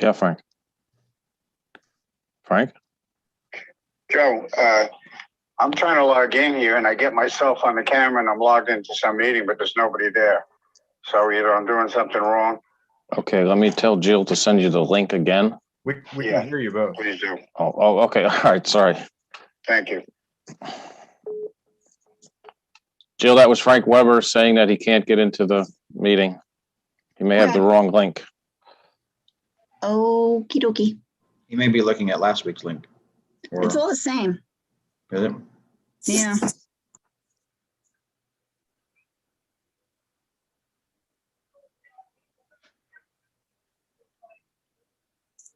Yeah, Frank. Frank? Joe, I'm trying to log in here and I get myself on the camera and I'm logged into some meeting, but there's nobody there. So either I'm doing something wrong. Okay, let me tell Jill to send you the link again. We Yeah. can hear you both. Please do. Oh, okay. All right. Sorry. Thank you. Jill, that was Frank Weber saying that he can't get into the meeting. He may have the wrong link. Okie dokie. You may be looking at last week's link. Or, It's all the same. is it? Yeah.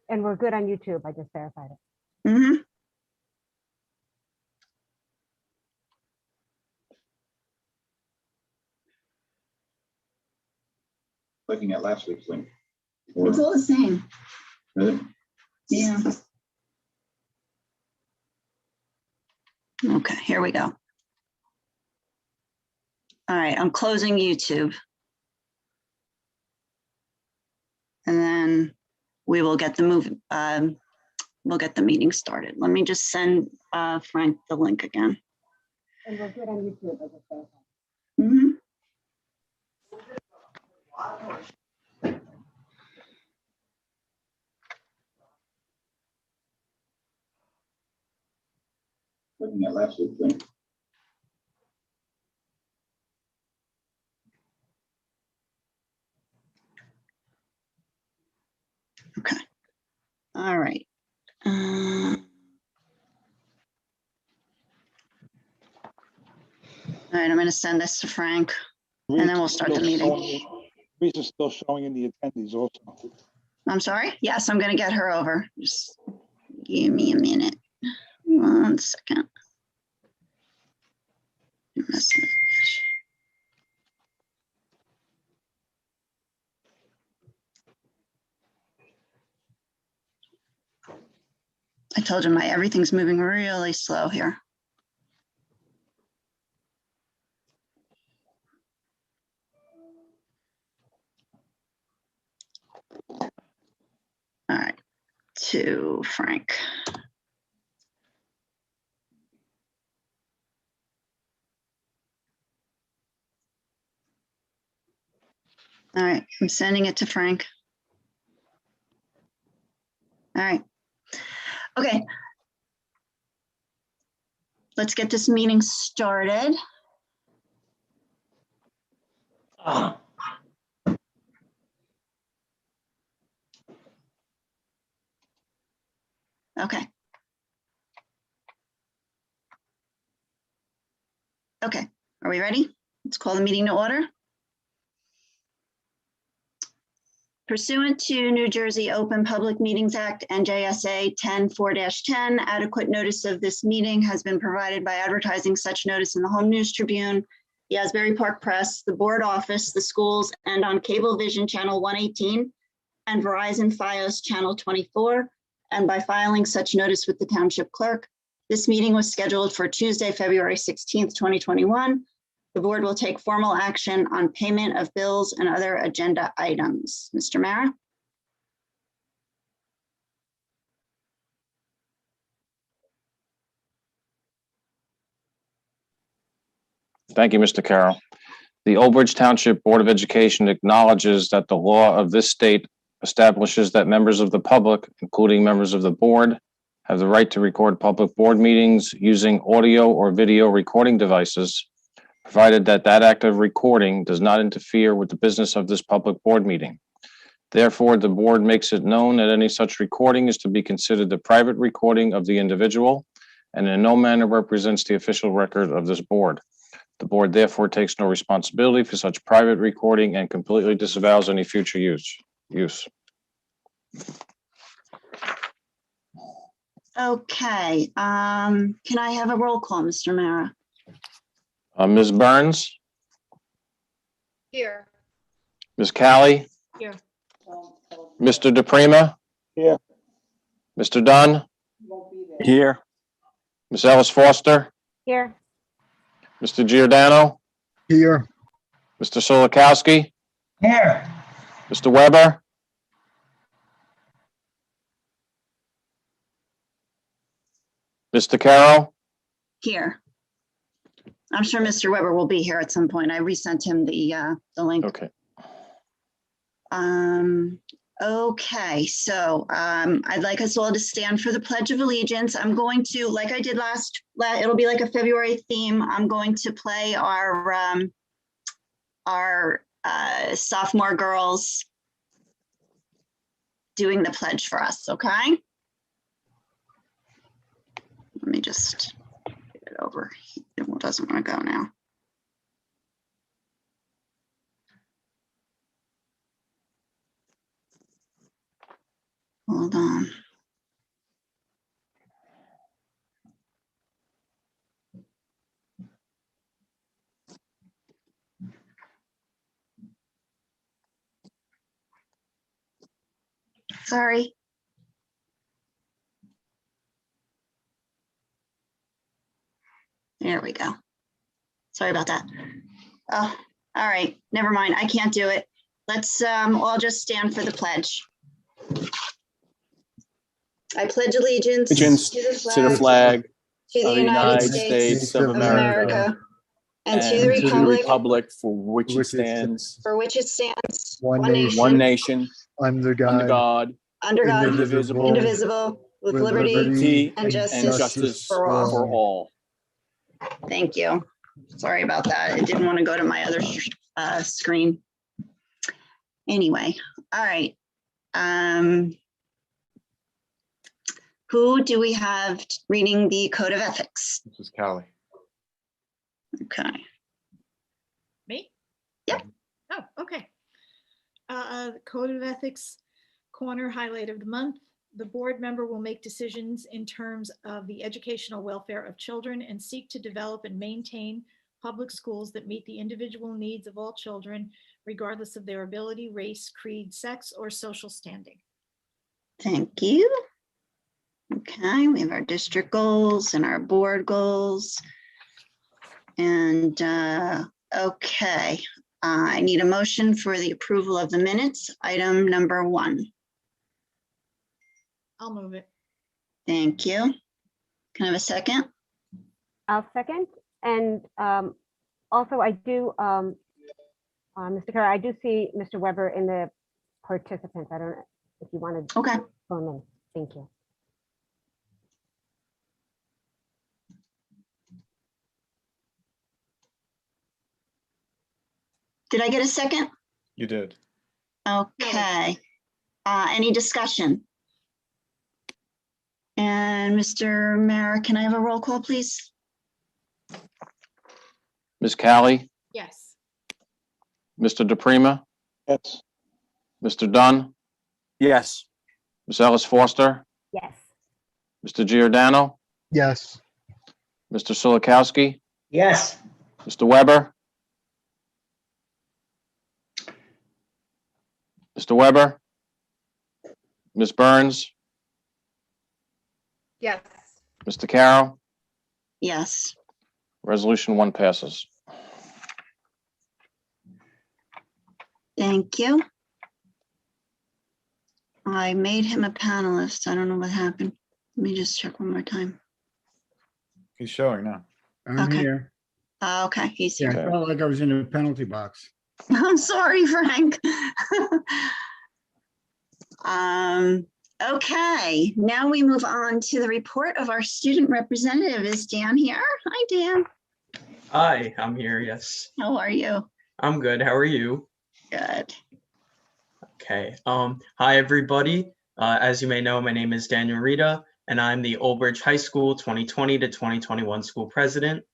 And we're good on YouTube. I just verified it. Mm-hmm. Looking at last week's link. Or, It's all the same. is it? Yeah. Okay, here we go. All right, I'm closing YouTube. And then we will get the we'll get the meeting started. Let me just send Frank the link again. And we're good on YouTube. I just verified. Mhm. Looking at last week's link. Okay. All right. All right, I'm going to send this to Frank, and then we'll start the meeting. Teresa's still showing in the attendees also. I'm sorry? Yes, I'm going to get her over. Just give me a minute. 1 second. Message. I told you everything's moving really slow here. All right, to Frank. All right, I'm sending it to Frank. All right. Okay. Let's get this meeting started. Okay. Okay, are we ready? Let's call the meeting to order. Pursuant to New Jersey Open Public Meetings Act, NJSA 10-4-10, adequate notice of this meeting has been provided by advertising such notice in the Home News Tribune, the Asbury Park Press, the Board Office, the schools, and on Cablevision Channel 118 and Verizon Fios Channel 24, and by filing such notice with the Township Clerk. This meeting was scheduled for Tuesday, February 16th, 2021. The board will take formal action on payment of bills and other agenda items. Mr. Mara? Thank you, Mr. Carroll. The Old Bridge Township Board of Education acknowledges that the law of this state establishes that members of the public, including members of the board, have the right to record public board meetings using audio or video recording devices, provided that that act of recording does not interfere with the business of this public board meeting. Therefore, the board makes it known that any such recording is to be considered the private recording of the individual and in no manner represents the official record of this board. The board therefore takes no responsibility for such private recording and completely disavows any future use. Okay, can I have a roll call, Mr. Mara? Ms. Burns, Here. Ms. Callie, Here. Mr. DePrima, Here. Mr. Dunn, Here. Ms. Ellis Foster, Here. Mr. Giordano, Here. Mr. Solikowski, Here. Mr. Weber, Mr. Carroll? Here. I'm sure Mr. Weber will be here at some point. I resent him the link. Okay. Okay, so I'd like us all to stand for the Pledge of Allegiance. I'm going to, like I did it'll be like a February theme. I'm going to play our sophomore girls doing the pledge for us, okay? Let me just get it over. It doesn't want to go now. Hold on. Sorry. There we go. Sorry about that. Oh, all right. Never mind. I can't do it. Let's all just stand for the pledge. I pledge allegiance Allegiance to the flag to the of the United States of of America and to the republic for which it stands, for which it stands, One one nation, under under God, God, under God, indivisible, indivisible, with liberty liberty and and justice justice for all. for all. Thank you. Sorry about that. It didn't want to go to my other screen. Anyway, all right. Who do we have reading the Code of Ethics? This is Callie. Okay. Me? Yep. Oh, okay. Code of Ethics Corner highlight of the month. The board member will make decisions in terms of the educational welfare of children and seek to develop and maintain public schools that meet the individual needs of all children, regardless of their ability, race, creed, sex, or social standing. Thank you. Okay, we have our district goals and our board goals. And okay, I need a motion for the approval of the minutes, item number 1. I'll move it. Thank you. Can I have a second? I'll second. And also I do, Mr. Carroll, I do see Mr. Weber in the participants. I don't know if you wanted to Okay. phone in. Thank you. Did I get a second? You did. Okay. Any discussion? And Mr. Mara, can I have a roll call, please? Ms. Callie? Yes. Mr. DePrima? yes, Mr. Dunn? Yes. Ms. Ellis Foster? Yes. Mr. Giordano? yes, Mr. Silikowski? yes, Mr. Weber? Mr. Weber? Ms. Burns? Yes. Mr. Carroll? Yes. Resolution 1 passes. Thank you. I made him a panelist. I don't know what happened. Let me just check one more time. He's showing now. I'm Okay. here. Okay, he's Yeah, here. I felt like I was in a penalty box. I'm sorry, Frank. Okay, now we move on to the report of our student representative. Is Dan here? Hi, Dan. hi, I'm here, yes. How are you? I'm good, how are you? Good. Okay, hi, everybody. As you may know, my name is Daniel Rita, and I'm the Old Bridge High School 2020 to 2021 school president.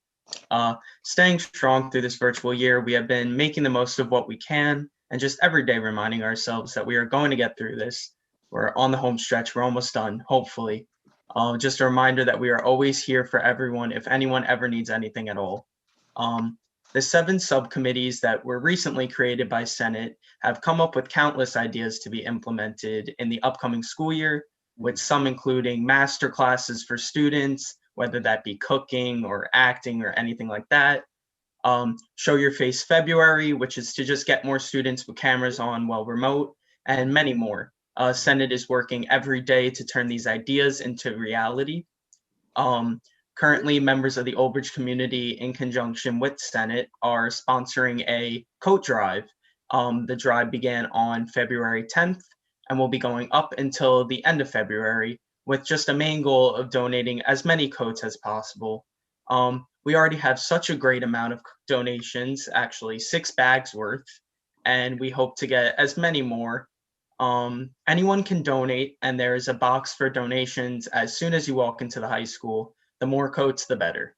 Staying strong through this virtual year, we have been making the most of what we can and just every day reminding ourselves that we are going to get through this. We're on the home stretch, we're almost done, hopefully. Just a reminder that we are always here for everyone if anyone ever needs anything at all. The 7 subcommittees that were recently created by Senate have come up with countless ideas to be implemented in the upcoming school year, with some including master classes for students, whether that be cooking or acting or anything like that. Show Your Face February, which is to just get more students with cameras on while remote, and many more. Senate is working every day to turn these ideas into reality. Currently, members of the Old Bridge community, in conjunction with Senate, are sponsoring a coat drive. The drive began on February 10th and will be going up until the end of February, with just a main goal of donating as many coats as possible. We already have such a great amount of donations, actually 6 bags worth, and we hope to get as many more. Anyone can donate, and there is a box for donations as soon as you walk into the high school. The more coats, the better.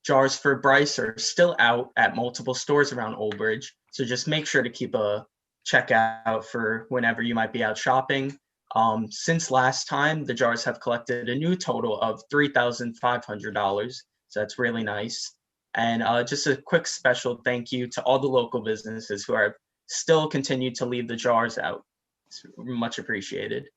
Jars for Bryce are still out at multiple stores around Old Bridge, so just make sure to keep a checkout for whenever you might be out shopping. Since last time, the jars have collected a new total of $3,500, so that's really nice. And just a quick special thank you to all the local businesses who are still continue to leave the jars out. It's much appreciated.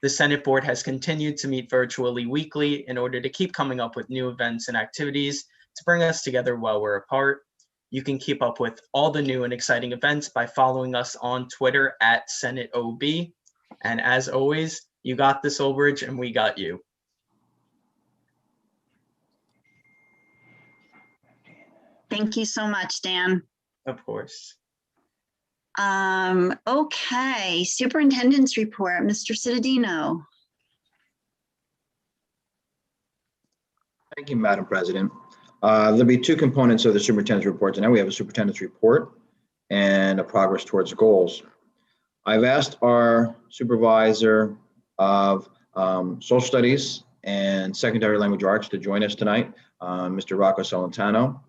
The Senate board has continued to meet virtually weekly in order to keep coming up with new events and activities to bring us together while we're apart. You can keep up with all the new and exciting events by following us on Twitter at SenateOB. And as always, you got this, Old Bridge, and we got you. Thank you so much, Dan. Of course. Okay, superintendent's report, Mr. Cittadino. Thank you, Madam President. There'll be 2 components of the superintendent's report. Tonight we have a superintendent's report and a progress towards goals. I've asked our supervisor of social studies and secondary language arts to join us tonight, Mr. Rocco Solentano,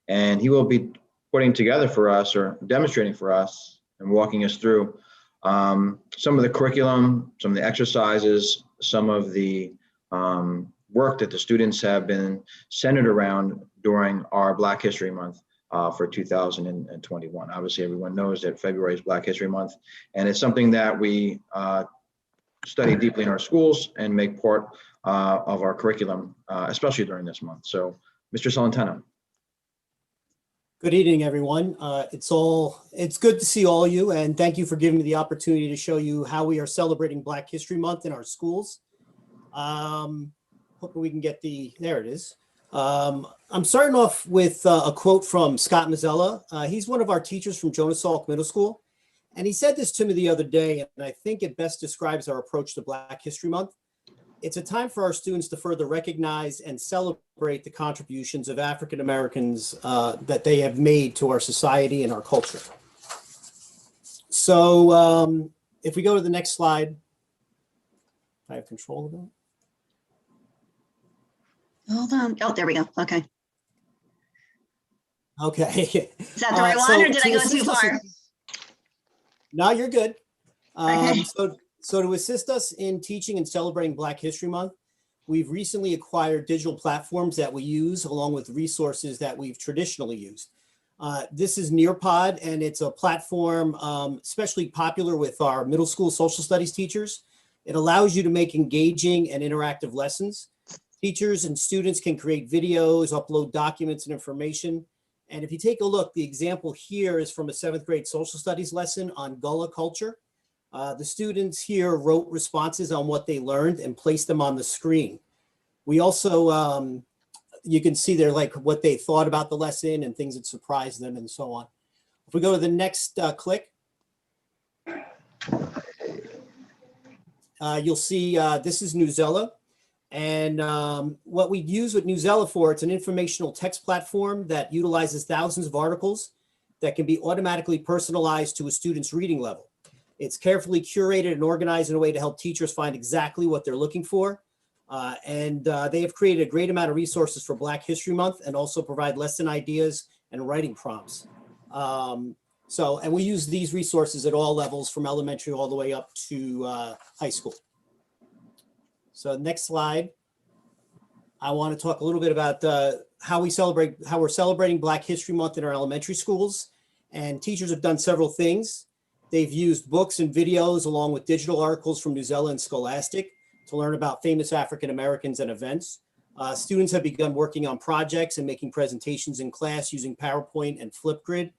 and he will be putting together for us or demonstrating for us and walking us through some of the curriculum, some of the exercises, some of the work that the students have been centered around during our Black History Month for 2021. Obviously, everyone knows that February is Black History Month, and it's something that we study deeply in our schools and make part of our curriculum, especially during this month. So, Mr. Solentano. Good evening, everyone. It's good to see all of you, and thank you for giving me the opportunity to show you how we are celebrating Black History Month in our schools. Hoping we can get there it is. I'm starting off with a quote from Scott Mazzella. He's one of our teachers from Jonas Salk Middle School, and he said this to me the other day, and I think it best describes our approach to Black History Month. It's a time for our students to further recognize and celebrate the contributions of African Americans that they have made to our society and our culture. So if we go to the next slide, I have control of it. Hold on. Oh, there we go. Okay. Okay. Is that the right one, or did I go too far? No, you're good. Okay. So to assist us in teaching and celebrating Black History Month, we've recently acquired digital platforms that we use along with resources that we've traditionally used. This is Nearpod, and it's a platform especially popular with our middle school social studies teachers. It allows you to make engaging and interactive lessons. Teachers and students can create videos, upload documents and information. And if you take a look, the example here is from a 7th grade social studies lesson on Gullah culture. The students here wrote responses on what they learned and placed them on the screen. We also, you can see there like what they thought about the lesson and things that surprised them and so on. If we go to the next click, you'll see this is Newsella. And what we use with Newsella for, it's an informational text platform that utilizes thousands of articles that can be automatically personalized to a student's reading level. It's carefully curated and organized in a way to help teachers find exactly what they're looking for. And they have created a great amount of resources for Black History Month and also provide lesson ideas and writing prompts. And we use these resources at all levels from elementary all the way up to high school. So next slide. I want to talk a little bit about how we're celebrating Black History Month in our elementary schools. And teachers have done several things. They've used books and videos along with digital articles from Newsella and Scholastic to learn about famous African Americans and events. Students have begun working on projects and making presentations in class using PowerPoint and Flipgrid.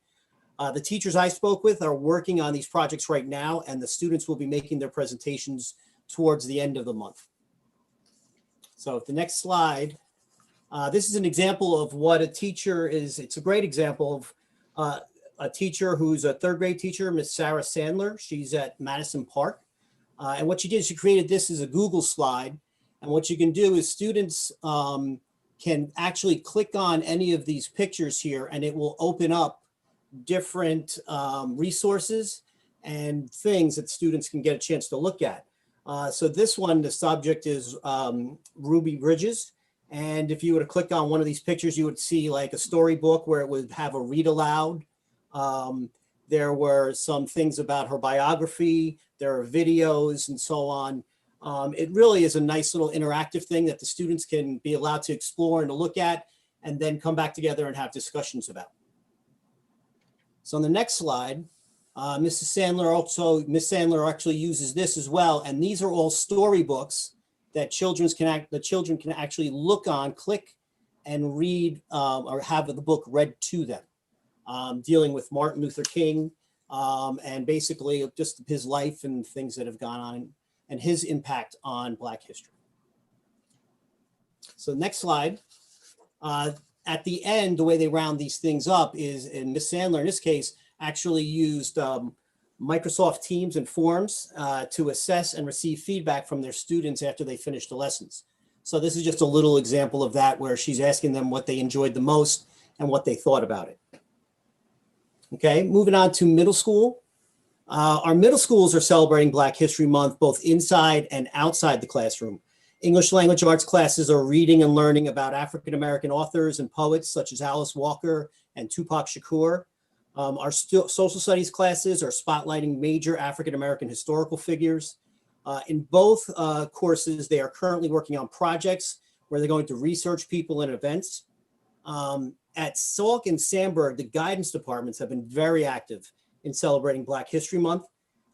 The teachers I spoke with are working on these projects right now, and the students will be making their presentations towards the end of the month. So the next slide, this is an example of what a teacher is. It's a great example of a teacher who's a third grade teacher, Miss Sarah Sandler. She's at Madison Park. And what she did, she created this as a Google slide. And what you can do is students can actually click on any of these pictures here, and it will open up different resources and things that students can get a chance to look at. So this one, the subject is Ruby Bridges. And if you were to click on one of these pictures, you would see like a storybook where it would have a read aloud. There were some things about her biography. There are videos and so on. It really is a nice little interactive thing that the students can be allowed to explore and to look at, and then come back together and have discussions about. So on the next slide, Miss Sandler actually uses this as well. And these are all storybooks that the children can actually look on, click and read, or have the book read to them, dealing with Martin Luther King, and basically just his life and things that have gone on and his impact on Black history. So next slide. At the end, the way they round these things up is, and Miss Sandler in this case actually used Microsoft Teams and Forms to assess and receive feedback from their students after they finished the lessons. So this is just a little example of that, where she's asking them what they enjoyed the most and what they thought about it. Okay, moving on to middle school. Our middle schools are celebrating Black History Month, both inside and outside the classroom. English language arts classes are reading and learning about African-American authors and poets such as Alice Walker and Tupac Shakur. Our social studies classes are spotlighting major African-American historical figures. In both courses, they are currently working on projects where they're going to research people and events. At Salk and Sandburg, the guidance departments have been very active in celebrating Black History Month.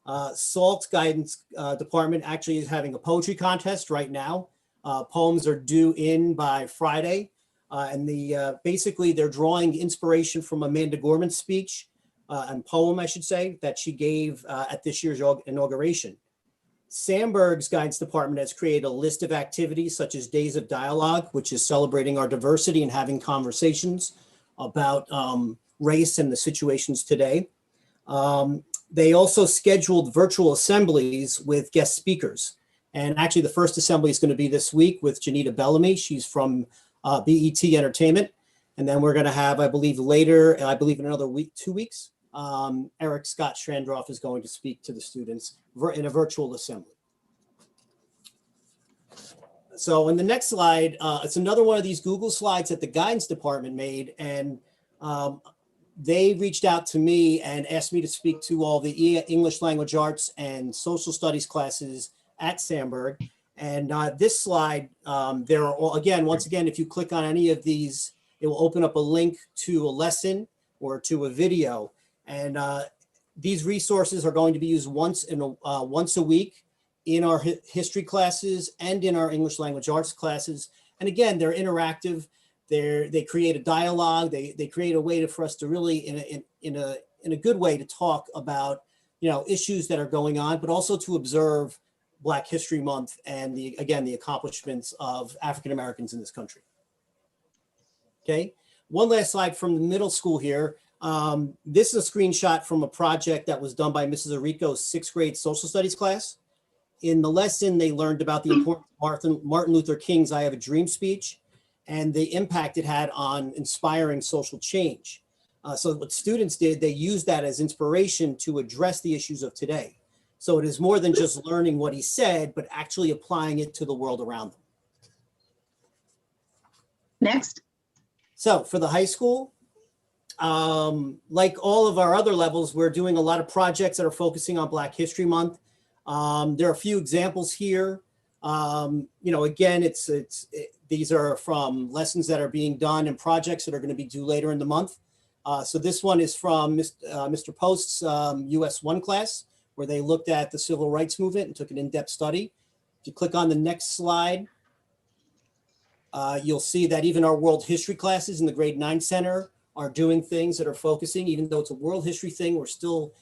Salt's guidance department actually is having a poetry contest right now. Poems are due in by Friday. And basically they're drawing inspiration from Amanda Gorman's speech and poem, I should say, that she gave at this year's inauguration. Sandburg's guidance department has created a list of activities such as Days of Dialogue, which is celebrating our diversity and having conversations about race and the situations today. They also scheduled virtual assemblies with guest speakers. And actually the first assembly is going to be this week with Janita Bellamy. She's from BET Entertainment. And then we're going to have, I believe later, I believe in another week, 2 weeks, Eric Scott Strandroff is going to speak to the students in a virtual assembly. So in the next slide, it's another one of these Google slides that the guidance department made. And they reached out to me and asked me to speak to all the English language arts and social studies classes at Sandburg. And this slide, there are all, again, once again, if you click on any of these, it will open up a link to a lesson or to a video. And these resources are going to be used once a week in our history classes and in our English language arts classes. And again, they're interactive. They create a dialogue. They create a way for us to really, in a good way, to talk about issues that are going on, but also to observe Black History Month and the accomplishments of African Americans in this country. Okay, one last slide from the middle school here. This is a screenshot from a project that was done by Mrs. Arico's 6th grade social studies class. In the lesson, they learned about the importance of Martin Luther King's "I Have a Dream" speech and the impact it had on inspiring social change. So what students did, they used that as inspiration to address the issues of today. So it is more than just learning what he said, but actually applying it to the world around them. Next. So for the high school, like all of our other levels, we're doing a lot of projects that are focusing on Black History Month. There are a few examples here. Again, these are from lessons that are being done and projects that are going to be due later in the month. So this one is from Mr. Post's US 1 class, where they looked at the civil rights movement and took an in-depth study. If you click on the next slide, you'll see that even our world history classes in the grade 9 center are doing things that are focusing, even though it's a world history thing, we're still,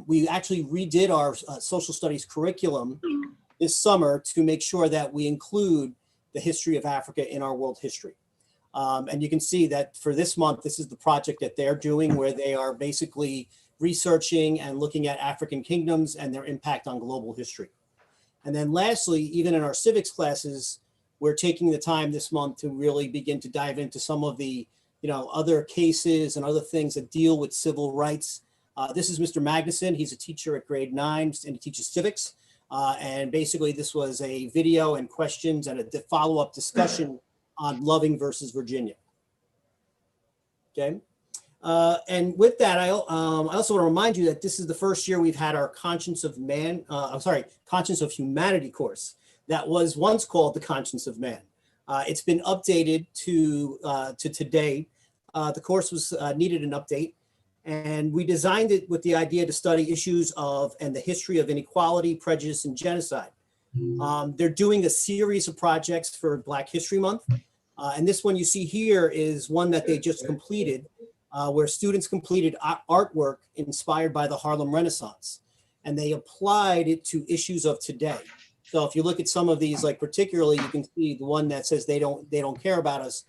we actually redid our social studies curriculum this summer to make sure that we include the history of Africa in our world history. And you can see that for this month, this is the project that they're doing, where they are basically researching and looking at African kingdoms and their impact on global history. And then lastly, even in our civics classes, we're taking the time this month to really begin to dive into some of the other cases and other things that deal with civil rights. This is Mr. Magnuson. He's a teacher at grade 9 and he teaches civics. And basically this was a video and questions and a follow-up discussion on Loving versus Virginia. Okay. And with that, I also want to remind you that this is the first year we've had our Conscience of Humanity course that was once called the Conscience of Man. It's been updated to today. The course was needed an update, and we designed it with the idea to study issues of and the history of inequality, prejudice, and genocide. They're doing a series of projects for Black History Month. And this one you see here is one that they just completed, where students completed artwork inspired by the Harlem Renaissance. And they applied it to issues of today. So if you look at some of these, like particularly, you can see the one that says they don't care about us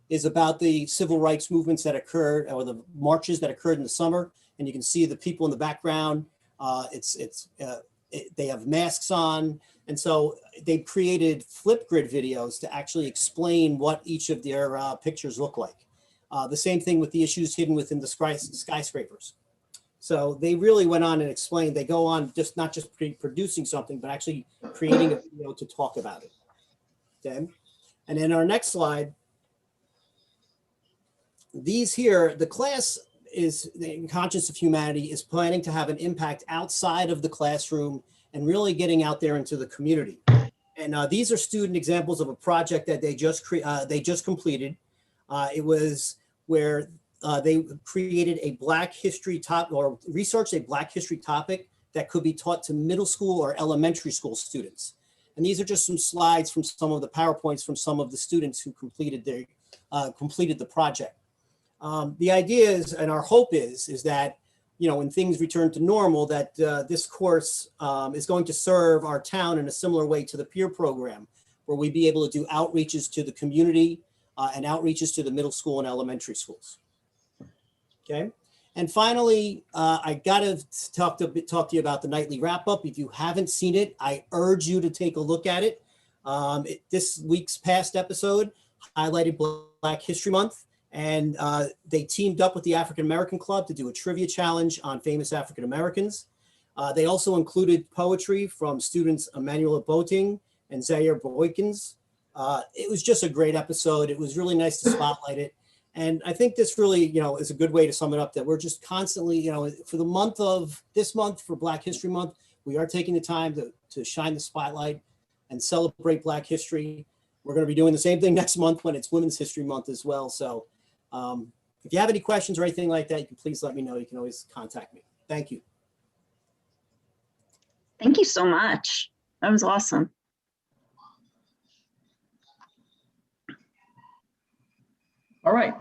is about the civil rights movements that occurred, or the marches that occurred in the summer. And you can see the people in the background. They have masks on. And so they created Flipgrid videos to actually explain what each of their pictures look like. The same thing with the issues hidden within the skyscrapers. So they really went on and explained, they go on not just producing something, but actually creating a video to talk about it. Okay. And then our next slide, these here, the class is, the Conscience of Humanity is planning to have an impact outside of the classroom and really getting out there into the community. And these are student examples of a project that they just completed. It was where they created a Black history researched a Black history topic that could be taught to middle school or elementary school students. And these are just some slides from some of the PowerPoints from some of the students who completed the project. The idea is, and our hope is that, when things return to normal, that this course is going to serve our town in a similar way to the peer program, where we be able to do outreaches to the community and outreaches to the middle school and elementary schools. Okay. And finally, I got to talk to you about the nightly wrap up. If you haven't seen it, I urge you to take a look at it. This week's past episode highlighted Black History Month, and they teamed up with the African American Club to do a trivia challenge on famous African Americans. They also included poetry from students Emmanuel Boating and Zaire Boykins. It was just a great episode. It was really nice to spotlight it. And I think this really, is a good way to sum it up, that we're just constantly, for the month of this month, for Black History Month, we are taking the time to shine the spotlight and celebrate Black history. We're going to be doing the same thing next month when it's Women's History Month as well. So if you have any questions or anything like that, you can please let me know. You can always contact me. Thank you. Thank you so much. That was awesome. All right.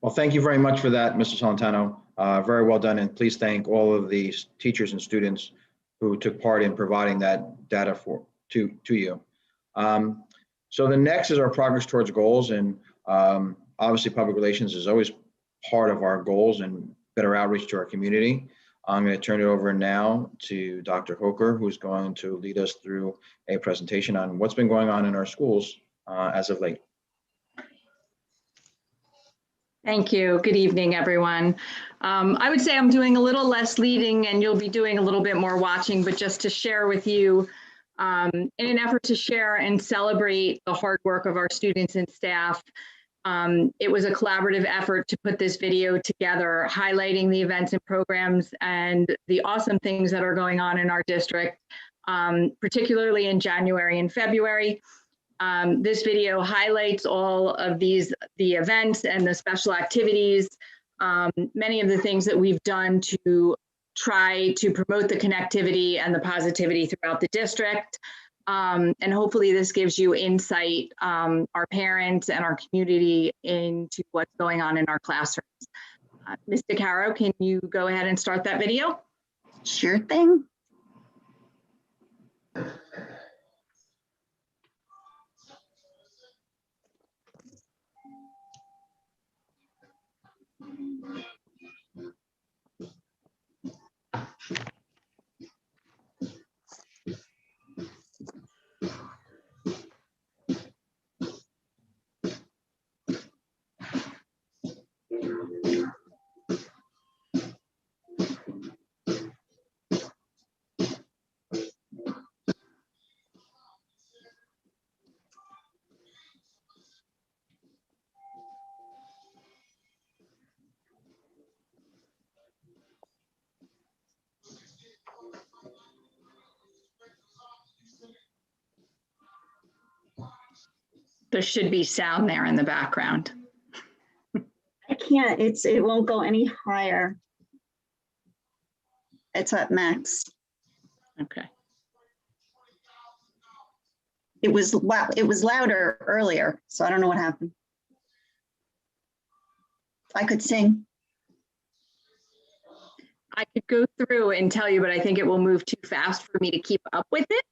Well, thank you very much for that, Mr. Solentano. Very well done. And please thank all of the teachers and students who took part in providing that data to you. So the next is our progress towards goals. And obviously public relations is always part of our goals and better outreach to our community. I'm going to turn it over now to Dr. Hoker, who's going to lead us through a presentation on what's been going on in our schools as of late. Thank you. Good evening, everyone. I would say I'm doing a little less leading and you'll be doing a little bit more watching, but just to share with you, in an effort to share and celebrate the hard work of our students and staff, it was a collaborative effort to put this video together, highlighting the events and programs and the awesome things that are going on in our district, particularly in January and February. This video highlights all of the events and the special activities, many of the things that we've done to try to promote the connectivity and the positivity throughout the district. And hopefully this gives you insight, our parents and our community, into what's going on in our classrooms. Mr. Caro, can you go ahead and start that video? Sure thing. There should be sound there in the background. I can't, it won't go any higher. It's at max. Okay. It was louder earlier, so I don't know what happened. I could sing. I could go through and tell you, but I think it will move too fast for me to keep up with it.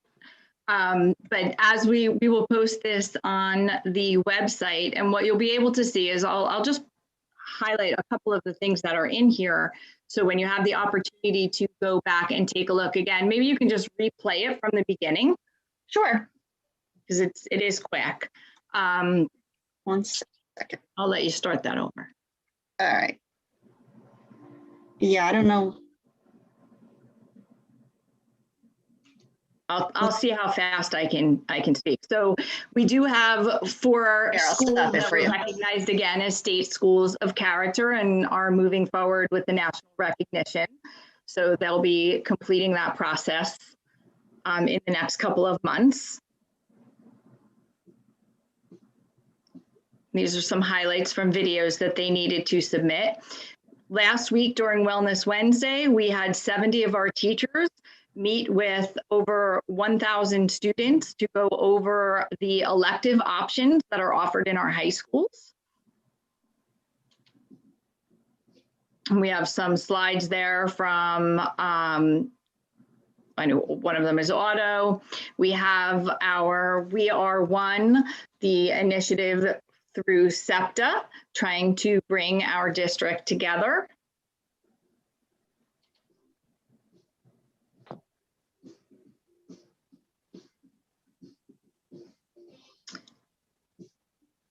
But as we will post this on the website, and what you'll be able to see is I'll just highlight a couple of the things that are in here. So when you have the opportunity to go back and take a look again, maybe you can just replay it from the beginning. Sure. Because it is quick. 1 second. I'll let you start that over. All right. Yeah, I don't know. I'll see how fast I can speak. So we do have 4 Here, I'll schools stop it that for were you. recognized again as state schools of character and are moving forward with the national recognition. So they'll be completing that process in the next couple of months. These are some highlights from videos that they needed to submit. Last week during Wellness Wednesday, we had 70 of our teachers meet with over 1,000 students to go over the elective options that are offered in our high schools. And we have some slides there from, I know one of them is auto. We have our We Are One, the initiative through SEPTA, trying to bring our district together.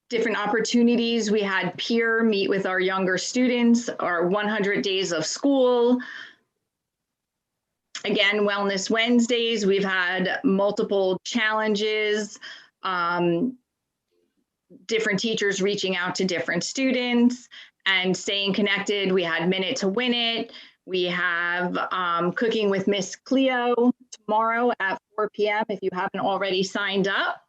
Different opportunities. We had peer meet with our younger students, our 100 days of school. Again, Wellness Wednesdays, we've had multiple challenges, different teachers reaching out to different students and staying connected. We had Minute to Win It. We have Cooking with Miss Cleo tomorrow at 4 p.m. if you haven't already signed up.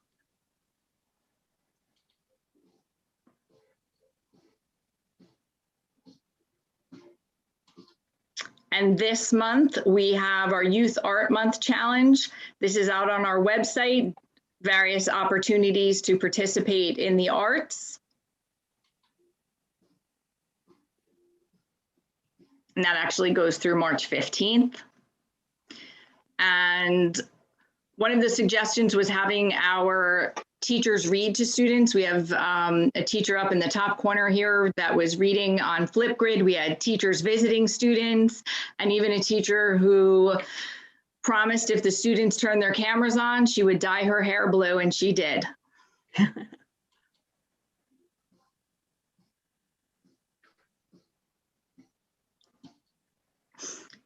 And this month, we have our Youth Art Month Challenge. This is out on our website, various opportunities to participate in the arts. And that actually goes through March 15th. And one of the suggestions was having our teachers read to students. We have a teacher up in the top corner here that was reading on Flipgrid. We had teachers visiting students, and even a teacher who promised if the students turned their cameras on, she would dye her hair blue, and she did.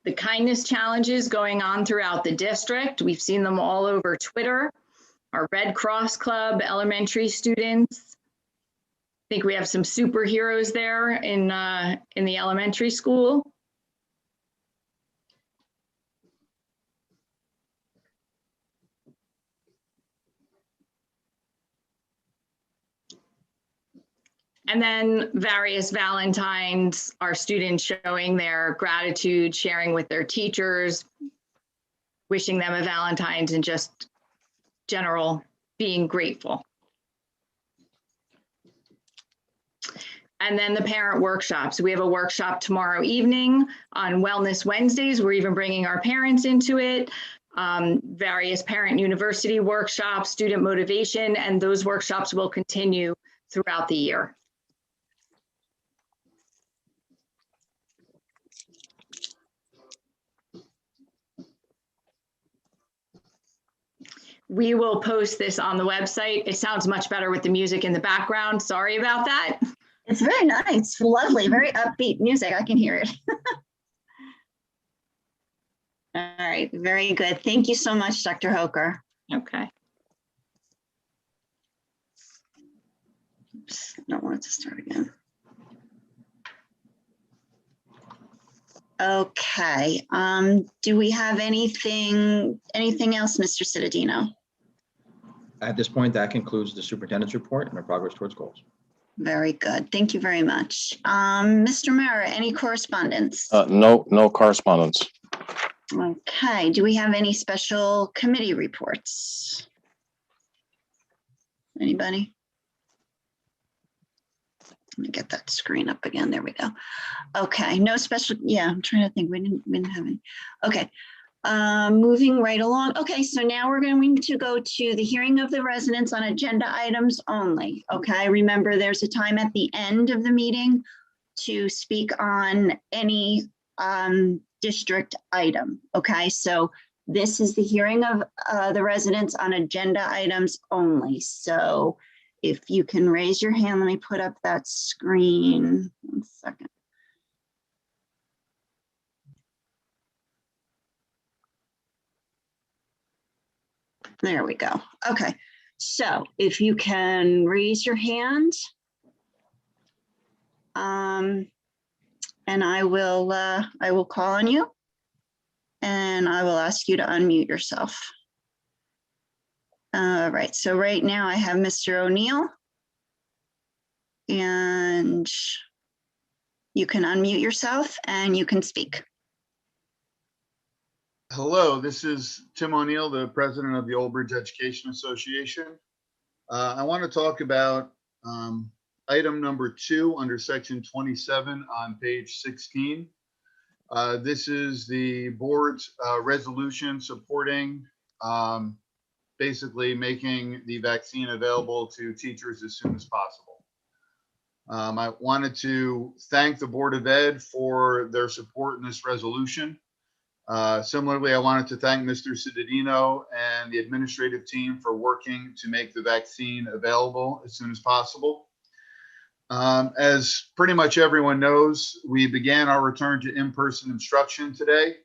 The kindness challenges going on throughout the district. We've seen them all over Twitter. Our Red Cross Club, elementary students. I think we have some superheroes there in the elementary school. And then various Valentines, our students showing their gratitude, sharing with their teachers, wishing them a Valentine's, and just general being grateful. And then the parent workshops. We have a workshop tomorrow evening on Wellness Wednesdays. We're even bringing our parents into it. Various parent university workshops, student motivation, and those workshops will continue throughout the year. We will post this on the website. It sounds much better with the music in the background. Sorry about that. It's very nice, lovely, very upbeat music. I can hear it. All right, very good. Thank you so much, Dr. Hoker. Okay. Oops, I don't want it to start again. Okay, do we have anything else, Mr. Cittadino? At this point, that concludes the superintendent's report and our progress towards goals. Very good. Thank you very much. Mr. Mara, any correspondence? No correspondence. Okay, do we have any special committee reports? Anybody? Let me get that screen up again. There we go. Okay, no special, yeah, I'm trying to think. We didn't have any. Okay, moving right along. Okay, so now we're going to go to the hearing of the residents on agenda items only. Okay, remember there's a time at the end of the meeting to speak on any district item. Okay, so this is the hearing of the residents on agenda items only. So if you can raise your hand, let me put up that screen. 1 second. There we go. Okay, so if you can raise your hand, and I will call on you, and I will ask you to unmute yourself. All right, so right now I have Mr. O'Neill, and you can unmute yourself and you can speak. Hello, this is Tim O'Neill, the president of the Old Bridge Education Association. I want to talk about item number 2 under section 27 on page 16. This is the board's resolution supporting basically making the vaccine available to teachers as soon as possible. I wanted to thank the Board of Ed for their support in this resolution. Similarly, I wanted to thank Mr. Cittadino and the administrative team for working to make the vaccine available as soon as possible. As pretty much everyone knows, we began our return to in-person instruction today.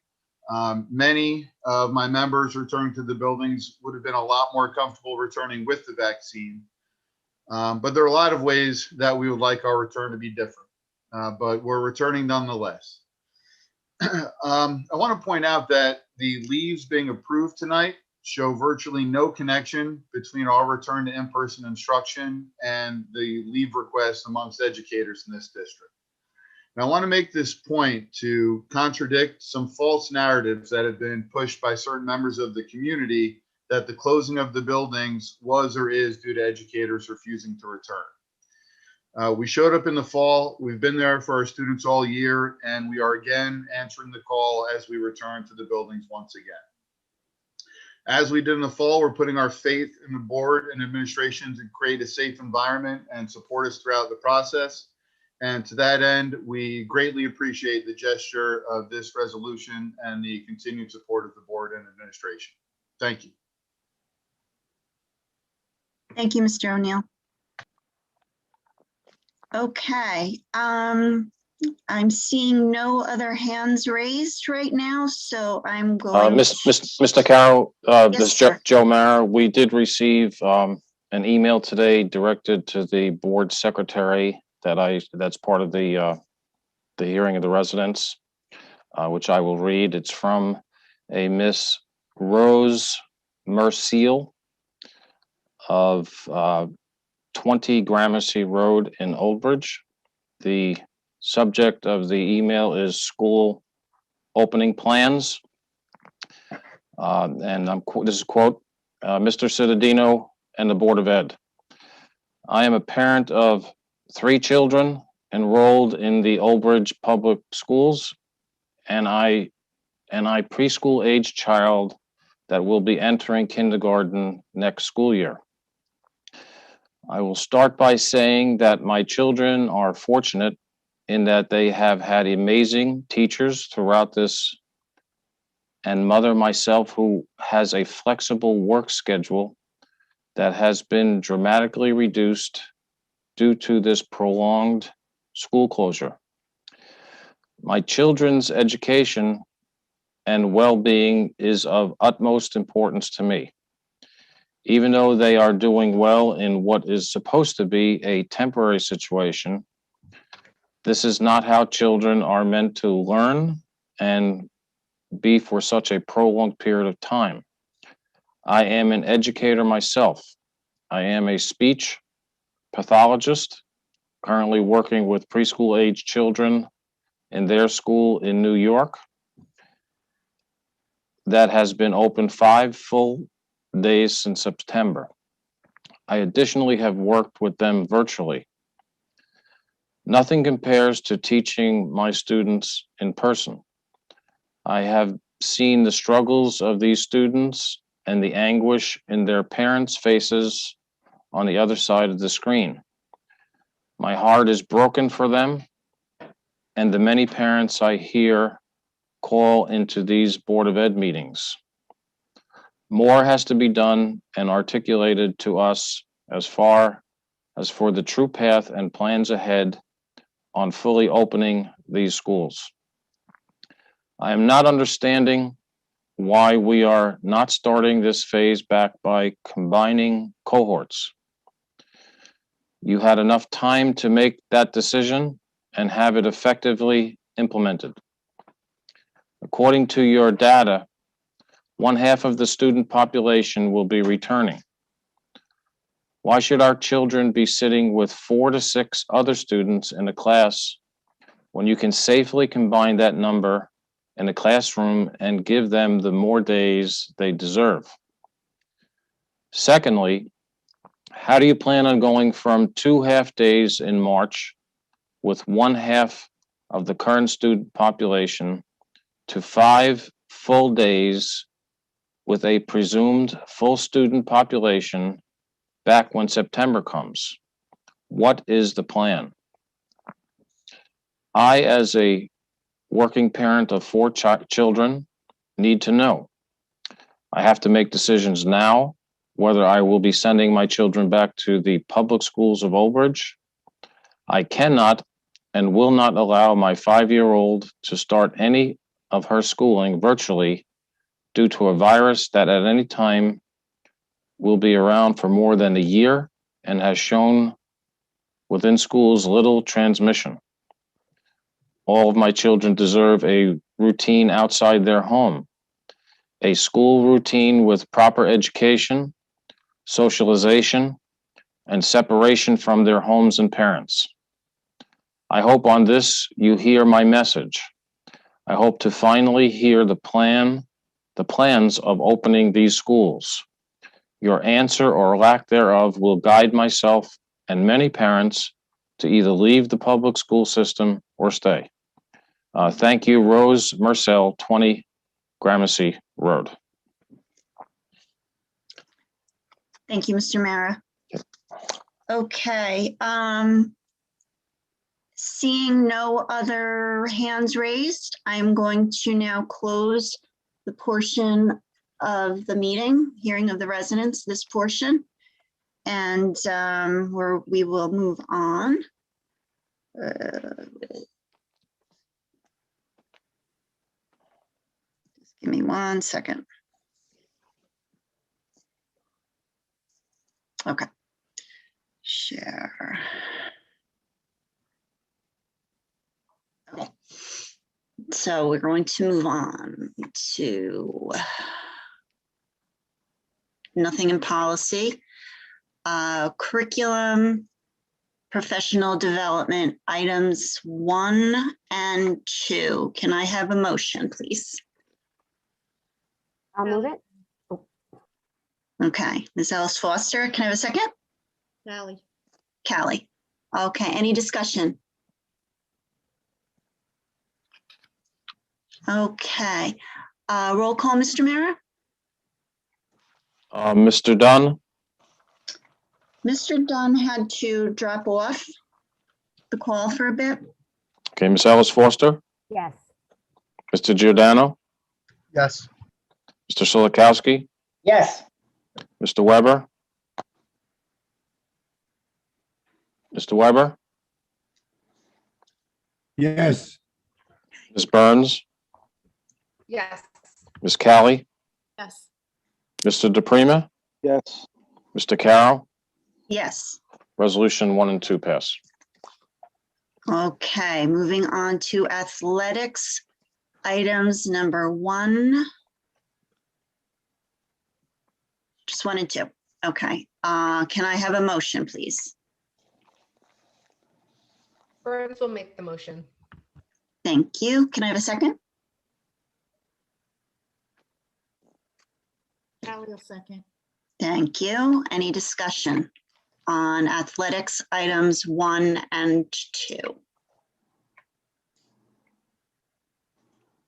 Many of my members returning to the buildings would have been a lot more comfortable returning with the vaccine. But there are a lot of ways that we would like our return to be different, but we're returning nonetheless. I want to point out that the leaves being approved tonight show virtually no connection between our return to in-person instruction and the leave requests amongst educators in this district. And I want to make this point to contradict some false narratives that have been pushed by certain members of the community that the closing of the buildings was or is due to educators refusing to return. We showed up in the fall. We've been there for our students all year, and we are again answering the call as we return to the buildings once again. As we did in the fall, we're putting our faith in the board and administration to create a safe environment and support us throughout the process. And to that end, we greatly appreciate the gesture of this resolution and the continued support of the board and administration. Thank you. Thank you, Mr. O'Neill. Okay, I'm seeing no other hands raised right now, so I'm going. Mr. Carroll, this is sir. Joe Mara. We did receive an email today directed to the board secretary that's part of the hearing of the residents, which I will read. It's from a Miss Rose Merciel of 20 Gramercy Road in Old Bridge. The subject of the email is school opening plans. And this is a quote, Mr. Cittadino and the Board of Ed. I am a parent of 3 children enrolled in the Old Bridge Public Schools, and I preschool age child that will be entering kindergarten next school year. I will start by saying that my children are fortunate in that they have had amazing teachers throughout this, and mother myself who has a flexible work schedule that has been dramatically reduced due to this prolonged school closure. My children's education and well-being is of utmost importance to me. Even though they are doing well in what is supposed to be a temporary situation, this is not how children are meant to learn and be for such a prolonged period of time. I am an educator myself, I am a speech pathologist, currently working with preschool age children in their school in New York that has been open 5 full days since September. I additionally have worked with them virtually. Nothing compares to teaching my students in person. I have seen the struggles of these students and the anguish in their parents' faces on the other side of the screen. My heart is broken for them and the many parents I hear call into these Board of Ed meetings. More has to be done and articulated to us as far as for the true path and plans ahead on fully opening these schools. I am not understanding why we are not starting this phase back by combining cohorts. You had enough time to make that decision and have it effectively implemented. According to your data, 1/2 of the student population will be returning. Why should our children be sitting with 4 to 6 other students in a class when you can safely combine that number in a classroom and give them the more days they deserve? Secondly, how do you plan on going from 2 half days in March with 1/2 of the current student population to 5 full days with a presumed full student population back when September comes? What is the plan? I, as a working parent of 4 children, need to know. I have to make decisions now whether I will be sending my children back to the public schools of Old Bridge. I cannot and will not allow my 5-year-old to start any of her schooling virtually due to a virus that at any time will be around for more than a year and has shown within schools little transmission. All of my children deserve a routine outside their home, a school routine with proper education, socialization, and separation from their homes and parents. I hope on this you hear my message. I hope to finally hear the plans of opening these schools. Your answer or lack thereof will guide myself and many parents to either leave the public school system or stay. Thank you, Rose Marcel, 20 Gramercy Road. Thank you, Mr. Mara. Okay, seeing no other hands raised, I'm going to now close the portion of the meeting, hearing of the residents, this portion. And we will move on. Just give me 1 second. Okay. Share. Okay. So we're going to move on to nothing in policy. Curriculum, professional development, items 1 and 2. Can I have a motion, please? I'll move it. Okay, Ms. Ellis Foster, can I have a second? Sally. Callie. Okay, any discussion? Okay, roll call, Mr. Mara? Mr. Dunn, Mr. Dunn had to drop off the call for a bit. okay, Ms. Ellis Foster, Yes. Mr. Giordano, Yes. Mr. Solikowski, Yes. Mr. Weber, Mr. Weber, Yes. Ms. Burns, Yes. Ms. Callie, Yes. Mr. DePrima, Yes. Mr. Carroll. Yes. Resolution 1 and 2 pass. Okay, moving on to athletics. Items number 1. Just 1 and 2. Okay, can I have a motion, please? Burns will make the motion. Thank you. Can I have a second? Callie will second. Thank you. Any discussion on athletics items 1 and 2?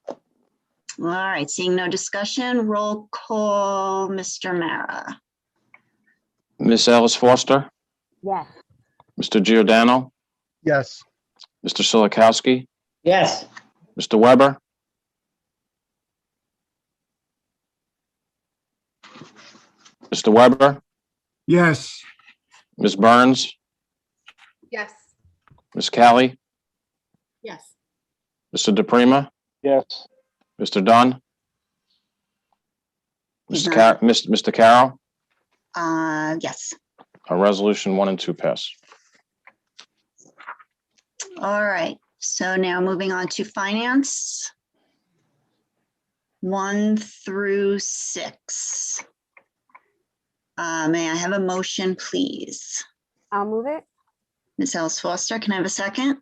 All right, seeing no discussion, roll call, Mr. Mara. Miss Alice Foster, Yes. Mr. Giordano, Yes. Mr. Silikowski, Yes. Mr. Weber, Mr. Weber, Yes. Ms. Burns, Yes. Ms. Callie, Yes. Mr. DePrima, Yes. Mr. Dunn, He's Mr. Carroll. Yes. Resolution 1 and 2 pass. All right, so now moving on to finance. 1 through 6. May I have a motion, please? I'll move it. Ms. Ellis Foster, can I have a second?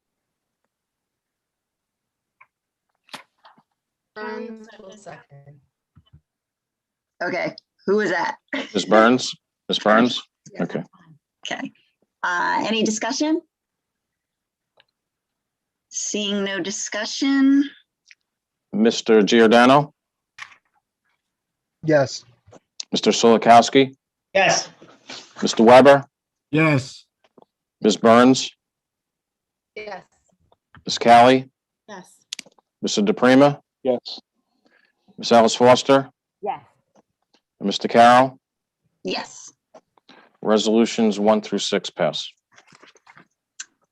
Burns will second. Okay, who was that? Ms. Burns, Ms. Burns, okay. Okay, any discussion? Seeing no discussion, Mr. Giordano, Yes. Mr. Silikowski, Yes. Mr. Weber, Yes. Ms. Burns, Yes. Ms. Callie, Yes. Mr. DePrima, Yes. Ms. Alice Foster, Yes. and Mr. Carroll. yes. Resolutions 1 through 6 pass.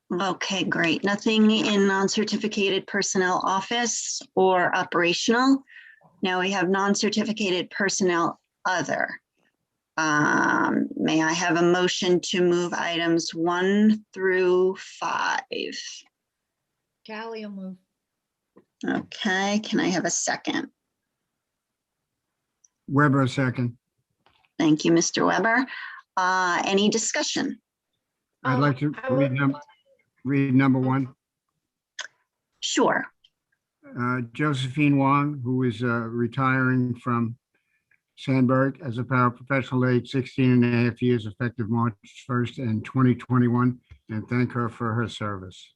Okay, great. Nothing in non-certificated personnel office or operational. Now we have non-certificated personnel other. May I have a motion to move items 1 through 5? Callie will move. Okay, can I have a second? Weber, second. Thank you, Mr. Weber. Any discussion? I'd like to I would- read number 1. Sure. Josephine Wong, who is retiring from Sandberg as a paraprofessional, age 16 and a half years, effective March 1st in 2021, and thank her for her service.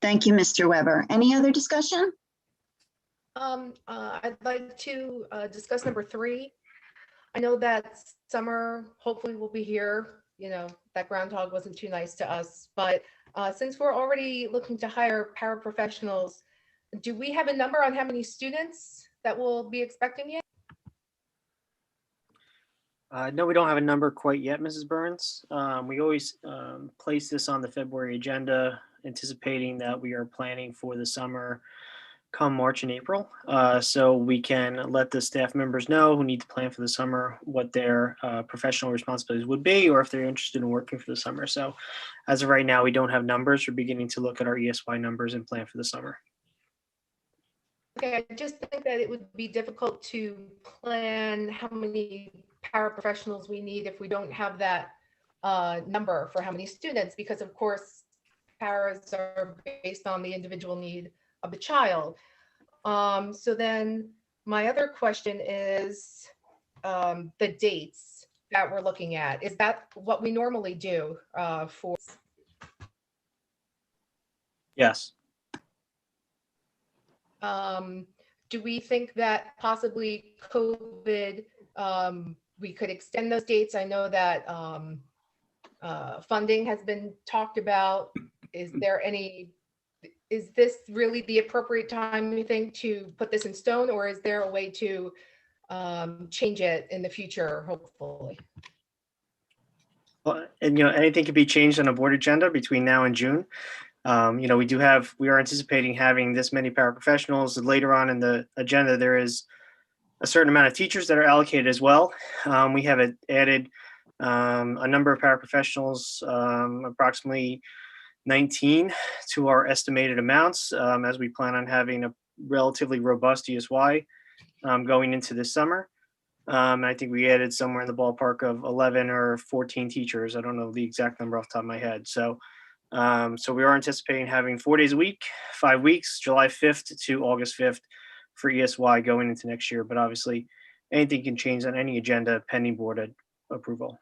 Thank you, Mr. Weber. Any other discussion? I'd like to discuss number 3. I know that summer hopefully will be here. You know, that groundhog wasn't too nice to us, but since we're already looking to hire paraprofessionals, do we have a number on how many students that we'll be expecting yet? No, we don't have a number quite yet, Mrs. Burns. We always place this on the February agenda, anticipating that we are planning for the summer come March and April. So we can let the staff members know who need to plan for the summer what their professional responsibilities would be, or if they're interested in working for the summer. So as of right now, we don't have numbers. We're beginning to look at our ESY numbers and plan for the summer. Okay, I just think that it would be difficult to plan how many paraprofessionals we need if we don't have that number for how many students, because of course, paras are based on the individual need of the child. So then my other question is the dates that we're looking at. Is that what we normally do for? Yes. Do we think that possibly COVID, we could extend those dates? I know that funding has been talked about. Is this really the appropriate time, you think, to put this in stone, or is there a way to change it in the future, hopefully? Well, and anything can be changed on a board agenda between now and June. We are anticipating having this many paraprofessionals. Later on in the agenda, there is a certain amount of teachers that are allocated as well. We have added a number of paraprofessionals, approximately 19 to our estimated amounts, as we plan on having a relatively robust ESY going into this summer. I think we added somewhere in the ballpark of 11 or 14 teachers. I don't know the exact number off the top of my head. So we are anticipating having 4 days a week, 5 weeks, July 5th to August 5th for ESY going into next year. But obviously, anything can change on any agenda pending board approval.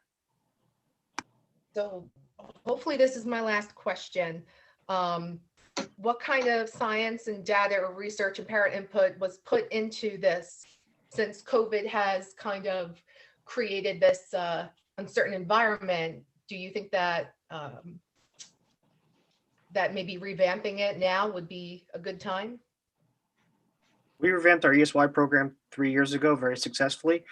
So hopefully this is my last question. What kind of science and data or research and parent input was put into this, since COVID has kind of created this uncertain environment? Do you think that that maybe revamping it now would be a good time? We revamped our ESY program 3 years ago very successfully.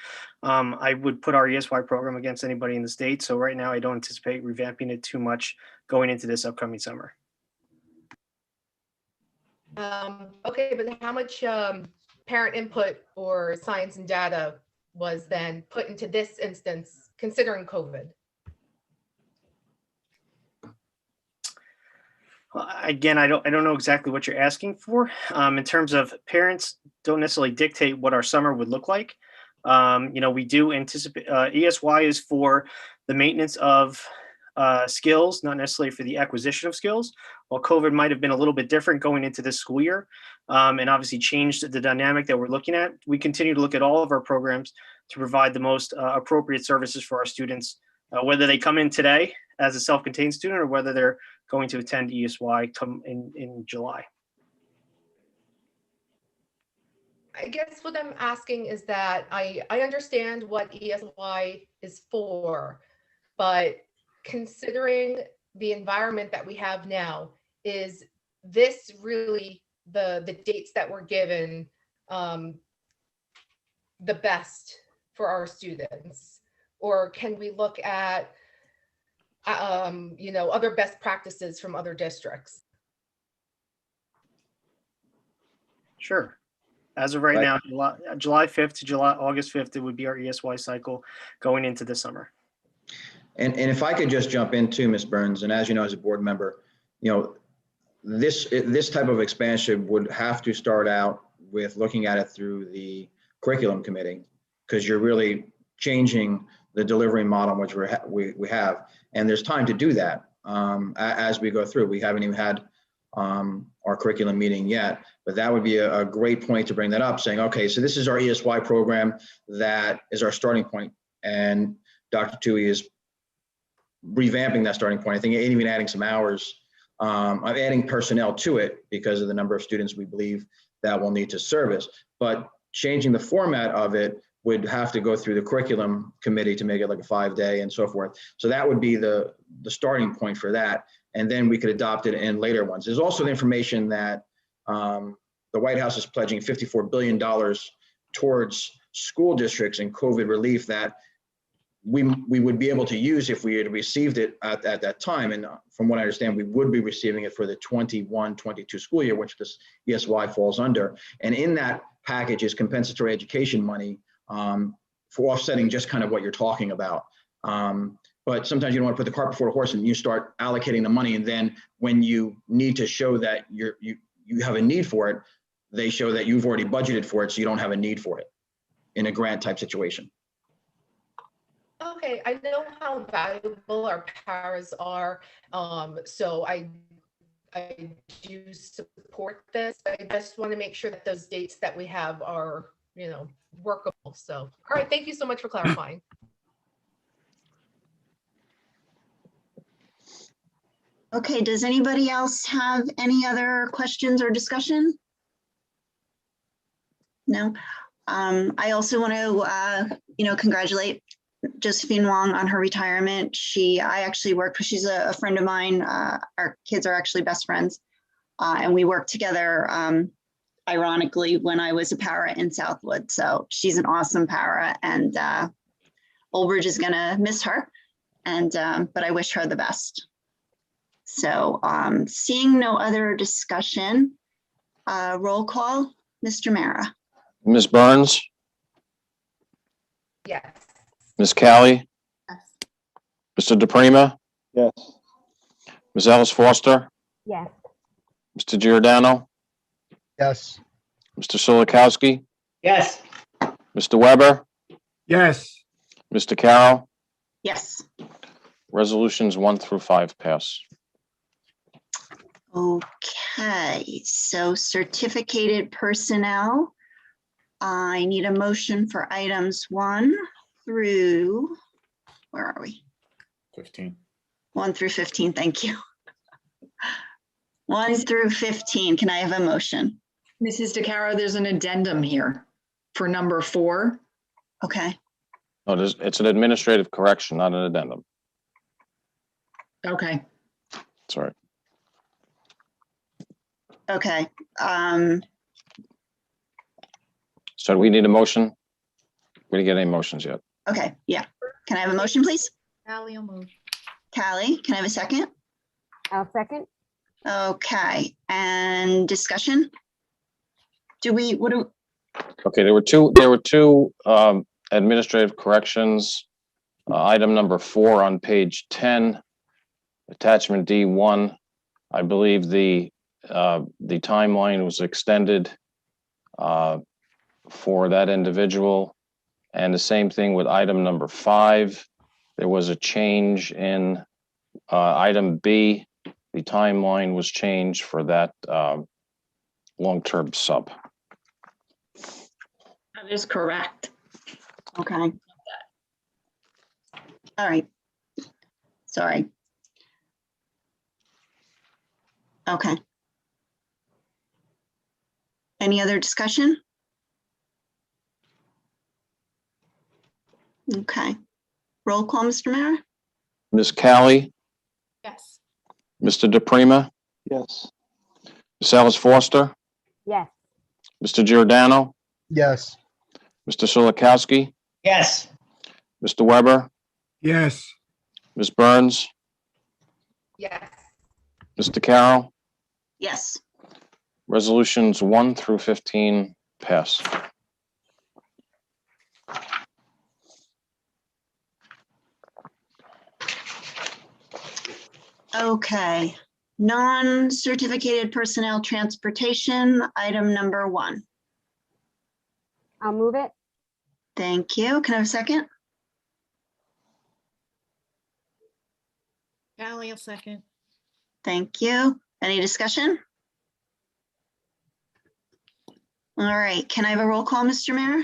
I would put our ESY program against anybody in the state. So right now I don't anticipate revamping it too much going into this upcoming summer. Okay, but how much parent input or science and data was then put into this instance, considering COVID? Again, I don't know exactly what you're asking for. In terms of parents don't necessarily dictate what our summer would look like. We do anticipate ESY is for the maintenance of skills, not necessarily for the acquisition of skills. While COVID might have been a little bit different going into this school year, and obviously changed the dynamic that we're looking at, we continue to look at all of our programs to provide the most appropriate services for our students, whether they come in today as a self-contained student or whether they're going to attend ESY come in July. I guess what I'm asking is that I understand what ESY is for, but considering the environment that we have now, is this really the dates that were given the best for our students? Or can we look at other best practices from other districts? Sure. As of right now, July 5th to August 5th, it would be our ESY cycle going into the summer. And if I could just jump in too, Ms. Burns, and as you know, as a board member, this type of expansion would have to start out with looking at it through the curriculum committee, because you're really changing the delivery model which we have, and there's time to do that as we go through. We haven't even had our curriculum meeting yet, but that would be a great point to bring that up, saying, okay, so this is our ESY program that is our starting point, and Dr. Tui is revamping that starting point. I think even adding some hours, adding personnel to it because of the number of students we believe that we'll need to service, but changing the format of it would have to go through the curriculum committee to make it like a 5-day and so forth. So that would be the starting point for that. And then we could adopt it in later ones. There's also the information that the White House is pledging $54 billion towards school districts and COVID relief that we would be able to use if we had received it at that time. And from what I understand, we would be receiving it for the 21-22 school year, which this ESY falls under. And in that package is compensatory education money for offsetting just kind of what you're talking about. But sometimes you don't want to put the cart before the horse and you start allocating the money. And then when you need to show that you have a need for it, they show that you've already budgeted for it, so you don't have a need for it in a grant type situation. Okay, I know how valuable our paras are, so I do support this. I just want to make sure that those dates that we have are, workable. So, all right, thank you so much for clarifying. Okay, does anybody else have any other questions or discussion? No. I also want to, congratulate Josephine Wong on her retirement. I actually worked, she's a friend of mine. Our kids are actually best friends. And we worked together, ironically, when I was a para in Southwood. So she's an awesome para, and Old Bridge is gonna miss her. And but I wish her the best. So seeing no other discussion, roll call, Mr. Mara. Ms. Burns, Yes. Ms. Callie, Yes. Mr. DePrima, Yes. Ms. Ellis Foster, Yes. Mr. Giordano, Yes. Mr. Solikowski, Yes. Mr. Weber, Yes. Mr. Carroll. Yes. Resolutions 1 through 5 pass. Okay, so certificated personnel. I need a motion for items 1 through, where are we? 15. 1 through 15, thank you. 1 through 15, can I have a motion? Mrs. DeCaro, there's an addendum here for number 4. Okay, No, it's an administrative correction, not an addendum. Okay. Sorry. okay. So we need a motion? We didn't get any motions yet. Okay, yeah. Can I have a motion, please? Ally will move. Callie, can I have a second? I'll second. Okay, and discussion? Okay, there were two administrative corrections. Item number 4 on page 10, attachment D1. I believe the timeline was extended for that individual. And the same thing with item number 5. There was a change in item B. The timeline was changed for that long-term sub. That is correct. Okay. All right. Sorry. Okay. Any other discussion? Okay. Roll call, Mr. Mayor? Ms. Callie, Yes. Mr. DePrima, Yes. Ms. Ellis Foster, Yes. Mr. Giordano, Yes. Mr. Sulikowski, Yes. Mr. Weber, Yes. Ms. Burns, Yes. Mr. Carroll. Yes. Resolutions 1 through 15 pass. Okay. Non-certificated personnel transportation, item number 1. I'll move it. Thank you. Can I have a second? Ally will second. Thank you. Any discussion? All right. Can I have a roll call, Mr. Mayor?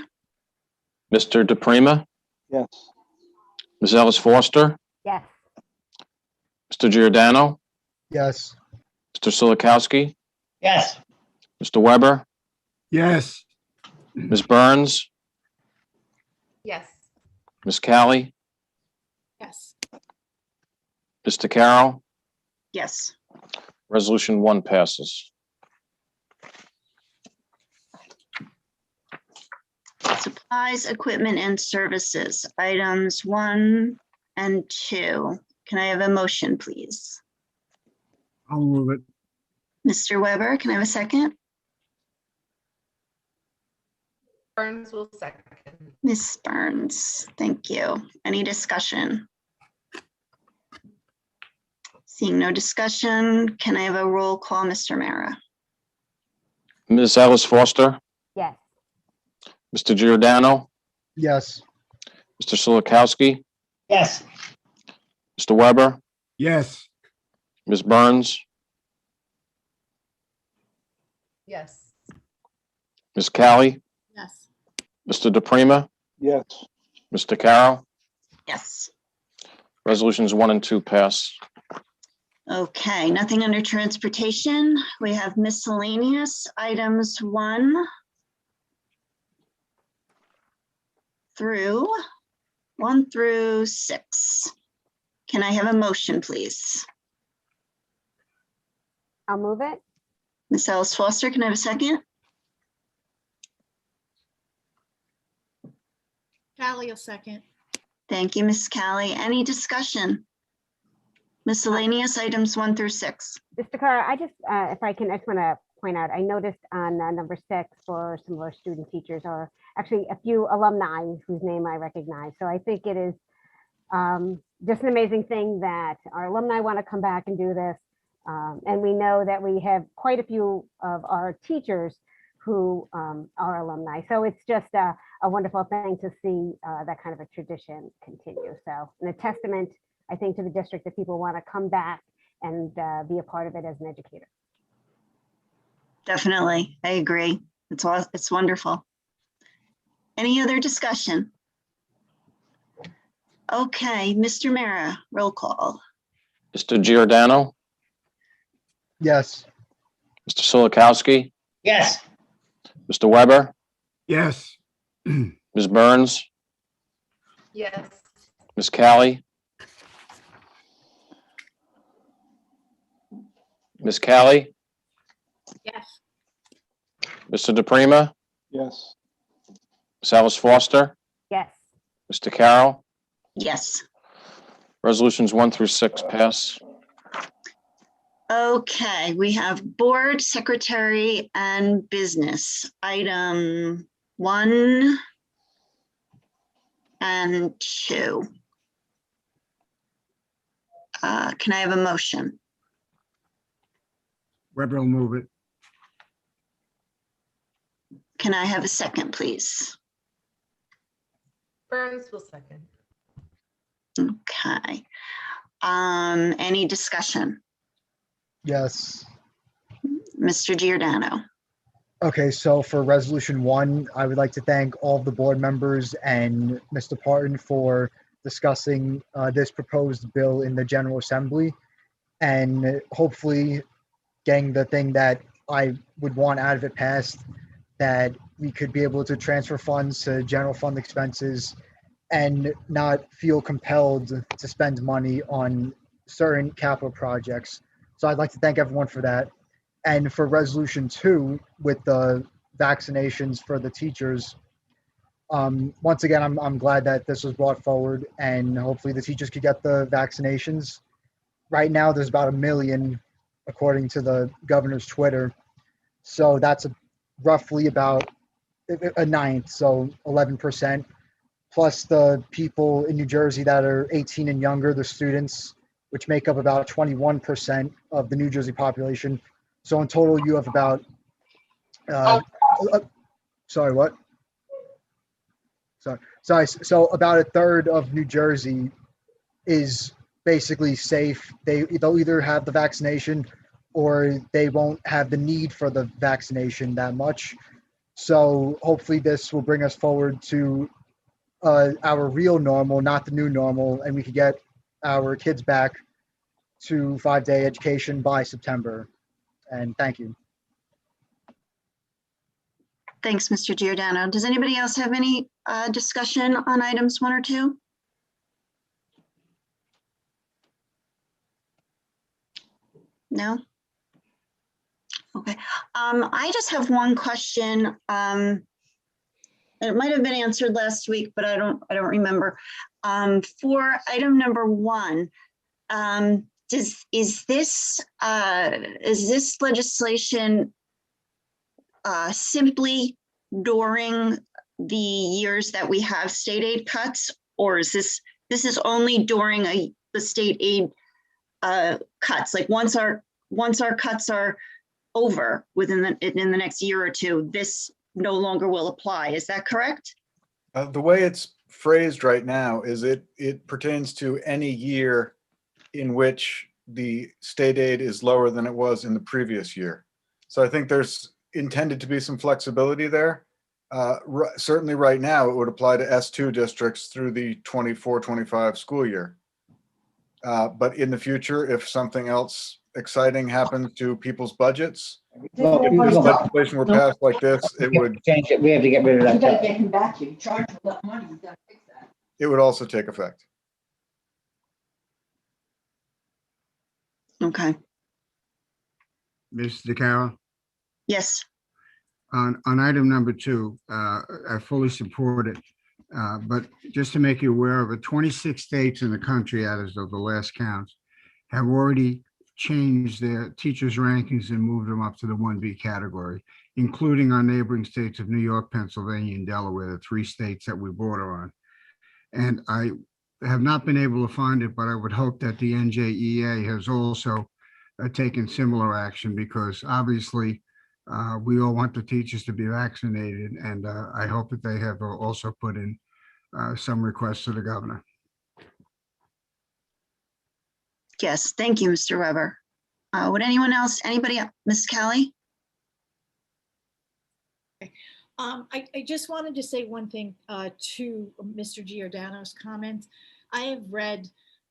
Mr. DePrima, Yes. Ms. Ellis Foster, Yes. Mr. Giordano, Yes. Mr. Sulikowski, Yes. Mr. Weber, Yes. Ms. Burns, Yes. Ms. Callie, Yes. Mr. Carroll. Yes. Resolution 1 passes. Supplies, equipment, and services, items 1 and 2. Can I have a motion, please? I'll move it. Mr. Weber, can I have a second? Burns will second. Ms. Burns, thank you. Any discussion? Seeing no discussion, can I have a roll call, Mr. Mara? Ms. Ellis Foster, Yes. Mr. Giordano, Yes. Mr. Sulikowski, Yes. Mr. Weber, Yes. Ms. Burns, Yes. Ms. Callie, Yes. Mr. DePrima, Yes. Mr. Carroll. Yes. Resolutions 1 and 2 pass. Okay, nothing under transportation. We have miscellaneous items 1 through 6. Can I have a motion, please? I'll move it. Ms. Ellis Foster, can I have a second? Ally will second. Thank you, Ms. Callie. Any discussion? Miscellaneous items 1 through 6. Mr. Carr, I just, if I can, I just want to point out, I noticed on number 6 for some of our student teachers are actually a few alumni whose name I recognize. So I think it is just an amazing thing that our alumni want to come back and do this. And we know that we have quite a few of our teachers who are alumni. So it's just a a wonderful thing to see that kind of a tradition continue. So, and a testament, I think, to the district that people want to come back and be a part of it as an educator. Definitely. I agree. It's wonderful. Any other discussion? Okay, Mr. Mara, roll call. Mr. Giordano, Yes. Mr. Solikowski, Yes. Mr. Weber, Yes. Ms. Burns, Yes. Ms. Callie, Ms. Callie, Yes. Mr. DePrima, Yes. Ms. Alice Foster, Yes. Mr. Carroll. Yes. Resolutions 1 through 6 pass. Okay, we have board, secretary, and business. Item 1 and 2. Can I have a motion? Weber will move it. Can I have a second, please? Burns will second. Okay. Any discussion? Yes. Mr. Giordano? Okay, so for resolution 1, I would like to thank all of the board members and Mr. Parton for discussing this proposed bill in the General Assembly and hopefully getting the thing that I would want out of it passed, that we could be able to transfer funds to general fund expenses and not feel compelled to spend money on certain capital projects. So I'd like to thank everyone for that. And for resolution 2, with the vaccinations for the teachers, once again, I'm glad that this was brought forward and hopefully the teachers could get the vaccinations. Right now, there's about 1 million, according to the governor's Twitter. So that's roughly about a ninth, so 11%, plus the people in New Jersey that are 18 and younger, the students, which make up about 21% of the New Jersey population. So in total, you have about, sorry, what? Sorry. So about a third of New Jersey is basically safe. They'll either have the vaccination or they won't have the need for the vaccination that much. So hopefully this will bring us forward to our real normal, not the new normal, and we could get our kids back to 5-day education by September. And thank you. Thanks, Mr. Giordano. Does anybody else have any discussion on items 1 or 2? No? Okay. I just have one question. It might have been answered last week, but I don't remember. For item number 1, is this legislation simply during the years that we have state aid cuts, or is this only during the state aid cuts? Like once our cuts are over in the next year or 2, this no longer will apply. Is that correct? The way it's phrased right now is it pertains to any year in which the state aid is lower than it was in the previous year. So I think there's intended to be some flexibility there. Certainly right now, it would apply to S2 districts through the 24-25 school year. But in the future, if something else exciting happens to people's budgets, if this legislation were passed like this, it would change it. We have to get rid of that. You gotta get him back here. You charge him enough money, you gotta fix that. it would also take effect. Okay. Ms. DeCarlo? Yes. On item number 2, I fully support it. But just to make you aware of it, 26 states in the country, as of the last count, have already changed their teachers' rankings and moved them up to the 1B category, including our neighboring states of New York, Pennsylvania, and Delaware, the 3 states that we border on. And I have not been able to find it, but I would hope that the NJEA has also taken similar action, because obviously We all want the teachers to be vaccinated, and I hope that they have also put in some requests to the governor. Yes, thank you, Mr. Weber. Would anyone else, anybody, Ms. Kelly? I just wanted to say one thing to Mr. Giordano's comments. I have read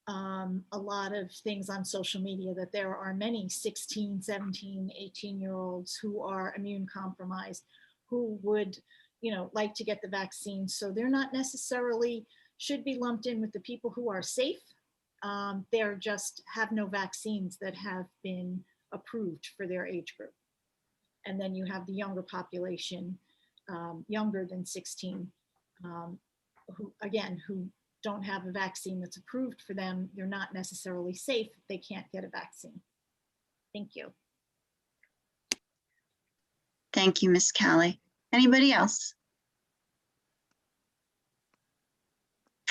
a lot of things on social media that there are many 16, 17, 18-year-olds who are immune compromised, who would, like to get the vaccine. So they're not necessarily should be lumped in with the people who are safe. They're just have no vaccines that have been approved for their age group. And then you have the younger population, younger than 16, who don't have a vaccine that's approved for them. They're not necessarily safe if they can't get a vaccine. Thank you. Thank you, Ms. Kelly. Anybody else?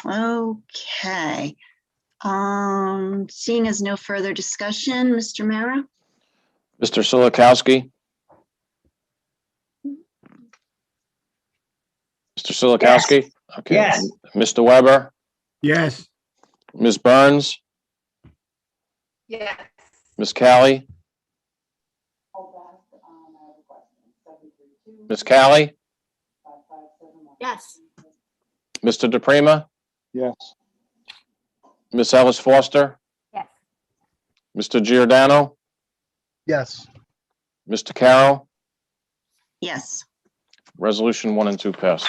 Okay. Seeing as no further discussion, Mr. Mara? Mr. Silikowski? Mr. Silikowski? Yes. Okay. Yes. Mr. Weber? Yes. Ms. Burns? Yes. Ms. Callie? Ms. Callie? Yes. Mr. DePrima? Yes. Ms. Ellis Foster? Yes. Mr. Giordano? Yes. Mr. Carroll? Yes. Resolution 1 and 2 pass.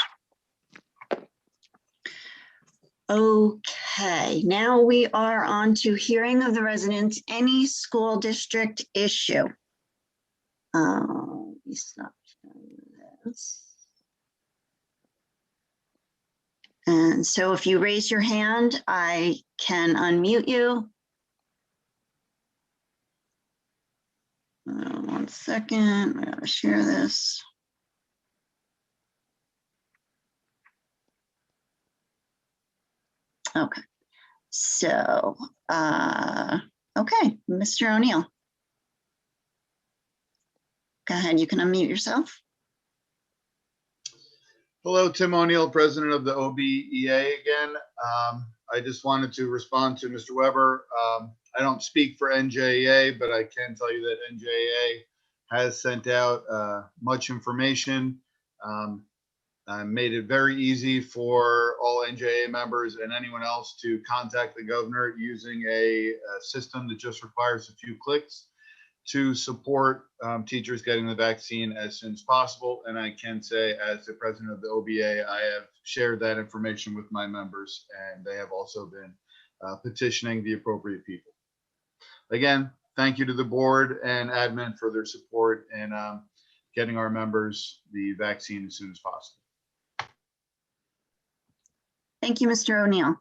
Okay, now we are on to hearing of the residents, any school district issue. Let me stop this. And so if you raise your hand, I can unmute you. 1 second, I gotta share this. Okay, so, okay, Mr. O'Neill. Go ahead, you can unmute yourself. Hello, Tim O'Neill, president of the OBEA again. I just wanted to respond to Mr. Weber. I don't speak for NJEA, but I can tell you that NJEA has sent out much information. I made it very easy for all NJEA members and anyone else to contact the governor using a system that just requires a few clicks to support teachers getting the vaccine as soon as possible. And I can say, as the president of the OBA, I have shared that information with my members, and they have also been petitioning the appropriate people. Again, thank you to the board and admin for their support in getting our members the vaccine as soon as possible. Thank you, Mr. O'Neill.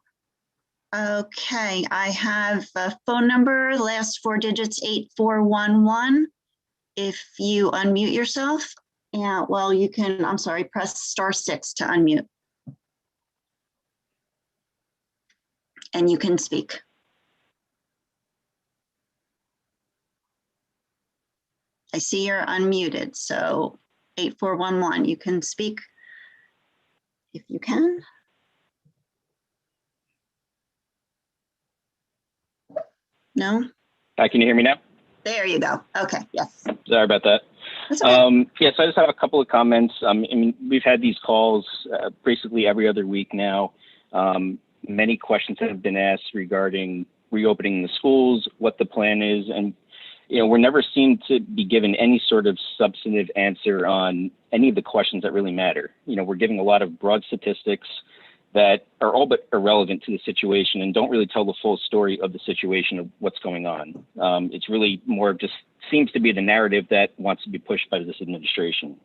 Okay, I have a phone number, last 4 digits 8411. If you unmute yourself, yeah, well, you can, I'm sorry, press *6 to unmute. And you can speak. I see you're unmuted, so 8411, you can speak if you can. No? Can you hear me now? There you go. Okay, yes. Sorry about that. That's okay. Yes, I just have a couple of comments. I mean, we've had these calls basically every other week now. Many questions have been asked regarding reopening the schools, what the plan is, and we're never seen to be given any sort of substantive answer on any of the questions that really matter. We're giving a lot of broad statistics that are all but irrelevant to the situation and don't really tell the full story of the situation of what's going on. It's really more of just seems to be the narrative that wants to be pushed by this administration.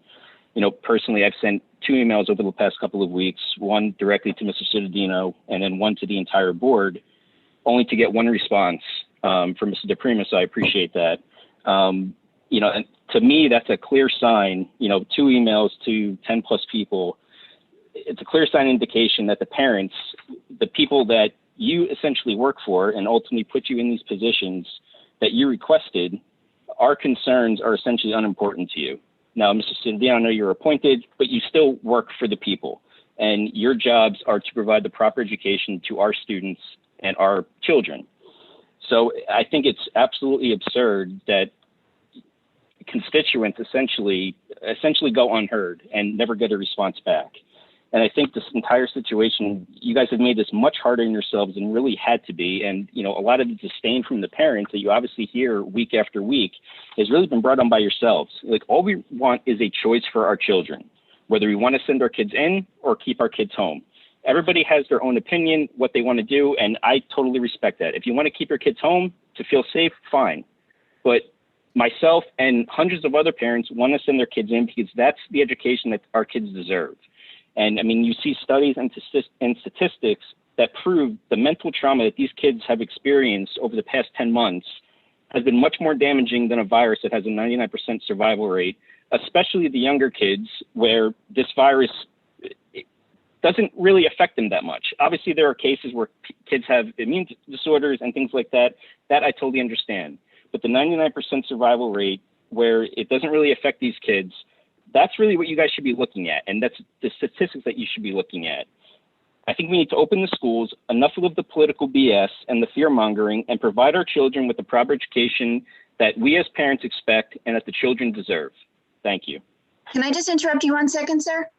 Personally, I've sent 2 emails over the past couple of weeks, one directly to Mr. Cittadino and then one to the entire board, only to get one response from Mr. DePrima, so I appreciate that. And to me, that's a clear sign, 2 emails to 10 plus people. It's a clear sign indication that the parents, the people that you essentially work for and ultimately put you in these positions that you requested, our concerns are essentially unimportant to you. Now, Mr. Cindino, I know you're appointed, but you still work for the people. And your jobs are to provide the proper education to our students and our children. So I think it's absolutely absurd that constituents essentially go unheard and never get a response back. And I think this entire situation, you guys have made this much harder on yourselves than really had to be. And, you know, a lot of the disdain from the parents that you obviously hear week after week has really been brought on by yourselves. Like, all we want is a choice for our children, whether we want to send our kids in or keep our kids home. Everybody has their own opinion, what they want to do, and I totally respect that. If you want to keep your kids home to feel safe, fine. But myself and hundreds of other parents want to send their kids in because that's the education that our kids deserve. And I mean, you see studies and statistics that prove the mental trauma that these kids have experienced over the past 10 months has been much more damaging than a virus that has a 99% survival rate, especially the younger kids, where this virus doesn't really affect them that much. Obviously, there are cases where kids have immune disorders and things like that. That I totally understand. But the 99% survival rate, where it doesn't really affect these kids, that's really what you guys should be looking at. And that's the statistics that you should be looking at. I think we need to open the schools, enough of the political BS and the fear mongering, and provide our children with the proper education that we as parents expect and that the children deserve. Thank you. Can I just interrupt you 1 second, sir?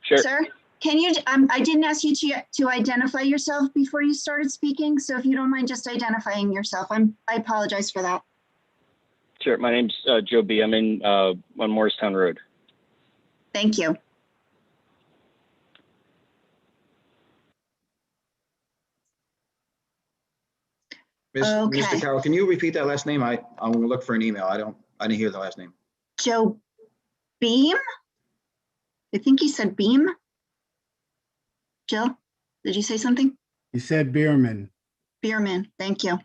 Sure. Sir, can you, I didn't ask you to identify yourself before you started speaking. So if you don't mind just identifying yourself, I apologize for that. Sure. My name's Joe B. I'm in on Morristown Road. Thank you. Okay. Mr. Carroll, can you repeat that last name? I'm going to look for an email. I didn't hear the last name. Joe Beam? I think he said Beam. Jill, did you say something? He said Bierman. Bierman, thank you.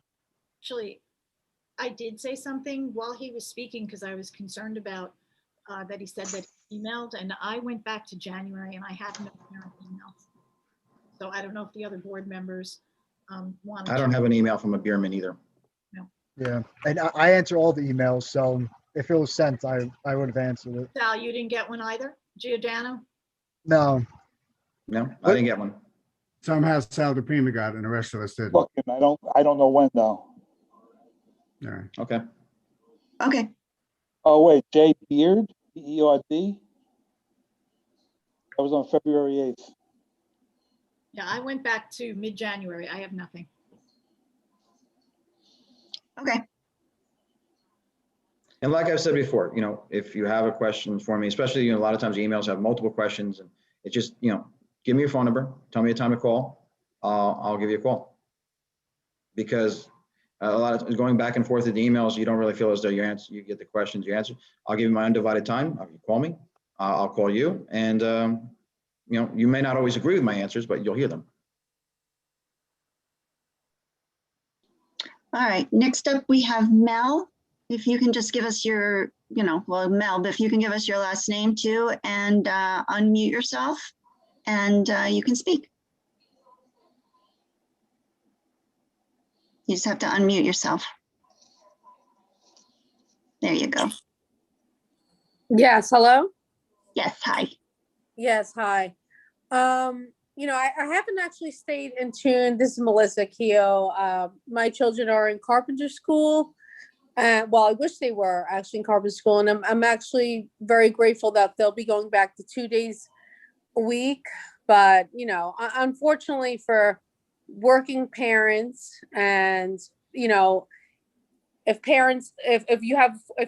Actually, I did say something while he was speaking because I was concerned about that he said that he emailed, and I went back to January and I have no parent emails. So I don't know if the other board members want. I don't have an email from a Bierman either. No. Yeah, and I answer all the emails, so if it was sent, I would have answered it. Sal, you didn't get one either? Giordano? No. No, I didn't get one. Somehow Sal DePrima got it and the rest of us didn't. Look, I don't know when though. All right. Okay. Okay. Oh, wait, Jay Beard, B-E-R-D? That was on February 8th. Yeah, I went back to mid-January. I have nothing. Okay. And like I've said before, you know, if you have a question for me, especially, you know, a lot of times emails have multiple questions, and it just, you know, give me your phone number, tell me a time to call, I'll give you a call. Because a lot of going back and forth with the emails, you don't really feel as though you get the questions you answer. I'll give you my undivided time. You call me, I'll call you, and you know, you may not always agree with my answers, but you'll hear them. All right. Next up, we have Mel. If you can just give us your, well, Mel, but if you can give us your last name too, and unmute yourself, and you can speak. You just have to unmute yourself. There you go. Yes, hello? Yes, hi. Yes, hi. I haven't actually stayed in tune. This is Melissa Keogh. My children are in carpenter school. Well, I wish they were actually in carpenter school, and I'm actually very grateful that they'll be going back to 2 days a week. But, unfortunately for working parents and, if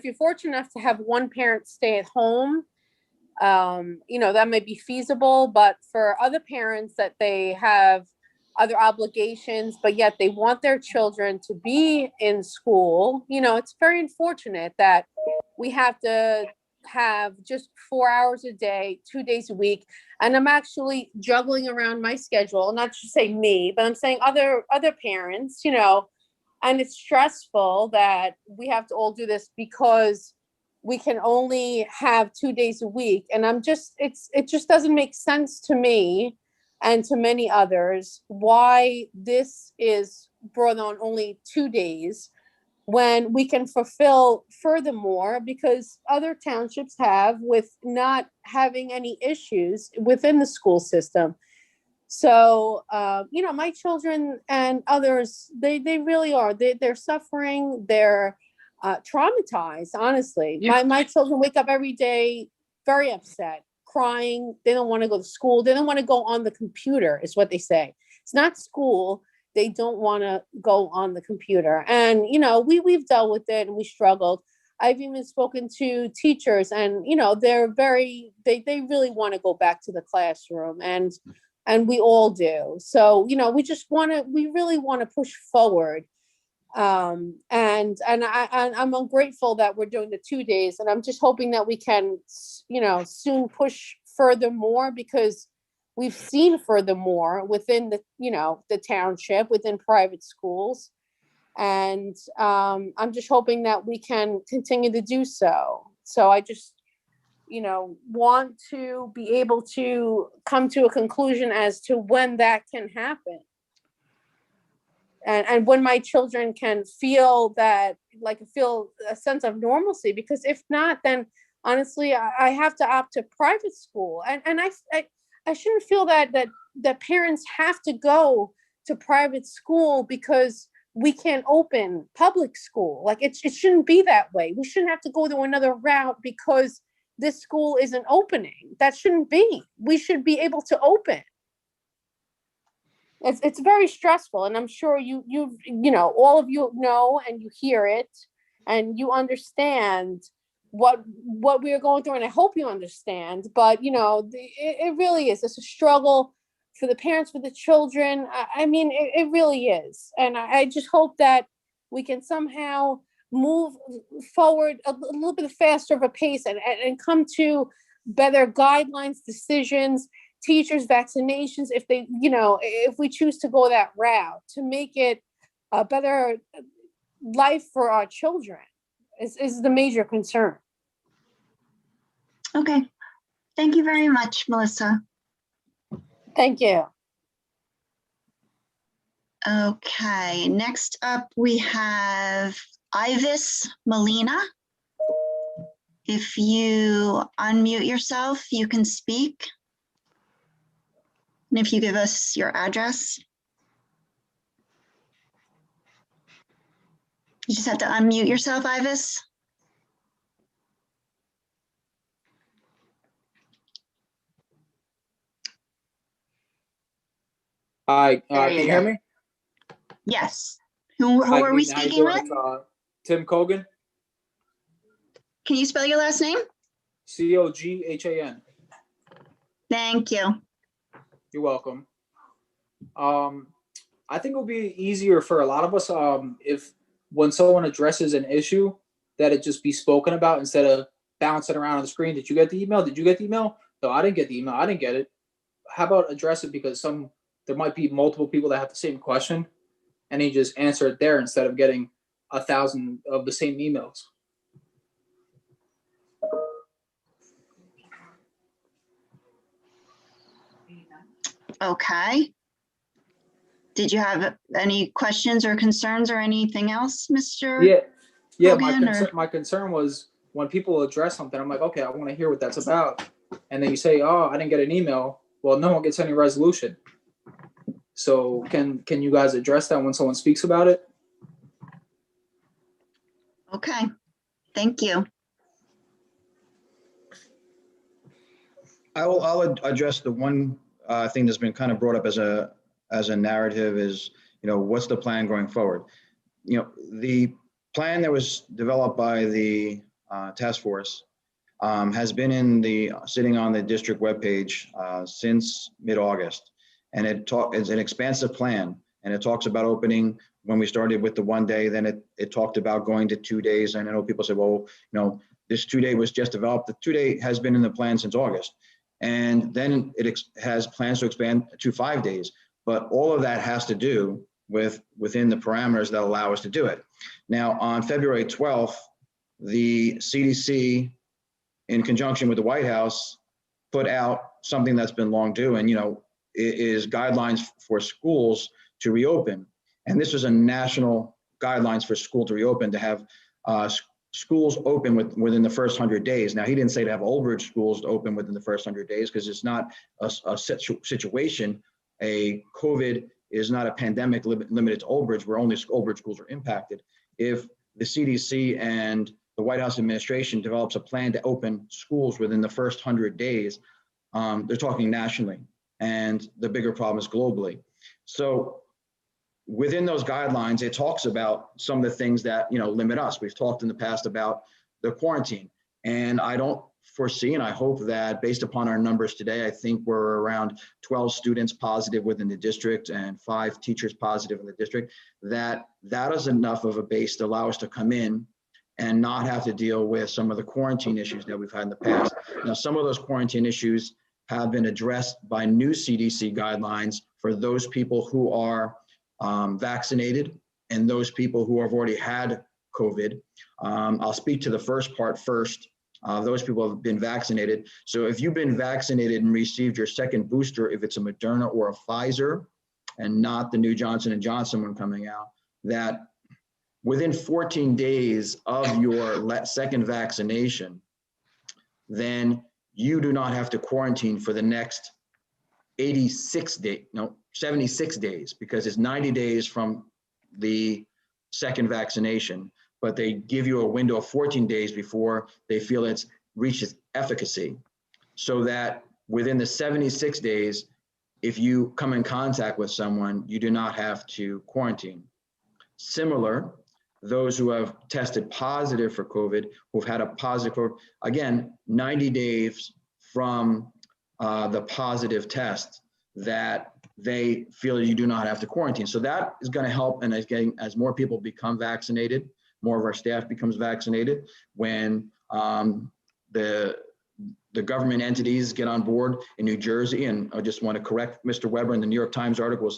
you're fortunate enough to have one parent stay at home, that may be feasible, but for other parents that they have other obligations, but yet they want their children to be in school, it's very unfortunate that we have to have just 4 hours a day, 2 days a week. And I'm actually juggling around my schedule, not to say me, but I'm saying other parents, and it's stressful that we have to all do this because we can only have 2 days a week. And it just doesn't make sense to me and to many others why this is brought on only 2 days when we can fulfill furthermore, because other townships have with not having any issues within the school system. So, you know, my children and others, they really are, they're suffering, they're traumatized, honestly. My children wake up every day very upset, crying. They don't want to go to school. They don't want to go on the computer, is what they say. It's not school. They don't want to go on the computer. And, you know, we've dealt with it and we struggled. I've even spoken to teachers and, you know, they're they really want to go back to the classroom, and we all do. So, you know, we really want to push forward. And I'm grateful that we're doing the 2 days, and I'm just hoping that we can, you know, soon push furthermore, because we've seen furthermore within the, you know, the township, within private schools. And I'm just hoping that we can continue to do so. So I just, you know, want to be able to come to a conclusion as to when that can happen. And when my children can feel that, like, feel a sense of normalcy, because if not, then honestly, I have to opt to private school. And I shouldn't feel that parents have to go to private school because we can't open public school. Like, it shouldn't be that way. We shouldn't have to go to another route because this school isn't opening. That shouldn't be. We should be able to open. It's very stressful, and I'm sure you know, all of you know, and you hear it, and you understand what we are going through, and I hope you understand. But you know, it really is. It's a struggle for the parents, for the children. I mean, it really is, and I just hope that we can somehow move forward a little bit faster of a pace and come to better guidelines, decisions, teachers, vaccinations, if they, you know, if we choose to go that route, to make it a better life for our children is the major concern. Okay. Thank you very much, Melissa. Thank you. Okay, next up we have Ivis Molina. If you unmute yourself, you can speak. And if you give us your address. You just have to unmute yourself, Ivis. Hi, There can you you hear go. me? Yes. Who Hi, are we good evening. How you speaking doing? with? Tim Cogan, Can you spell your last name? Coghan. Thank you. You're welcome. I think it would be easier for a lot of us if when someone addresses an issue, that it just be spoken about instead of bouncing around on the screen. Did you get the email? Did you get the email? No, I didn't get the email. I didn't get it. How about address it, because there might be multiple people that have the same question, and you just answer it there instead of getting 1,000 of the same emails. Okay. Did you have any questions or concerns or anything else, Mr. Yeah. Hogan, My concern was when people address something, I'm like, okay, I want to hear what that's about, and then you say, oh, I didn't get an email. Well, no one gets any resolution. So can you guys address that when someone speaks about it? Okay, thank you. I'll address the one thing that's been kind of brought up as a narrative is, you know, what's the plan going forward? You know, the plan that was developed by the task force has been sitting on the district webpage since mid-August, and it's an expansive plan, and it talks about opening. When we started with the 1 day, then it talked about going to 2 days. And I know people say, well, you know, this 2 day was just developed. The 2 day has been in the plan since August. And then it has plans to expand to 5 days. But all of that has to do within the parameters that allow us to do it. Now, on February 12th, the CDC, in conjunction with the White House, put out something that's been long due, and, you know, it is guidelines for schools to reopen. And this was a national guidelines for school to reopen to have schools open within the first 100 days. Now, he didn't say to have Old Bridge schools to open within the first 100 days because it's not a situation. A COVID is not a pandemic limited to Old Bridge, where only Old Bridge schools are impacted. If the CDC and the White House administration develops a plan to open schools within the first 100 days, they're talking nationally, and the bigger problem is globally. So within those guidelines, it talks about some of the things that, limit us. We've talked in the past about the quarantine, and I don't foresee, and I hope that based upon our numbers today, I think we're around 12 students positive within the district and 5 teachers positive in the district, that is enough of a base to allow us to come in and not have to deal with some of the quarantine issues that we've had in the past. Now, some of those quarantine issues have been addressed by new CDC guidelines for those people who are vaccinated and those people who have already had COVID. I'll speak to the first part first. Those people have been vaccinated. So if you've been vaccinated and received your second booster, if it's a Moderna or a Pfizer and not the new Johnson & Johnson one coming out, that within 14 days of your second vaccination, then you do not have to quarantine for the next 76 days, because it's 90 days from the second vaccination, but they give you a window of 14 days before they feel it's reaches efficacy, so that within the 76 days, if you come in contact with someone, you do not have to quarantine. Similar, those who have tested positive for COVID, who've had a positive COVID, again, 90 days from the positive test, that they feel you do not have to quarantine. So that is going to help. And as more people become vaccinated, more of our staff becomes vaccinated, when the government entities get on board in New Jersey, and I just want to correct Mr. Weber, in the New York Times article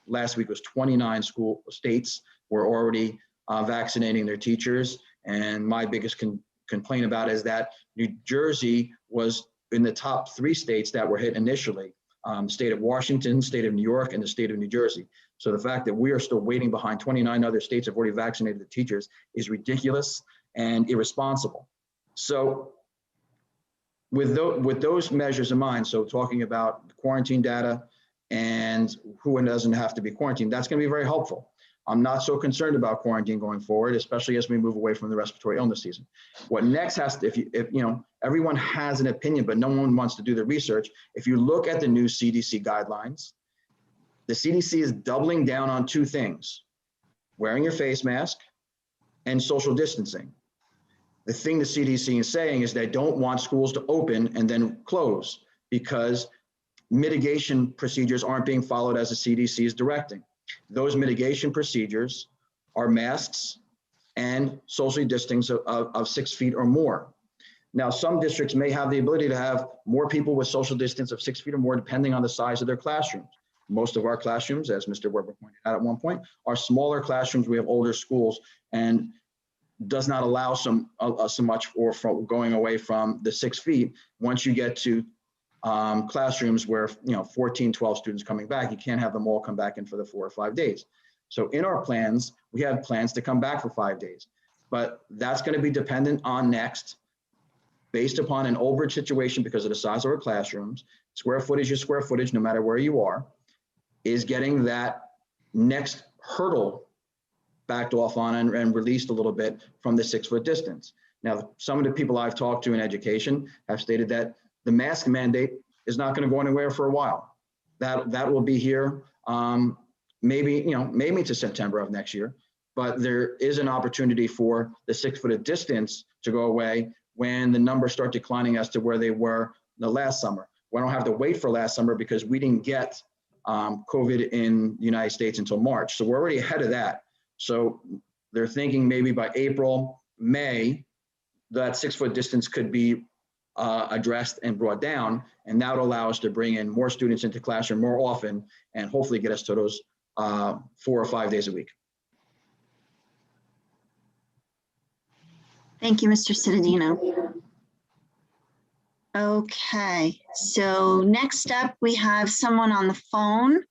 last week was 29 states were already vaccinating their teachers. And my biggest complaint about it is that New Jersey was in the top 3 states that were hit initially. The state of Washington, state of New York, and the state of New Jersey. So the fact that we are still waiting behind 29 other states have already vaccinated the teachers is ridiculous and irresponsible. So with those measures in mind, so talking about quarantine data and who doesn't have to be quarantined, that's going to be very helpful. I'm not so concerned about quarantine going forward, especially as we move away from the respiratory illness season. What next has to, if everyone has an opinion, but no one wants to do the research. If you look at the new CDC guidelines, the CDC is doubling down on 2 things: wearing your face mask and social distancing. The thing the CDC is saying is they don't want schools to open and then close, because mitigation procedures aren't being followed as the CDC is directing. Those mitigation procedures are masks and social distancing of 6 feet or more. Now, some districts may have the ability to have more people with social distance of 6 feet or more, depending on the size of their classrooms. Most of our classrooms, as Mr. Weber pointed out at one point, are smaller classrooms. We have older schools, and does not allow so much or from going away from the 6 feet. Once you get to classrooms where 14, 12 students coming back, you can't have them all come back in for the 4 or 5 days. So in our plans, we have plans to come back for 5 days, but that's going to be dependent on next, based upon an Old Bridge situation, because of the size of our classrooms. Square footage is square footage, no matter where you are, is getting that next hurdle backed off on and released a little bit from the 6 foot distance. Now, some of the people I've talked to in education have stated that the mask mandate is not going to go anywhere for a while. That will be here, maybe to September of next year. But there is an opportunity for the 6 foot distance to go away when the numbers start declining as to where they were the last summer. We don't have to wait for last summer, because we didn't get COVID in the United States until March. So we're already ahead of that. So they're thinking maybe by April, May, that 6 foot distance could be addressed and brought down, and that would allow us to bring in more students into classroom more often, and hopefully get us to those 4 or 5 days a week. Thank you, Mr. Cittadino. Okay, so next up, we have someone on the phone.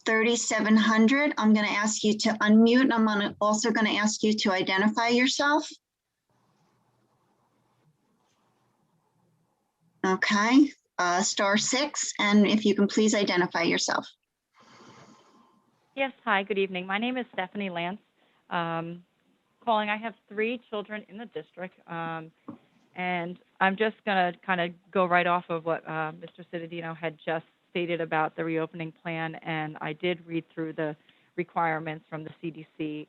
3700. I'm going to ask you to unmute, and also going to ask you to identify yourself. Okay, *6, and if you can please identify yourself. Yes, hi, good evening. My name is Stephanie Lance. Calling, I have 3 children in the district, and I'm just going to kind of go right off of what Mr. Cittadino had just stated about the reopening plan, and I did read through the requirements from the CDC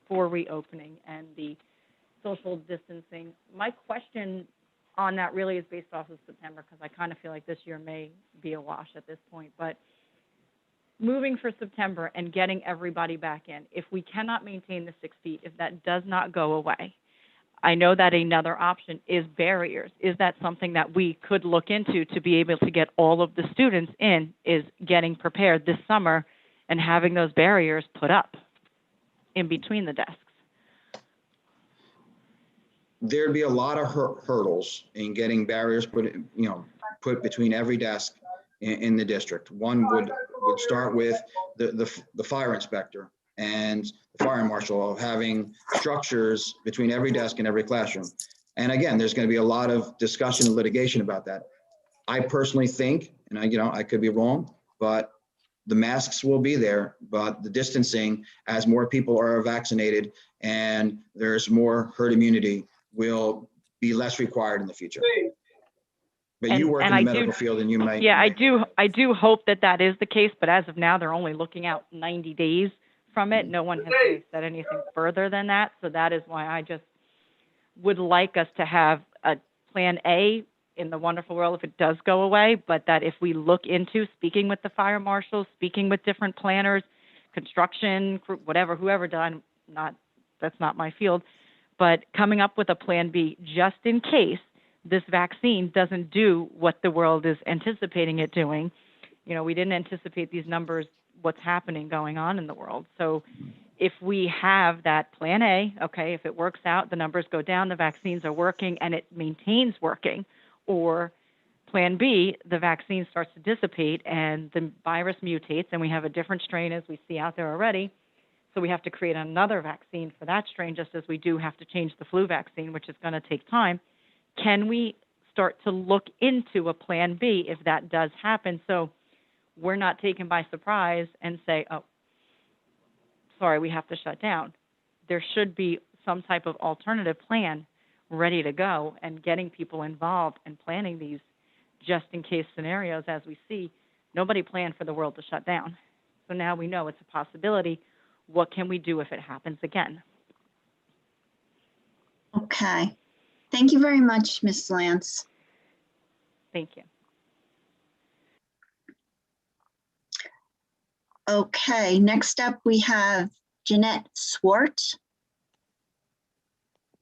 for reopening and the social distancing. My question on that really is based off of September, because I kind of feel like this year may be a wash at this point, but moving for September and getting everybody back in, if we cannot maintain the 6 feet, if that does not go away, I know that another option is barriers. Is that something that we could look into to be able to get all of the students in, is getting prepared this summer and having those barriers put up in between the desks? There'd be a lot of hurdles in getting barriers put between every desk in the district. One would start with the fire inspector and the fire marshal of having structures between every desk and every classroom. And again, there's going to be a lot of discussion and litigation about that. I personally think, and I could be wrong, but the masks will be there, but the distancing, as more people are vaccinated and there's more herd immunity, will be less required in the future. But you work in the medical field, and you might. Yeah, I do hope that that is the case, but as of now, they're only looking out 90 days from it. No one has really said anything further than that. So that is why I just would like us to have a plan A in the wonderful world if it does go away, but that if we look into speaking with the fire marshals, speaking with different planners, construction, whatever, whoever done, that's not my field, but coming up with a plan B just in case this vaccine doesn't do what the world is anticipating it doing. We didn't anticipate these numbers, what's happening going on in the world. So if we have that plan A, okay, if it works out, the numbers go down, the vaccines are working, and it maintains working, or plan B, the vaccine starts to dissipate and the virus mutates and we have a different strain as we see out there already. So we have to create another vaccine for that strain, just as we do have to change the flu vaccine, which is going to take time. Can we start to look into a plan B if that does happen, so we're not taken by surprise and say, oh, sorry, we have to shut down? There should be some type of alternative plan ready to go, and getting people involved and planning these just in case scenarios. As we see, nobody planned for the world to shut down. So now we know it's a possibility. What can we do if it happens again? Okay. Thank you very much, Ms. Lance. Thank you. Okay, next up we have Jeanette Swart.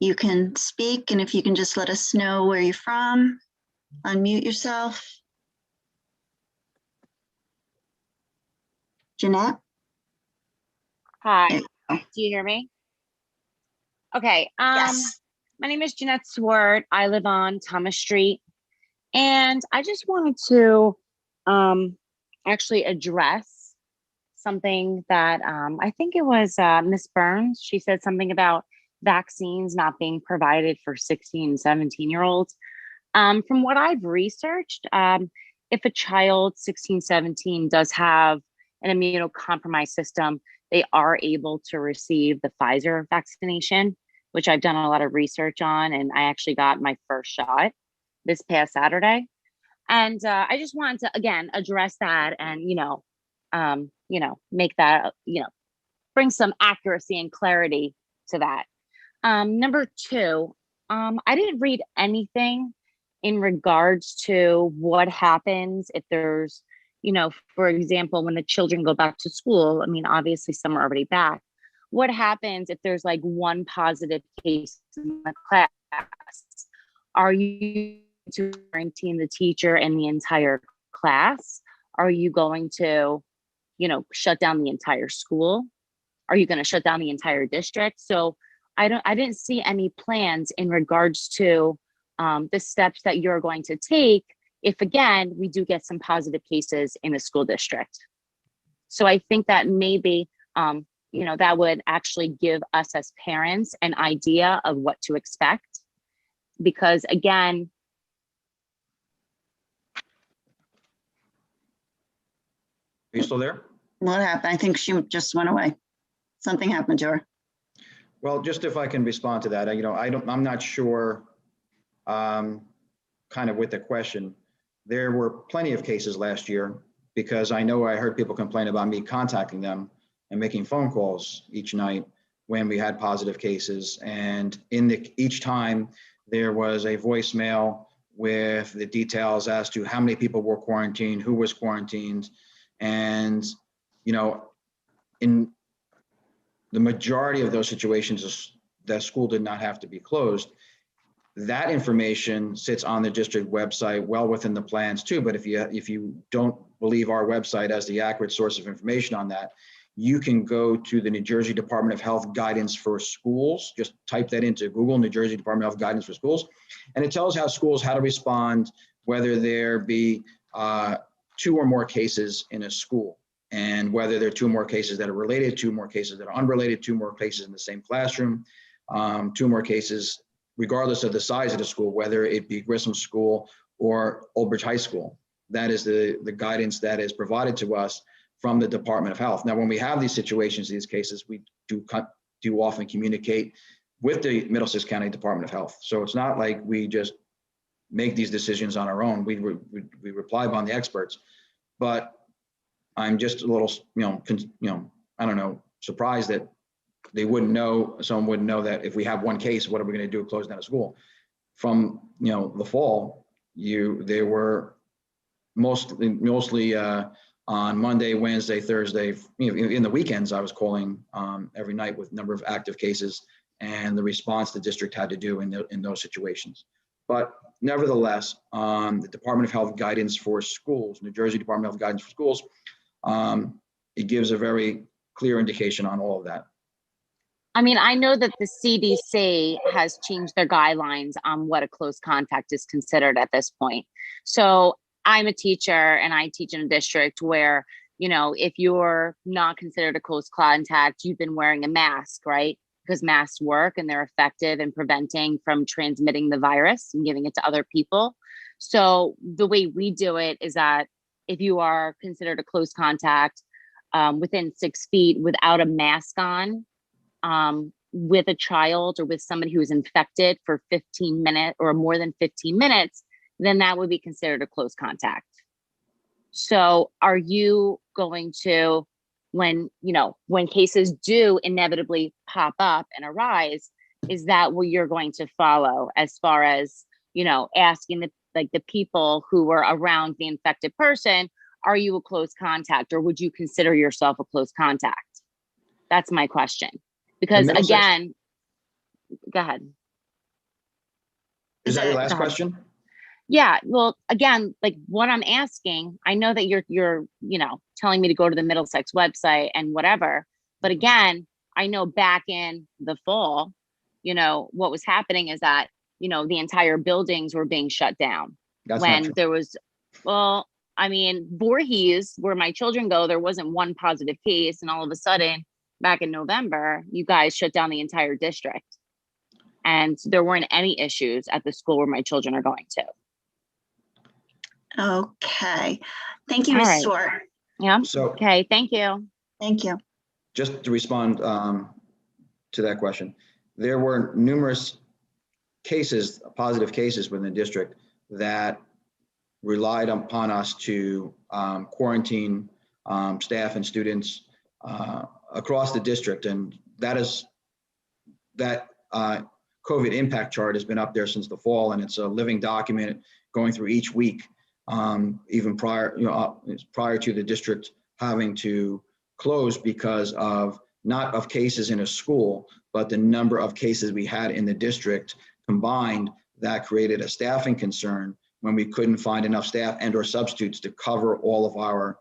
You can speak, and if you can just let us know where you're from, unmute yourself. Jeanette? Hi, do you hear me? Okay, yes. My name is Jeanette Swart. I live on Thomas Street, and I just wanted to actually address something that I think it was Miss Burns. She said something about vaccines not being provided for 16, 17-year-olds. From what I've researched, if a child 16, 17 does have an immunocompromised system, they are able to receive the Pfizer vaccination, which I've done a lot of research on, and I actually got my first shot this past Saturday. And I just wanted to, again, address that and, make that, bring some accuracy and clarity to that. Number two, I didn't read anything in regards to what happens if there's, for example, when the children go back to school. I mean, obviously some are already back. What happens if there's like one positive case in the class? Are you to quarantine the teacher and the entire class? Are you going to, shut down the entire school? Are you going to shut down the entire district? So I didn't see any plans in regards to the steps that you're going to take if, again, we do get some positive cases in the school district. So I think that maybe, that would actually give us as parents an idea of what to expect. Because again, Are you still there? What happened? I think she just went away. Something happened to her. Well, just if I can respond to that, I'm not sure, kind of with the question. There were plenty of cases last year because I know I heard people complain about me contacting them and making phone calls each night when we had positive cases. And each time there was a voicemail with the details as to how many people were quarantined, who was quarantined. And, in the majority of those situations, the school did not have to be closed. That information sits on the district website, well within the plans too. But if you don't believe our website as the accurate source of information on that, you can go to the New Jersey Department of Health Guidance for Schools. Just type that into Google, New Jersey Department of Health Guidance for Schools. And it tells schools how to respond, whether there be 2 or more cases in a school, and whether there are 2 more cases that are related, 2 more cases that are unrelated, 2 more cases in the same classroom, 2 more cases regardless of the size of the school, whether it be Grissom School or Old Bridge High School. That is the guidance that is provided to us from the Department of Health. Now, when we have these situations, these cases, we do often communicate with the Middlesex County Department of Health. So it's not like we just make these decisions on our own. We rely upon the experts. But I'm just a little, I don't know, surprised that someone wouldn't know that if we have 1 case, what are we going to do? Close down a school? From, the fall, they were mostly on Monday, Wednesday, Thursday, in the weekends, I was calling every night with number of active cases and the response the district had to do in those situations. But nevertheless, the Department of Health Guidance for Schools, New Jersey Department of Health Guidance for Schools, it gives a very clear indication on all of that. I mean, I know that the CDC has changed their guidelines on what a close contact is considered at this point. So I'm a teacher and I teach in a district where, if you're not considered a close contact, you've been wearing a mask, right? Because masks work and they're effective in preventing from transmitting the virus and giving it to other people. So the way we do it is that if you are considered a close contact within 6 feet without a mask on, with a child or with somebody who is infected for 15 minutes or more than 15 minutes, then that would be considered a close contact. So are you going to, when cases do inevitably pop up and arise, is that what you're going to follow as far as, asking the people who were around the infected person, are you a close contact or would you consider yourself a close contact? That's my question. Because again, go ahead. Is that your last question? Yeah. Well, again, like what I'm asking, I know that you're telling me to go to the Middlesex website and whatever, but again, I know back in the fall, what was happening is that, the entire buildings were being shut down. That's when not true. There was, Voorhees, where my children go, there wasn't 1 positive case. And all of a sudden, back in November, you guys shut down the entire district. And there weren't any issues at the school where my children are going to. Okay. Thank you, All Ms. right. Stewart. Yeah. So Okay. Thank you. Thank you. just to respond to that question, there were numerous cases, positive cases within the district that relied upon us to quarantine staff and students across the district. And that COVID impact chart has been up there since the fall, and it's a living document going through each week, even prior to the district having to close because of not of cases in a school, but the number of cases we had in the district combined that created a staffing concern when we couldn't find enough staff and or substitutes to cover all of our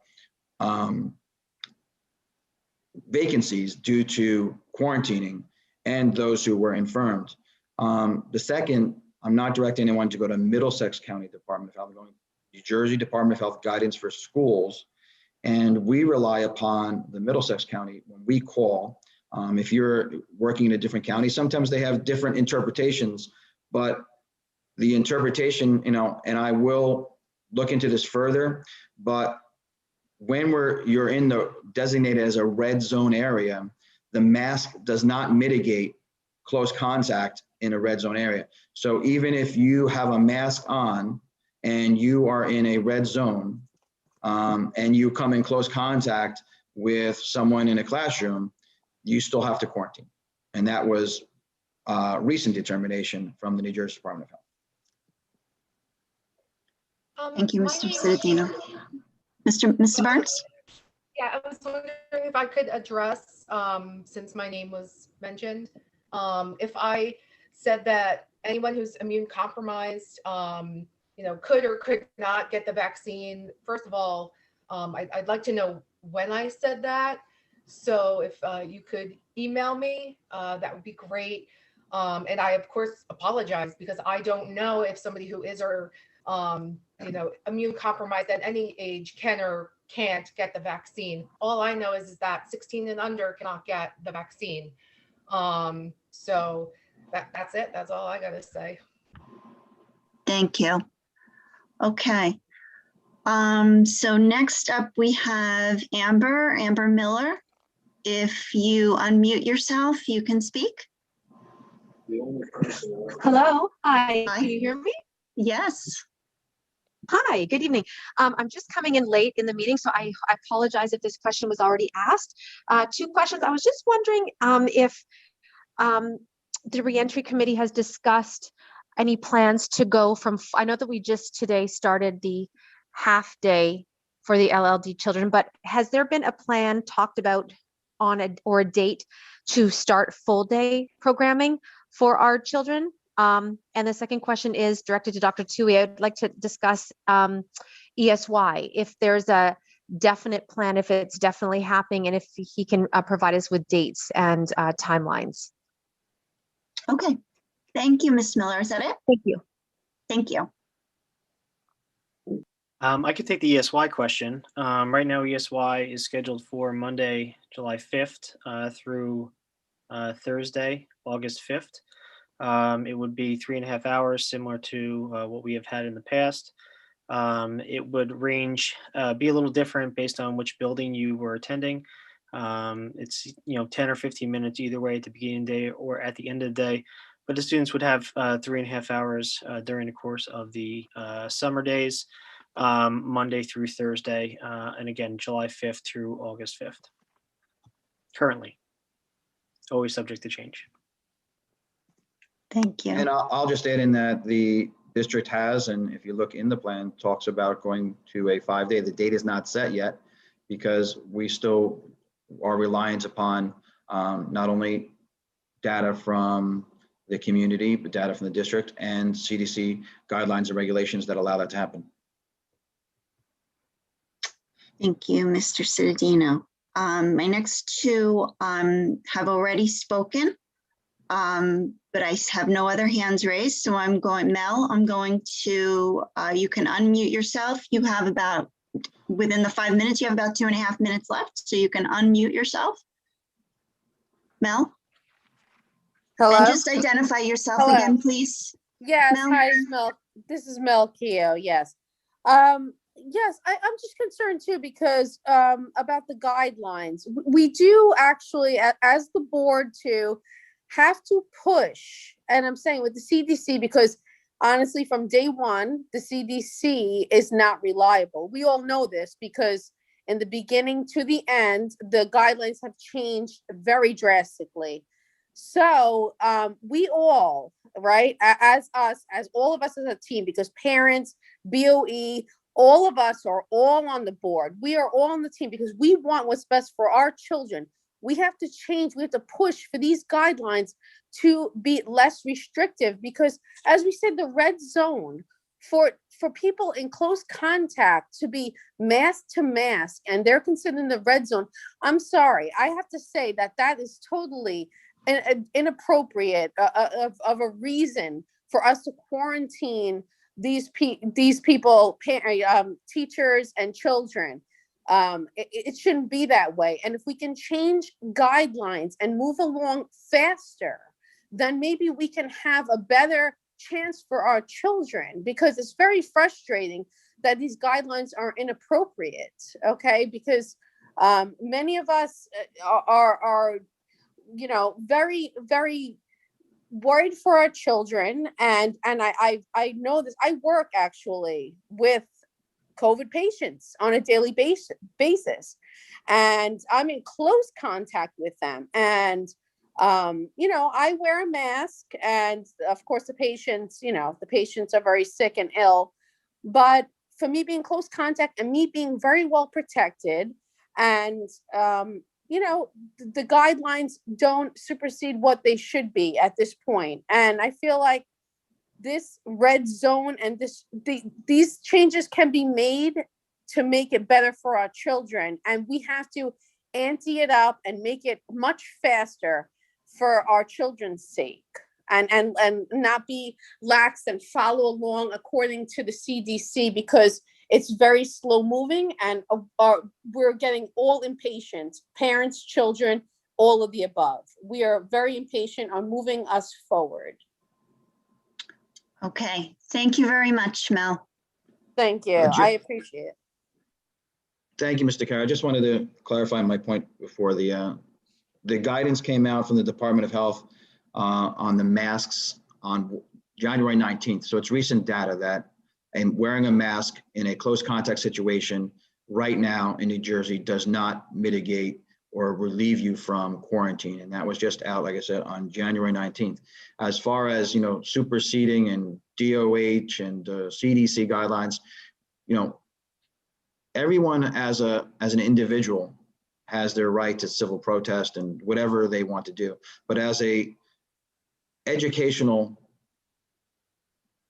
vacancies due to quarantining and those who were infirmed. The second, I'm not directing anyone to go to Middlesex County Department of Health. I'm going to New Jersey Department of Health Guidance for Schools. And we rely upon the Middlesex County when we call. If you're working in a different county, sometimes they have different interpretations, but the interpretation, and I will look into this further, but when you're in the designated as a red zone area, the mask does not mitigate close contact in a red zone area. So even if you have a mask on and you are in a red zone, and you come in close contact with someone in a classroom, you still have to quarantine. And that was a recent determination from the New Jersey Department of Health. Thank you, Mr. Citadino. Mr. Burns? Yeah, I was wondering if I could address, since my name was mentioned, if I said that anyone who's immune compromised, could or could not get the vaccine. First of all, I'd like to know when I said that. So if you could email me, that would be great. And I, of course, apologize because I don't know if somebody who is or immune compromised at any age can or can't get the vaccine. All I know is that 16 and under cannot get the vaccine. So that's it. That's all I got to say. Thank you. Okay. So next up we have Amber Miller. If you unmute yourself, you can speak. Hello. Hi. Hi. Can you hear me? Yes. Hi. Good evening. I'm just coming in late in the meeting, so I apologize if this question was already asked. Two questions. I was just wondering if the reentry committee has discussed any plans to go from, I know that we just today started the half day for the LLD children, but has there been a plan talked about on a date to start full day programming for our children? And the second question is directed to Dr. Tui. I'd like to discuss ESY, if there's a definite plan, if it's definitely happening, and if he can provide us with dates and timelines. Okay. Thank you, Ms. Miller. Is that it? Thank you. Thank you. I could take the ESY question. Right now, ESY is scheduled for Monday, July 5th through Thursday, August 5th. It would be 3.5 hours, similar to what we have had in the past. It would range, be a little different based on which building you were attending. It's 10 or 15 minutes either way at the beginning of the day or at the end of the day. But the students would have 3.5 hours during the course of the summer days, Monday through Thursday, and again, July 5th through August 5th. Currently, always subject to change. Thank you. And I'll just add in that the district has, and if you look in the plan, talks about going to a 5-day. The date is not set yet because we still are reliant upon not only data from the community, but data from the district and CDC guidelines and regulations that allow that to happen. Thank you, Mr. Citadino. My next two have already spoken, but I have no other hands raised. So I'm going, Mel, I'm going to, you can unmute yourself. You have about, within the 5 minutes, you have about 2.5 minutes left. So you can unmute yourself. Mel? Hello? And just identify yourself Hello. again, please. Yes, Mel? hi, Mel. This is Mel Keogh, yes. Yes, I'm just concerned too because about the guidelines. We do actually, as the board too, have to push, and I'm saying with the CDC because honestly, from day one, the CDC is not reliable. We all know this because in the beginning to the end, the guidelines have changed very drastically. So we all, right, as all of us as a team, because parents, BOE, all of us are all on the board. We are all on the team because we want what's best for our children. We have to change, we have to push for these guidelines to be less restrictive because as we said, the red zone for people in close contact to be mask to mask and they're considered in the red zone. I'm sorry, I have to say that is totally inappropriate of a reason for us to quarantine these people, teachers and children. It shouldn't be that way. And if we can change guidelines and move along faster, then maybe we can have a better chance for our children, because it's very frustrating that these guidelines are inappropriate. Okay, because many of us are very, very worried for our children, and I know this. I work actually with COVID patients on a daily basis, and I'm in close contact with them. And I wear a mask, and of course the patients are very sick and ill, but for me being close contact and me being very well protected, and the guidelines don't supersede what they should be at this point. And I feel like this red zone and these changes can be made to make it better for our children. And we have to ante it up and make it much faster for our children's sake, and not be lax and follow along according to the CDC, because it's very slow moving, and we're getting all impatient, parents, children, all of the above. We are very impatient on moving us forward. Okay, thank you very much, Mel. Thank you. I appreciate it. Thank you, Mr. Carroll. I just wanted to clarify my point before. The guidance came out from the Department of Health on the masks on January 19th. So it's recent data that wearing a mask in a close contact situation right now in New Jersey does not mitigate or relieve you from quarantine. And that was just out, like I said, on January 19th. As far as, superseding and DOH and CDC guidelines, everyone as an individual has their right to civil protest and whatever they want to do. But as a educational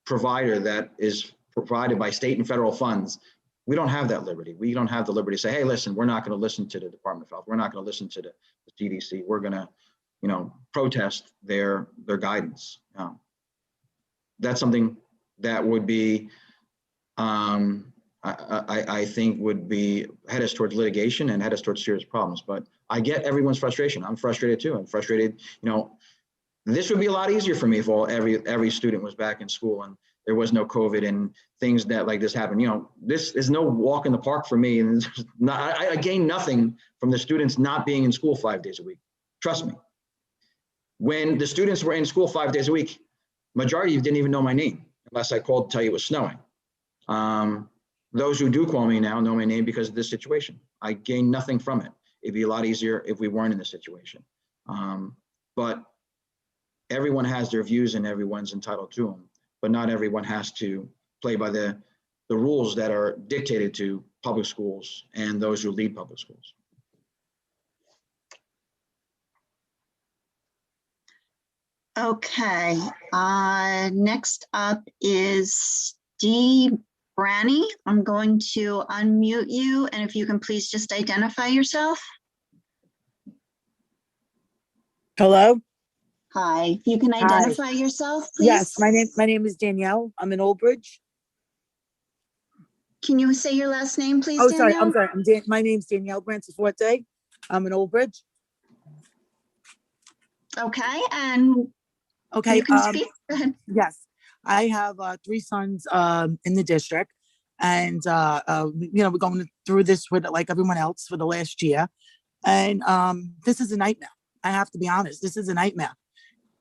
provider that is provided by state and federal funds, we don't have that liberty. We don't have the liberty to say, hey, listen, we're not going to listen to the Department of Health. We're not going to listen to the CDC. We're going to, protest their guidance. That's something that would be, I think would be head us towards litigation and head us towards serious problems. But I get everyone's frustration. I'm frustrated too. I'm frustrated. This would be a lot easier for me if every student was back in school and there was no COVID and things that like this happen. This is no walk in the park for me. And I gain nothing from the students not being in school 5 days a week. Trust me. When the students were in school 5 days a week, majority of you didn't even know my name unless I called to tell you it was snowing. Those who do call me now know my name because of this situation. I gain nothing from it. It'd be a lot easier if we weren't in this situation. But everyone has their views and everyone's entitled to them. But not everyone has to play by the rules that are dictated to public schools and those who lead public schools. Okay, next up is Dee Branny. I'm going to unmute you, and if you can please just identify yourself. Hello. Hi, if you can identify yourself, please. Yes, my name is Danielle. I'm in Old Bridge. Can you say your last name, please? Oh, Danielle? sorry. My name's Danielle Branceforte. I'm in Old Bridge. Okay, and okay, you can speak. Go ahead. Yes, I have 3 sons in the district, and we're going through this with like everyone else for the last year, and this is a nightmare. I have to be honest. This is a nightmare.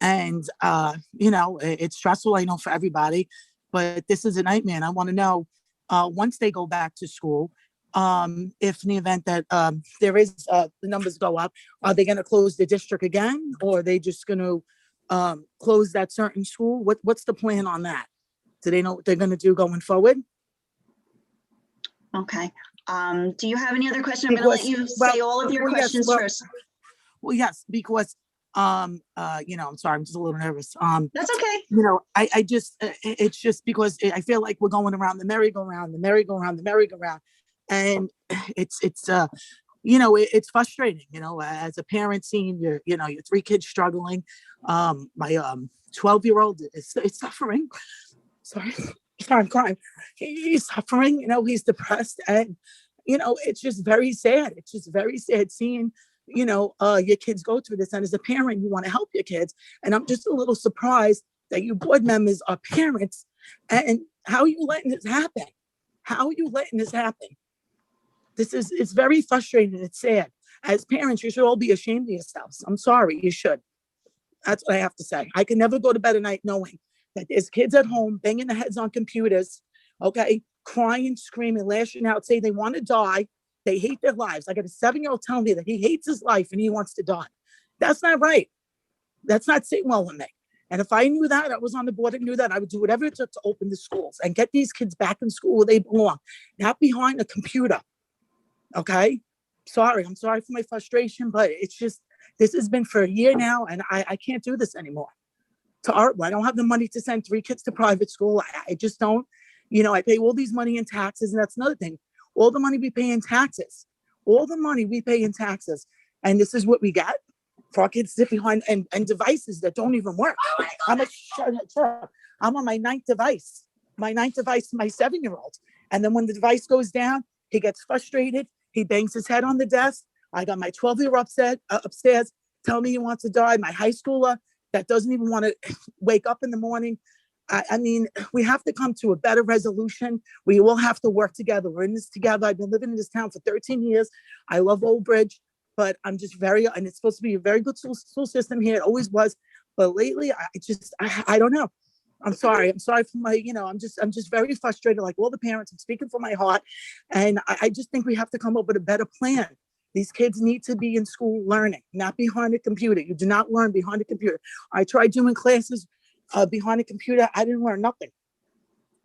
And, it's stressful, I know, for everybody, but this is a nightmare. And I want to know, once they go back to school, if in the event that there is, the numbers go up, are they going to close the district again? Or are they just going to close that certain school? What's the plan on that? Do they know what they're going to do going forward? Okay. Do you have any other questions? I'm going to let you say all of your questions first. Well, yes, because I'm sorry, I'm just a little nervous. That's okay. I just, it's just because I feel like we're going around the merry-go-round, and it's frustrating, as a parent seeing your 3 kids struggling. My 12-year-old is suffering. Sorry, I'm crying. He's suffering, he's depressed, and it's just very sad. It's just very sad seeing, your kids go through this. And as a parent, you want to help your kids. And I'm just a little surprised that you board members are parents. And how are you letting this happen? How are you letting this happen? It's very frustrating. It's sad. As parents, you should all be ashamed of yourselves. I'm sorry, you should. That's what I have to say. I can never go to bed at night knowing that there's kids at home banging their heads on computers, okay, crying, screaming, lashing out, saying they want to die. They hate their lives. I got a 7-year-old telling me that he hates his life and he wants to die. That's not right. That's not sitting well with me. And if I knew that, I was on the board and knew that, I would do whatever it took to open the schools and get these kids back in school where they belong, not behind a computer. Okay? Sorry, I'm sorry for my frustration, but it's just, this has been for a year now, and I can't do this anymore. To Artwood, I don't have the money to send 3 kids to private school. I just don't. I pay all these money in taxes, and that's another thing. All the money we pay in taxes, and this is what we get for our kids to sit behind and devices that don't even work. I'm on my 9th device. My 7-year-old. And then when the device goes down, he gets frustrated. He bangs his head on the desk. I got my 12-year-old upstairs telling me he wants to die. My high schooler that doesn't even want to wake up in the morning. I mean, we have to come to a better resolution. We all have to work together. We're in this together. I've been living in this town for 13 years. I love Old Bridge, but I'm just and it's supposed to be a very good school system here. It always was. But lately, I don't know. I'm sorry. I'm sorry for my, I'm just very frustrated, like all the parents. I'm speaking from my heart. And I just think we have to come up with a better plan. These kids need to be in school learning, not behind a computer. You do not learn behind a computer. I tried doing classes behind a computer. I didn't learn nothing.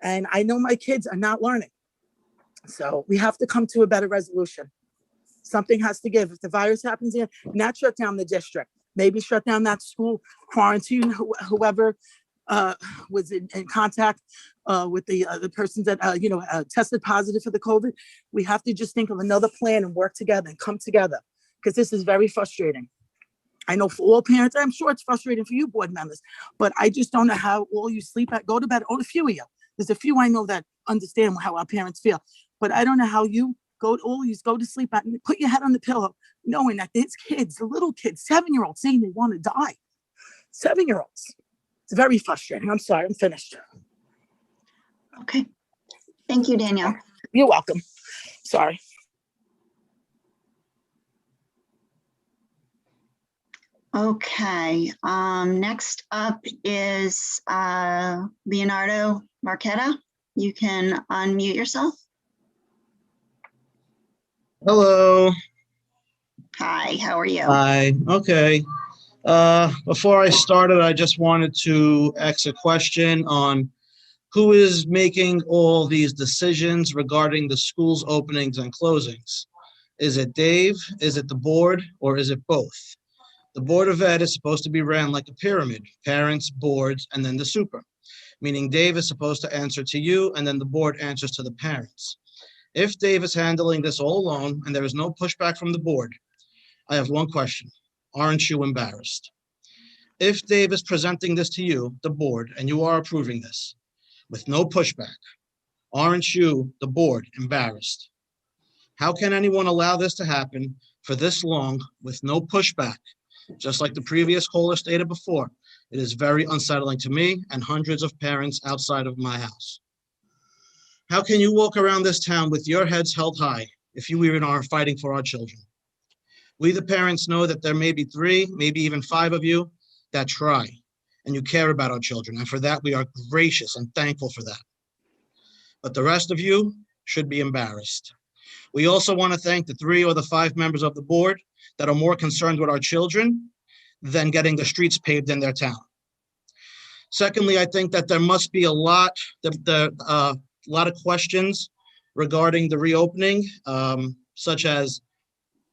And I know my kids are not learning. So we have to come to a better resolution. Something has to give. If the virus happens here, not shut down the district. Maybe shut down that school, quarantine whoever was in contact with the persons that tested positive for the COVID. We have to just think of another plan and work together and come together, because this is very frustrating. I know for all parents, I'm sure it's frustrating for you board members, but I just don't know how all you sleep at, go to bed, a few of you. There's a few I know that understand how our parents feel, but I don't know how you go to sleep at and put your head on the pillow, knowing that there's kids, the little kids, 7-year-olds saying they want to die. 7-year-olds. It's very frustrating. I'm sorry, I'm finished. Okay. Thank you, Danielle. You're welcome. Sorry. Okay. Next up is Leonardo Marquetta. You can unmute yourself. Hello. Hi, how are you? Hi. Okay. Before I started, I just wanted to ask a question on who is making all these decisions regarding the school's openings and closings. Is it Dave? Is it the board? Or is it both? The Board of Ed is supposed to be ran like a pyramid: parents, boards, and then the super. Meaning Dave is supposed to answer to you, and then the board answers to the parents. If Dave is handling this all alone and there is no pushback from the board, I have one question. Aren't you embarrassed? If Dave is presenting this to you, the board, and you are approving this with no pushback, aren't you, the board, embarrassed? How can anyone allow this to happen for this long with no pushback? Just like the previous caller stated before, it is very unsettling to me and hundreds of parents outside of my house. How can you walk around this town with your heads held high if you even are fighting for our children? We, the parents, know that there may be 3, maybe even 5 of you that try, and you care about our children, and for that we are gracious and thankful for that. But the rest of you should be embarrassed. We also want to thank the 3 or the 5 members of the board that are more concerned with our children than getting the streets paved in their town. Secondly, I think that there must be a lot of questions regarding the reopening, such as,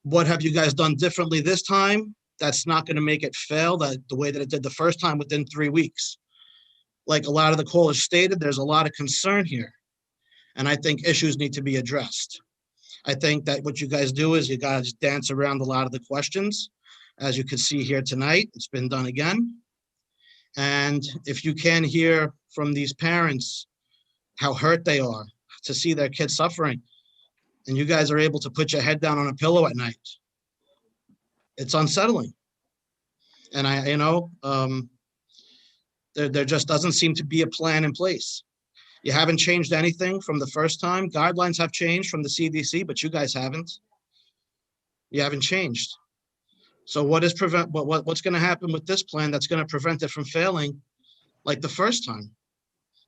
what have you guys done differently this time? That's not going to make it fail the way that it did the first time within 3 weeks. Like a lot of the callers stated, there's a lot of concern here. And I think issues need to be addressed. I think that what you guys do is you guys dance around a lot of the questions. As you can see here tonight, it's been done again. And if you can hear from these parents how hurt they are to see their kids suffering, and you guys are able to put your head down on a pillow at night. It's unsettling. And there just doesn't seem to be a plan in place. You haven't changed anything from the first time. Guidelines have changed from the CDC, but you guys haven't. You haven't changed. So what's going to happen with this plan that's going to prevent it from failing like the first time?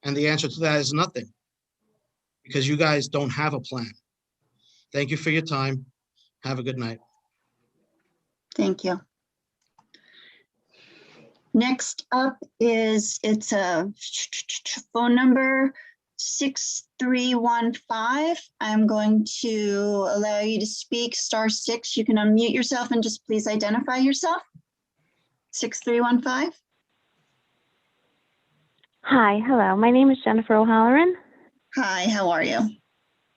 And the answer to that is nothing, because you guys don't have a plan. Thank you for your time. Have a good night. Thank you. Next up is, it's a phone number 6315. I'm going to allow you to speak, *6. You can unmute yourself and just please identify yourself. 6315. Hi, hello. My name is Jennifer O'Halloran. Hi, how are you?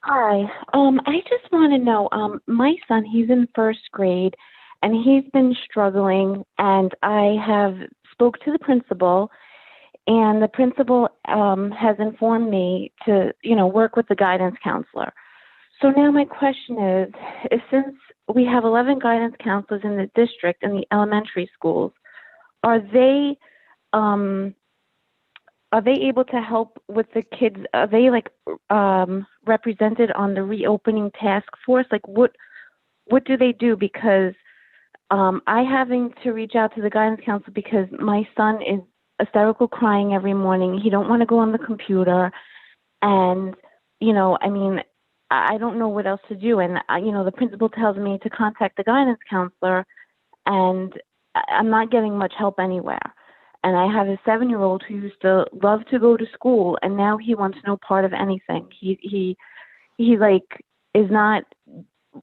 Hi. I just want to know, my son, he's in first grade and he's been struggling, and I have spoke to the principal, and the principal has informed me to, work with the guidance counselor. So now my question is since we have 11 guidance counselors in the district in the elementary schools, are they able to help with the kids? Are they represented on the reopening task force? Like what do they do? Because I having to reach out to the guidance counselor because my son is hysterical crying every morning. He don't want to go on the computer. And, I don't know what else to do. And, the principal tells me to contact the guidance counselor, and I'm not getting much help anywhere. And I have a 7-year-old who used to love to go to school, and now he wants no part of anything. He is not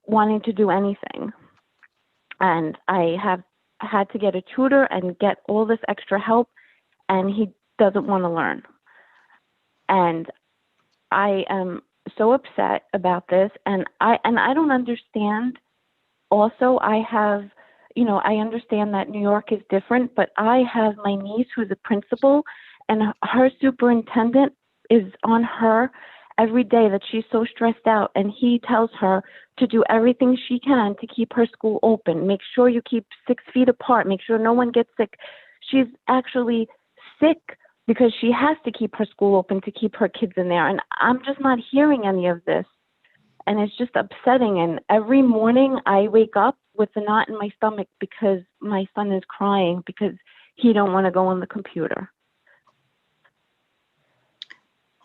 wanting to do anything. And I have had to get a tutor and get all this extra help, and he doesn't want to learn. And I am so upset about this, and I don't understand. Also, I have, I understand that New York is different, but I have my niece who's a principal, and her superintendent is on her every day that she's so stressed out, and he tells her to do everything she can to keep her school open. Make sure you keep 6 feet apart. Make sure no one gets sick. She's actually sick because she has to keep her school open to keep her kids in there. And I'm just not hearing any of this. And it's just upsetting. And every morning I wake up with a knot in my stomach because my son is crying because he don't want to go on the computer.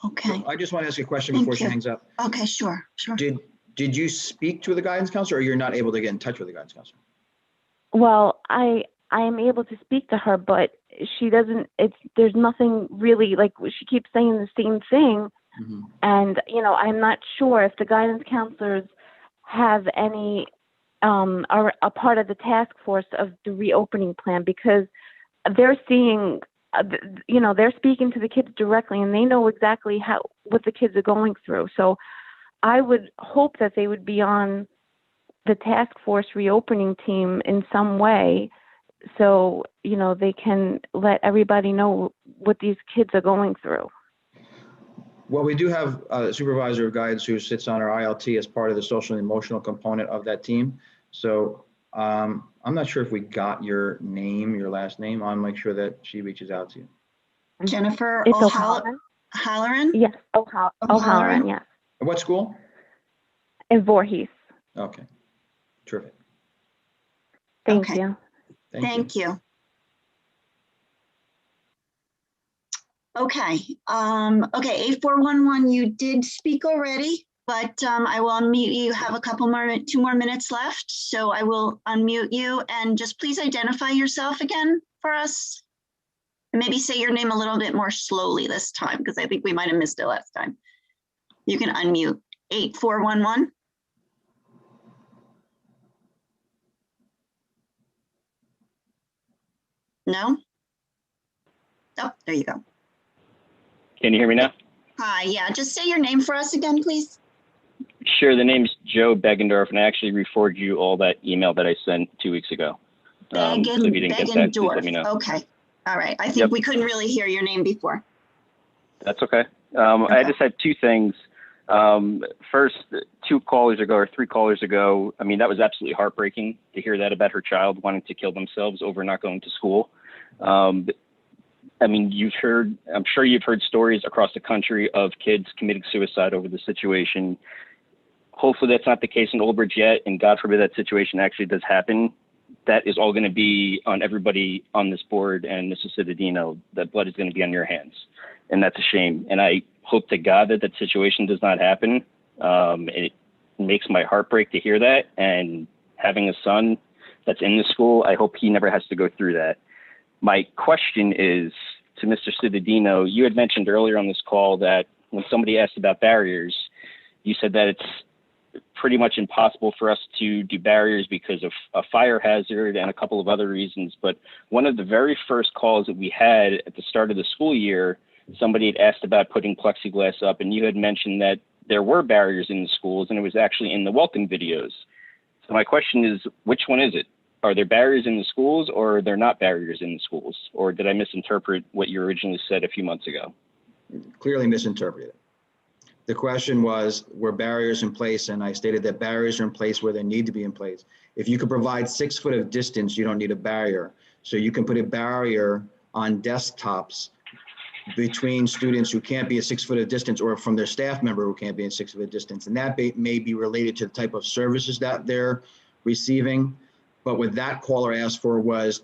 Okay. I just want to ask you a question before she hangs up. Okay, sure. Did you speak to the guidance counselor, or you're not able to get in touch with the guidance counselor? Well, I am able to speak to her, but she doesn't, there's nothing really, she keeps saying the same thing. Mm-hmm. And, I'm not sure if the guidance counselors have any, are a part of the task force of the reopening plan, because they're seeing, they're speaking to the kids directly, and they know exactly what the kids are going through. So I would hope that they would be on the task force reopening team in some way, so, they can let everybody know what these kids are going through. Well, we do have a supervisor of guidance who sits on our ILT as part of the social and emotional component of that team. So I'm not sure if we got your last name. I'll make sure that she reaches out to you. Jennifer It's O'Halloran? Yes, O'Halloran, yes. What school? In Voorhees. Okay, terrific. Thank you. Thank you. Okay. Okay, 8411, you did speak already, but I will unmute you. You have a couple more, 2 more minutes left. So I will unmute you, and just please identify yourself again for us. And maybe say your name a little bit more slowly this time, because I think we might have missed it last time. You can unmute. 8411. No? Oh, there you go. Can you hear me now? Hi, yeah, just say your name for us again, please. Sure. The name's Joe Beggendorf, and I actually referred you all that email that I sent 2 weeks ago. So if you didn't get that, please let me know. Okay. All right. I think we couldn't really hear your name before. That's okay. I just had 2 things. First, 2 callers ago or 3 callers ago, I mean, that was absolutely heartbreaking to hear that about her child wanting to kill themselves over not going to school. I mean, I'm sure you've heard stories across the country of kids committing suicide over the situation. Hopefully that's not the case in Old Bridge yet, and God forbid that situation actually does happen. That is all going to be on everybody on this board, and Mr. Cittadino, that blood is going to be on your hands, and that's a shame. And I hope to God that that situation does not happen. It makes my heart break to hear that, and having a son that's in the school, I hope he never has to go through that. My question is to Mr. Cittadino. You had mentioned earlier on this call that when somebody asked about barriers, you said that it's pretty much impossible for us to do barriers because of a fire hazard and a couple of other reasons. But one of the very first calls that we had at the start of the school year, somebody had asked about putting plexiglass up, and you had mentioned that there were barriers in the schools, and it was actually in the welcome videos. So my question is, which one is it? Are there barriers in the schools, or are there not barriers in the schools? Or did I misinterpret what you originally said a few months ago? Clearly misinterpreted. The question was, were barriers in place? And I stated that barriers are in place where they need to be in place. If you could provide 6 foot of distance, you don't need a barrier. So you can put a barrier on desktops between students who can't be a 6 foot of distance, or from their staff member who can't be in 6 foot of distance. And that may be related to the type of services that they're receiving. But what that caller asked for was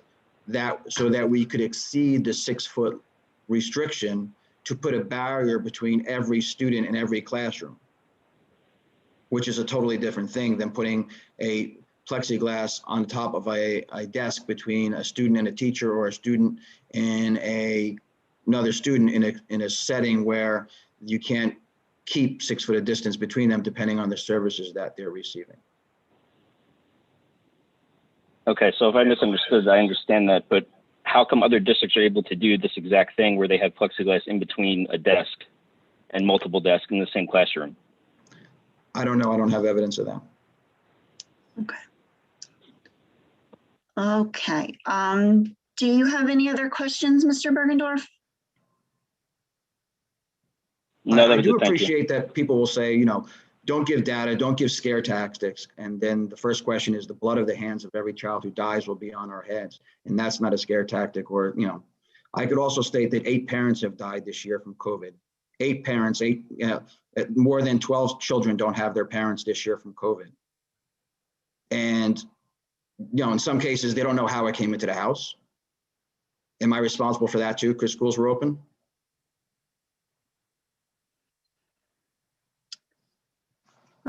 that so that we could exceed the 6 foot restriction, to put a barrier between every student in every classroom, which is a totally different thing than putting a plexiglass on top of a desk between a student and a teacher, or a student and another student in a setting where you can't keep 6 foot of distance between them, depending on the services that they're receiving. Okay, so if I misunderstood, I understand that, but how come other districts are able to do this exact thing where they have plexiglass in between a desk and multiple desks in the same classroom? I don't know. I don't have evidence of that. Okay. Do you have any other questions, Mr. Bergendorf? No, I do appreciate that people will say, don't give data, don't give scare tactics. And then the first question is, the blood of the hands of every child who dies will be on our heads. And that's not a scare tactic. Or, I could also state that 8 parents have died this year from COVID. 8 parents, more than 12 children don't have their parents this year from COVID. And, in some cases, they don't know how it came into the house. Am I responsible for that too, because schools were open?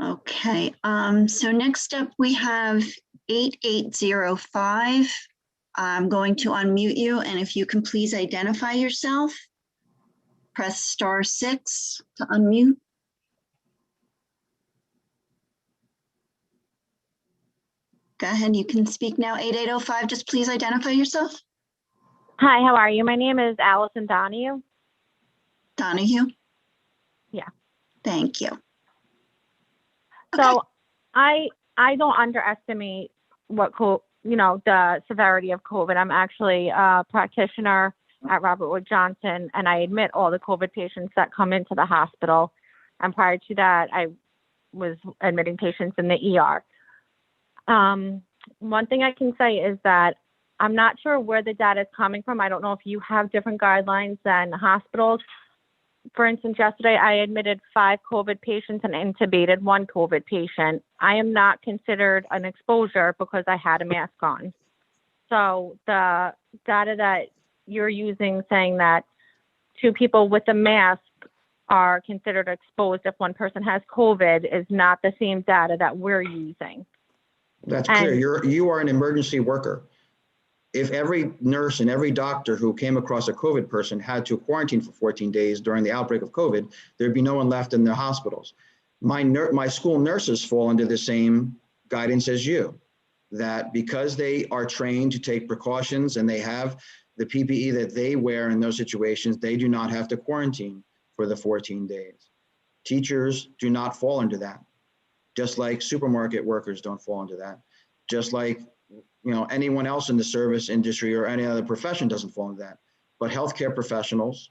Okay, so next up we have 8805. I'm going to unmute you, and if you can please identify yourself. Press *6 to unmute. Go ahead, you can speak now. 8805, just please identify yourself. Hi, how are you? My name is Allison Donahue. Donahue? Yeah. Thank you. So I don't underestimate the severity of COVID. I'm actually a practitioner at Robert Wood Johnson, and I admit all the COVID patients that come into the hospital. And prior to that, I was admitting patients in the ER. One thing I can say is that I'm not sure where the data is coming from. I don't know if you have different guidelines than hospitals. For instance, yesterday I admitted 5 COVID patients and intubated 1 COVID patient. I am not considered an exposure because I had a mask on. So the data that you're using saying that 2 people with a mask are considered exposed if 1 person has COVID is not the same data that we're using. That's clear. You are an emergency worker. If every nurse and every doctor who came across a COVID person had to quarantine for 14 days during the outbreak of COVID, there'd be no one left in the hospitals. My school nurses fall under the same guidance as you, that because they are trained to take precautions and they have the PPE that they wear in those situations, they do not have to quarantine for the 14 days. Teachers do not fall under that, just like supermarket workers don't fall into that, just like anyone else in the service industry or any other profession doesn't fall into that. But healthcare professionals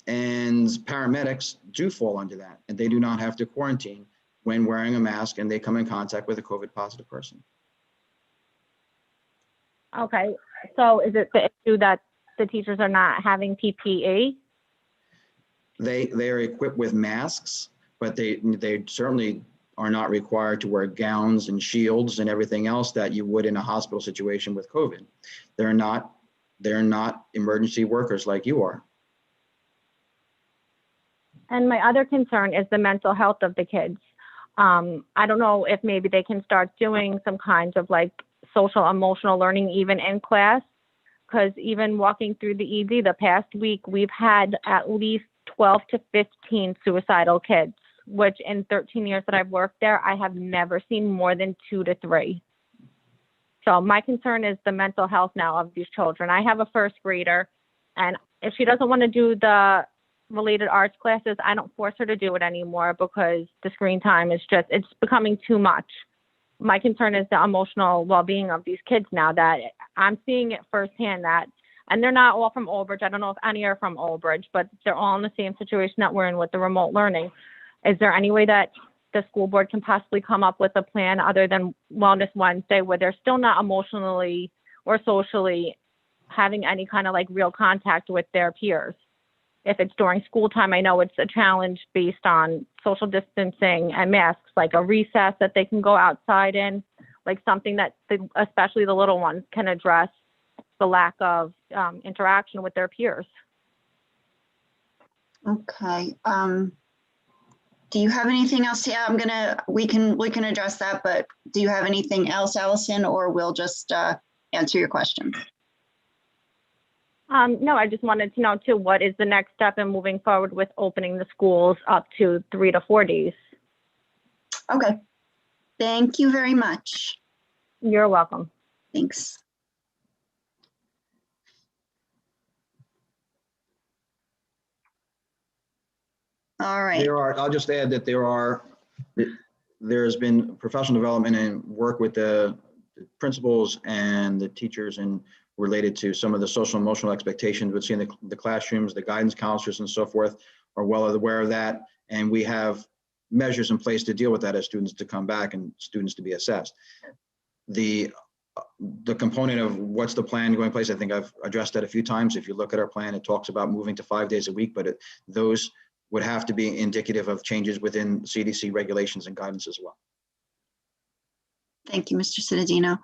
and paramedics do fall under that, and they do not have to quarantine when wearing a mask and they come in contact with a COVID positive person. Okay, so is it the issue that the teachers are not having PPE? They are equipped with masks, but they certainly are not required to wear gowns and shields and everything else that you would in a hospital situation with COVID. They're not emergency workers like you are. And my other concern is the mental health of the kids. I don't know if maybe they can start doing some kinds of like social emotional learning even in class, because even walking through the ED the past week, we've had at least 12 to 15 suicidal kids, which in 13 years that I've worked there, I have never seen more than 2 to 3. So my concern is the mental health now of these children. I have a first grader, and if she doesn't want to do the related arts classes, I don't force her to do it anymore because the screen time is just, it's becoming too much. My concern is the emotional well-being of these kids now, that I'm seeing it firsthand, that, and they're not all from Old Bridge. I don't know if any are from Old Bridge, but they're all in the same situation that we're in with the remote learning. Is there any way that the school board can possibly come up with a plan other than Wellness Wednesday, where they're still not emotionally or socially having any kind of like real contact with their peers? If it's during school time, I know it's a challenge based on social distancing and masks, like a recess that they can go outside in, like something that especially the little ones can address the lack of interaction with their peers. Okay. Do you have anything else? Yeah, we can address that, but do you have anything else, Allison, or we'll just answer your questions? No, I just wanted to know too, what is the next step in moving forward with opening the schools up to 3 to 4 days? Okay. Thank you very much. You're welcome. Thanks. All right. I'll just add that there's been professional development and work with the principals and the teachers and related to some of the social emotional expectations we've seen in the classrooms. The guidance counselors and so forth are well aware of that. And we have measures in place to deal with that as students to come back and students to be assessed. The component of what's the plan going in place, I think I've addressed that a few times. If you look at our plan, it talks about moving to 5 days a week, but those would have to be indicative of changes within CDC regulations and guidance as well. Thank you, Mr. Cittadino.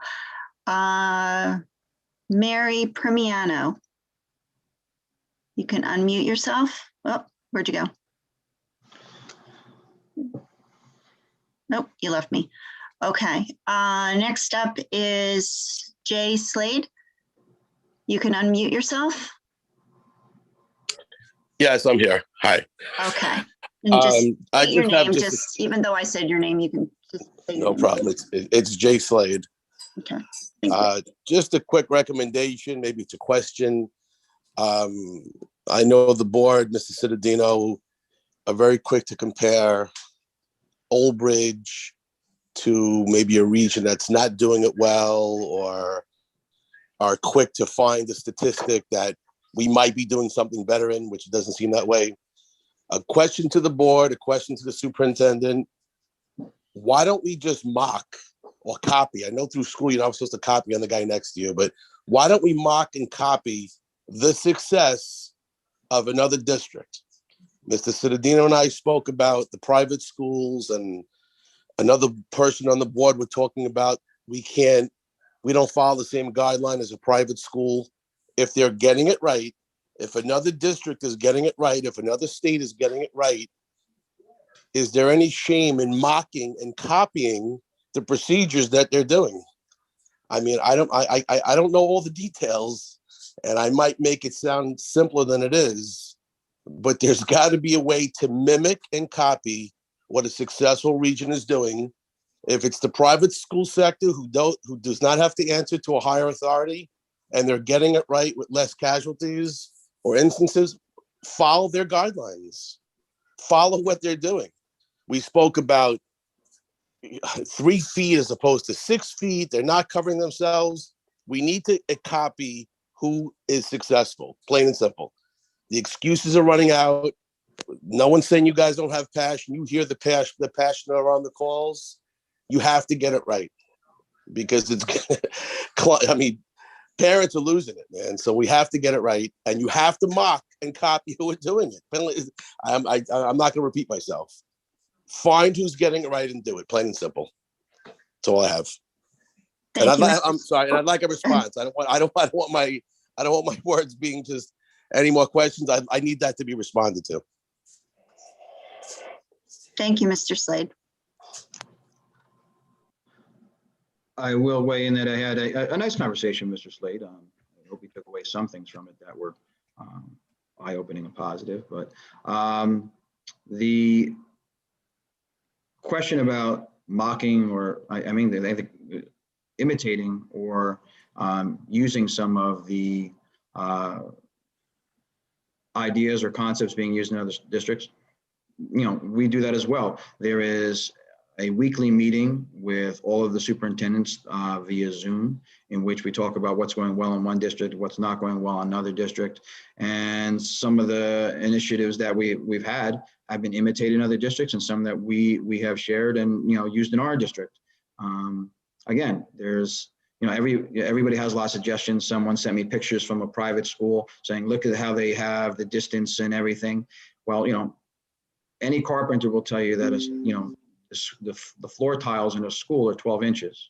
Mary Primiano. You can unmute yourself. Oh, where'd you go? Nope, you left me. Okay, next up is Jay Slade. You can unmute yourself. Yes, I'm here. Hi. Okay. And just I state your just have name, just even though I said your name, you can just say your no name. problem. It's Jay Slade. Okay. Just a quick recommendation, maybe it's a question. I know the board, Mr. Cittadino, are very quick to compare Old Bridge to maybe a region that's not doing it well, or are quick to find a statistic that we might be doing something better in, which doesn't seem that way. A question to the board, a question to the superintendent. Why don't we just mock or copy? I know through school you're not supposed to copy on the guy next to you, but why don't we mock and copy the success of another district? Mr. Cittadino and I spoke about the private schools, and another person on the board were talking about we don't follow the same guideline as a private school. If they're getting it right, if another district is getting it right, if another state is getting it right, is there any shame in mocking and copying the procedures that they're doing? I mean, I don't know all the details, and I might make it sound simpler than it is, but there's got to be a way to mimic and copy what a successful region is doing. If it's the private school sector who does not have to answer to a higher authority, and they're getting it right with less casualties or instances, follow their guidelines, follow what they're doing. We spoke about 3 feet as opposed to 6 feet. They're not covering themselves. We need to copy who is successful, plain and simple. The excuses are running out. No one's saying you guys don't have passion. You hear the passion around the calls. You have to get it right because it's, I mean, parents are losing it, man. So we have to get it right, and you have to mock and copy who are doing it. I'm not going to repeat myself. Find who's getting it right and do it. Plain and simple. That's all I have. And I'm sorry, and I'd like a response. I don't want my words being just any more questions. I need that to be responded to. Thank you, Mr. Slade. I will weigh in that I had a nice conversation, Mr. Slade. I hope he took away some things from it that were eye-opening and positive. But the question about mocking, or I think imitating or using some of the ideas or concepts being used in other districts, we do that as well. There is a weekly meeting with all of the superintendents via Zoom, in which we talk about what's going well in one district, what's not going well in another district. And some of the initiatives that we've had have been imitated in other districts, and some that we have shared and used in our district. Again, there's everybody has a lot of suggestions. Someone sent me pictures from a private school saying, look at how they have the distance and everything. Well, any carpenter will tell you that the floor tiles in a school are 12 inches.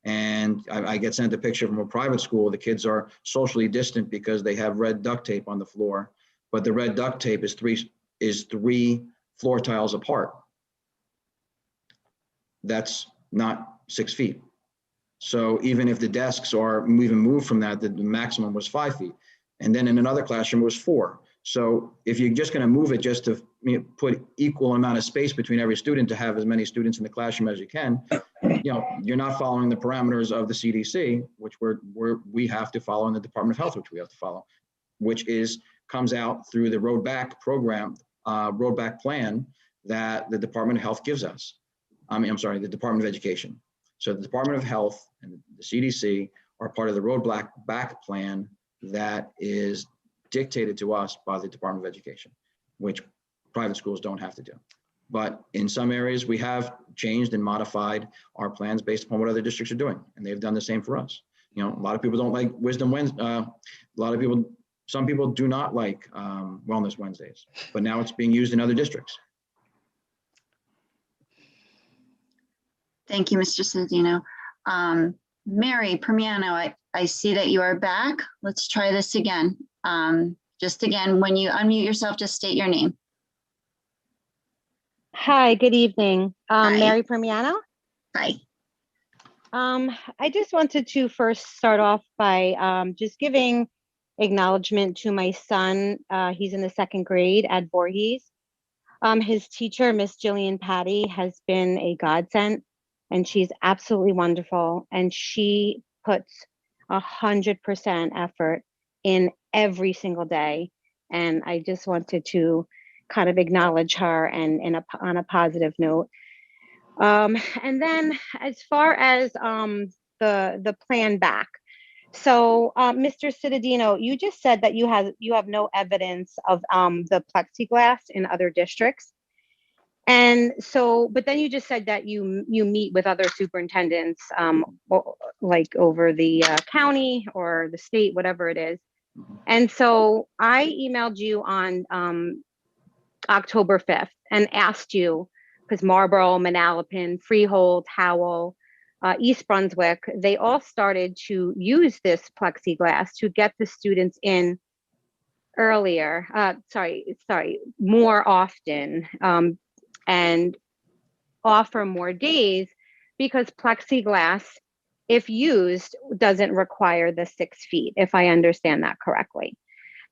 And I get sent a picture from a private school. The kids are socially distant because they have red duct tape on the floor, but the red duct tape is three floor tiles apart. That's not 6 feet. So even if the desks are even moved from that, the maximum was 5 feet. And then in another classroom it was 4. So if you're just going to move it just to put equal amount of space between every student to have as many students in the classroom as you can, you're not following the parameters of the CDC, which we have to follow, in the Department of Health, which we have to follow, which comes out through the Road Back program, Road Back plan that the Department of Health gives us. The Department of Education. So the Department of Health and the CDC are part of the Road Back plan that is dictated to us by the Department of Education, which private schools don't have to do. But in some areas, we have changed and modified our plans based upon what other districts are doing, and they've done the same for us. A lot of people don't like Wisdom Wednesday. Some people do not like Wellness Wednesdays, but now it's being used in other districts. Thank you, Mr. Cedino. Mary Permiano, I see that you are back. Let's try this again. Just again, when you unmute yourself, just state your name. Hi, good evening. Hi. Mary Permiano. Hi. I just wanted to first start off by just giving acknowledgement to my son. He's in the 2nd grade at Voorhees. His teacher, Miss Jillian Patty, has been a godsend, and she's absolutely wonderful. And she puts 100% effort in every single day. And I just wanted to kind of acknowledge her and on a positive note. And then as far as the plan back. So Mr. Citadino, you just said that you have no evidence of the plexiglass in other districts. And so, but then you just said that you meet with other superintendents, like over the county or the state, whatever it is. And so I emailed you on October 5th and asked you, because Marlborough, Manalapan, Freehold, Howell, East Brunswick, they all started to use this plexiglass to get the students in earlier, more often, and offer more days, because plexiglass, if used, doesn't require the 6 feet, if I understand that correctly.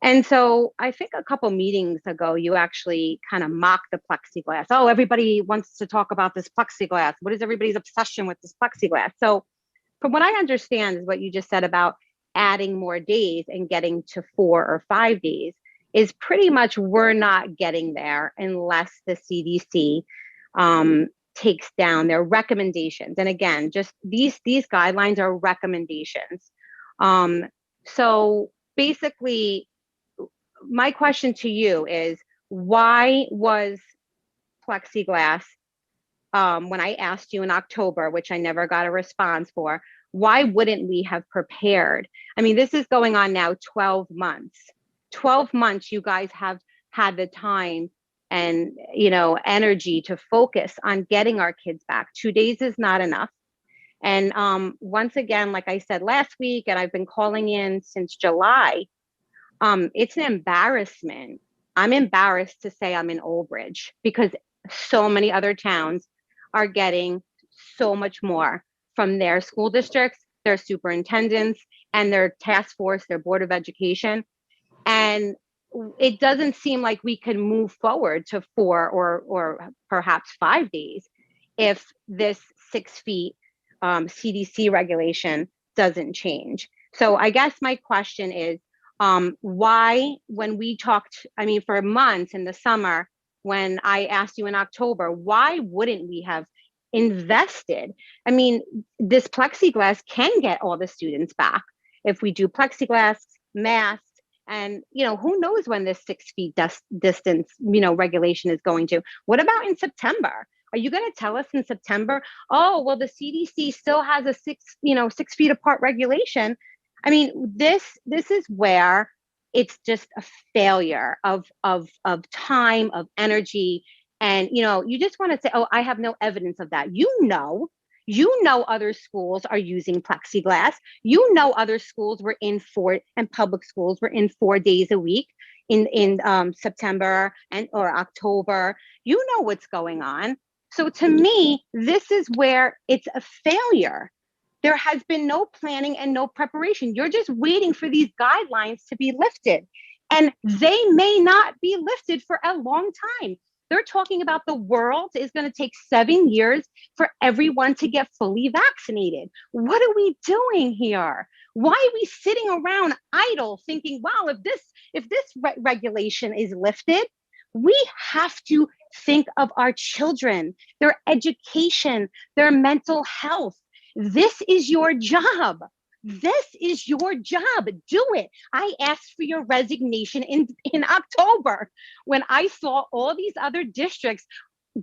And so I think a couple meetings ago, you actually kind of mocked the plexiglass. Oh, everybody wants to talk about this plexiglass. What is everybody's obsession with this plexiglass? So from what I understand is what you just said about adding more days and getting to 4 or 5 days is pretty much we're not getting there unless the CDC takes down their recommendations. And again, just these guidelines are recommendations. So basically, my question to you is, why was plexiglass, when I asked you in October, which I never got a response for, why wouldn't we have prepared? I mean, this is going on now 12 months. 12 months you guys have had the time and, you know, energy to focus on getting our kids back. 2 days is not enough. And once again, like I said last week, and I've been calling in since July, it's an embarrassment. I'm embarrassed to say I'm in Old Bridge because so many other towns are getting so much more from their school districts, their superintendents, and their task force, their board of education. And it doesn't seem like we can move forward to 4 or perhaps 5 days if this 6 feet CDC regulation doesn't change. So I guess my question is, why, when we talked, I mean, for months in the summer, when I asked you in October, why wouldn't we have invested? I mean, this plexiglass can get all the students back if we do plexiglass, masks, and, you know, who knows when this 6 feet distance, you know, regulation is going to. What about in September? Are you going to tell us in September, oh, well, the CDC still has a 6 feet apart regulation? I mean, this is where it's just a failure of time, of energy. And, you know, you just want to say, oh, I have no evidence of that. You know other schools are using plexiglass. You know other schools were in 4, and public schools were in 4 days a week in September or October. You know what's going on. So to me, this is where it's a failure. There has been no planning and no preparation. You're just waiting for these guidelines to be lifted. And they may not be lifted for a long time. They're talking about the world is going to take 7 years for everyone to get fully vaccinated. What are we doing here? Why are we sitting around idle thinking, wow, if this regulation is lifted, we have to think of our children, their education, their mental health. This is your job. This is your job. Do it. I asked for your resignation in October when I saw all these other districts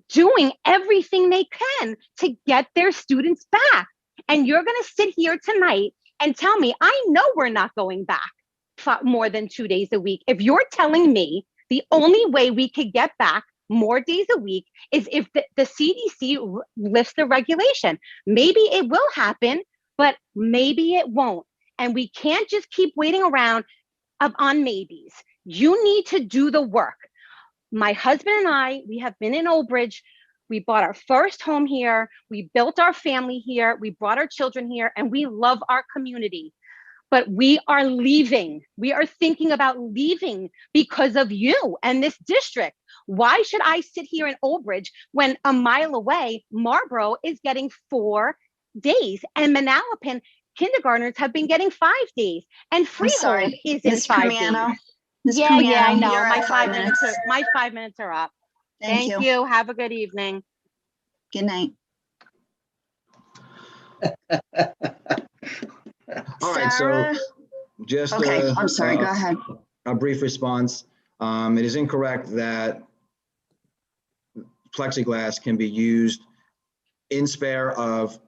doing everything they can to get their students back. And you're going to sit here tonight and tell me, I know we're not going back more than 2 days a week. If you're telling me the only way we could get back more days a week is if the CDC lifts the regulation. Maybe it will happen, but maybe it won't. And we can't just keep waiting around on maybes. You need to do the work. My husband and I, we have been in Old Bridge. We bought our first home here. We built our family here. We brought our children here, and we love our community. But we are leaving. We are thinking about leaving because of you and this district. Why should I sit here in Old Bridge when a mile away, Marlboro is getting 4 days, and Manalapan kindergartners have been getting 5 days, and Freehold is in Ms. 5 Cremiano? days. Ms. Yeah, I Cremiano, know. you're My at 5 5 minutes. minutes. My 5 minutes are up. Thank Thank you. you. Have a good evening. Good night. All right, so Sarah? just Okay, I'm sorry, go ahead. a brief response. It is incorrect that plexiglass can be used in spare of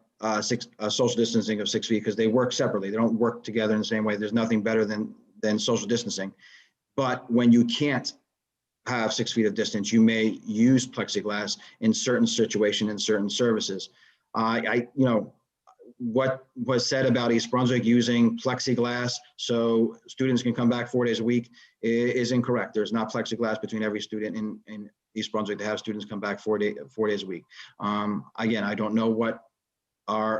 social distancing of 6 feet because they work separately. They don't work together in the same way. There's nothing better than social distancing. But when you can't have 6 feet of distance, you may use plexiglass in certain situations, in certain services. What was said about East Brunswick using plexiglass so students can come back 4 days a week is incorrect. There's not plexiglass between every student in East Brunswick to have students come back 4 days a week. Again, I don't know what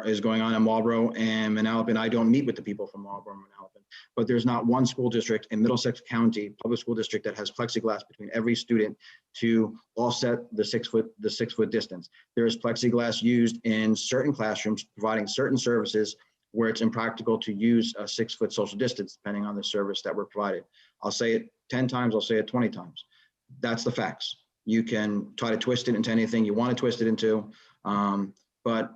is going on in Marlboro and Manalapan. I don't meet with the people from Marlboro and Manalapan, but there's not one school district in Middlesex County, public school district, that has plexiglass between every student to offset the 6 foot distance. There is plexiglass used in certain classrooms, providing certain services where it's impractical to use a 6 foot social distance, depending on the service that we're provided. I'll say it 10 times, I'll say it 20 times. That's the facts. You can try to twist it into anything you want to twist it into, but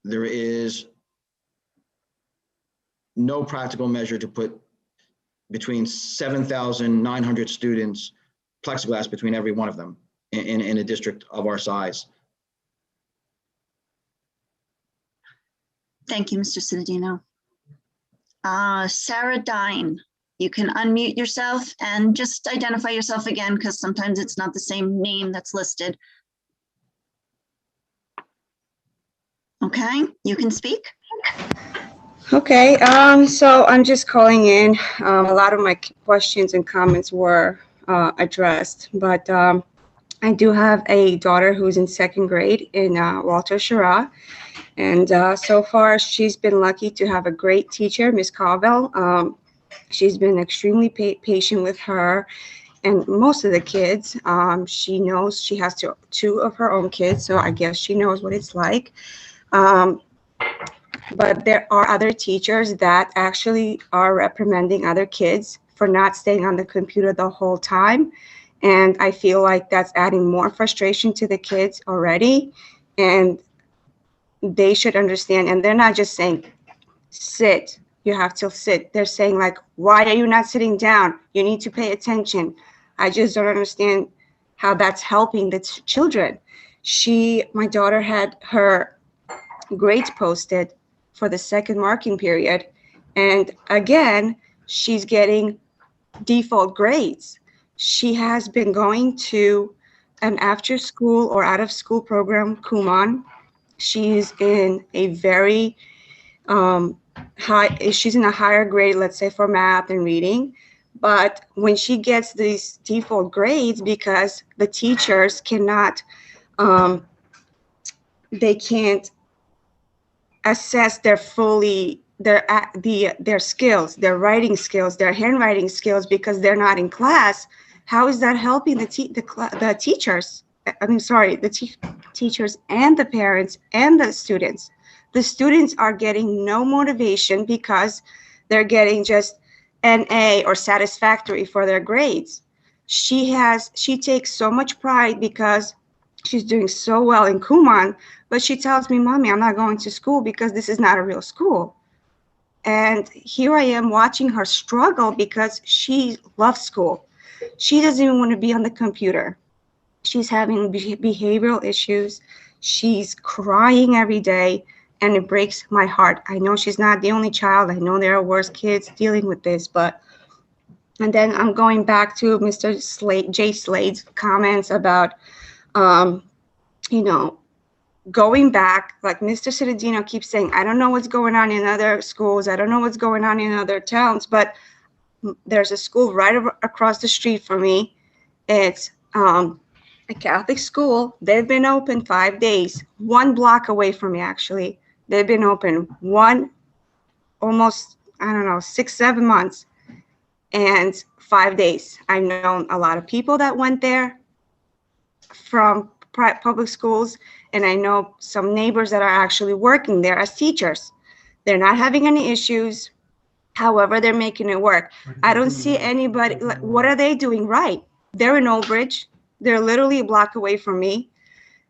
there is no practical measure to put between 7,900 students, plexiglass between every one of them in a district of our size. Thank you, Mr. Citadino. Sarah Dine, you can unmute yourself and just identify yourself again, because sometimes it's not the same name that's listed. Okay, you can speak. Okay, so I'm just calling in. A lot of my questions and comments were addressed, but I do have a daughter who's in second grade in Walter Schirra, and so far she's been lucky to have a great teacher, Miss Carvel. She's been extremely patient with her and most of the kids. She knows she has two of her own kids, so I guess she knows what it's like. But there are other teachers that actually are reprimanding other kids for not staying on the computer the whole time. And I feel like that's adding more frustration to the kids already. And they should understand. And they're not just saying, sit, you have to sit. They're saying like, why are you not sitting down? You need to pay attention. I just don't understand how that's helping the children. My daughter had her grades posted for the second marking period. And again, she's getting default grades. She has been going to an after school or out of school program, Kumon. She's in a very she's in a higher grade, let's say for math and reading. But when she gets these default grades, because the teachers cannot, they can't assess their skills, their writing skills, their handwriting skills, because they're not in class. How is that helping the teachers? I'm sorry, the teachers and the parents and the students. The students are getting no motivation because they're getting just an A or satisfactory for their grades. She takes so much pride because she's doing so well in Kumon, but she tells me, Mommy, I'm not going to school because this is not a real school. And here I am watching her struggle because she loves school. She doesn't even want to be on the computer. She's having behavioral issues. She's crying every day, and it breaks my heart. I know she's not the only child. I know there are worse kids dealing with this, and then I'm going back to Mr. Jay Slade's comments about, going back, like Mr. Citadino keeps saying, I don't know what's going on in other schools. I don't know what's going on in other towns, but there's a school right across the street from me. It's a Catholic school. They've been open 5 days, 1 block away from me, actually. They've been open almost, 6-7 months and 5 days. I've known a lot of people that went there from public schools, and I know some neighbors that are actually working there as teachers. They're not having any issues. However, they're making it work. I don't see anybody, what are they doing right? They're in Old Bridge. They're literally a block away from me.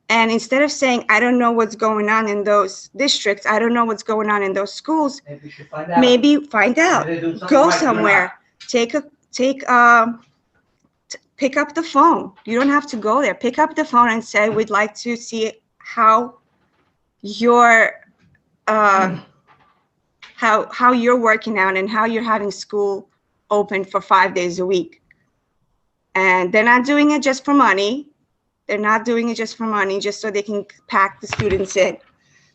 And instead of saying, I don't know what's going on in those districts, I don't know what's going on in those schools, maybe find out, go somewhere, pick up the phone. You don't have to go there. Pick up the phone and say, we'd like to see how you're how you're working out and how you're having school open for 5 days a week. And they're not doing it just for money. They're not doing it just for money, just so they can pack the students in,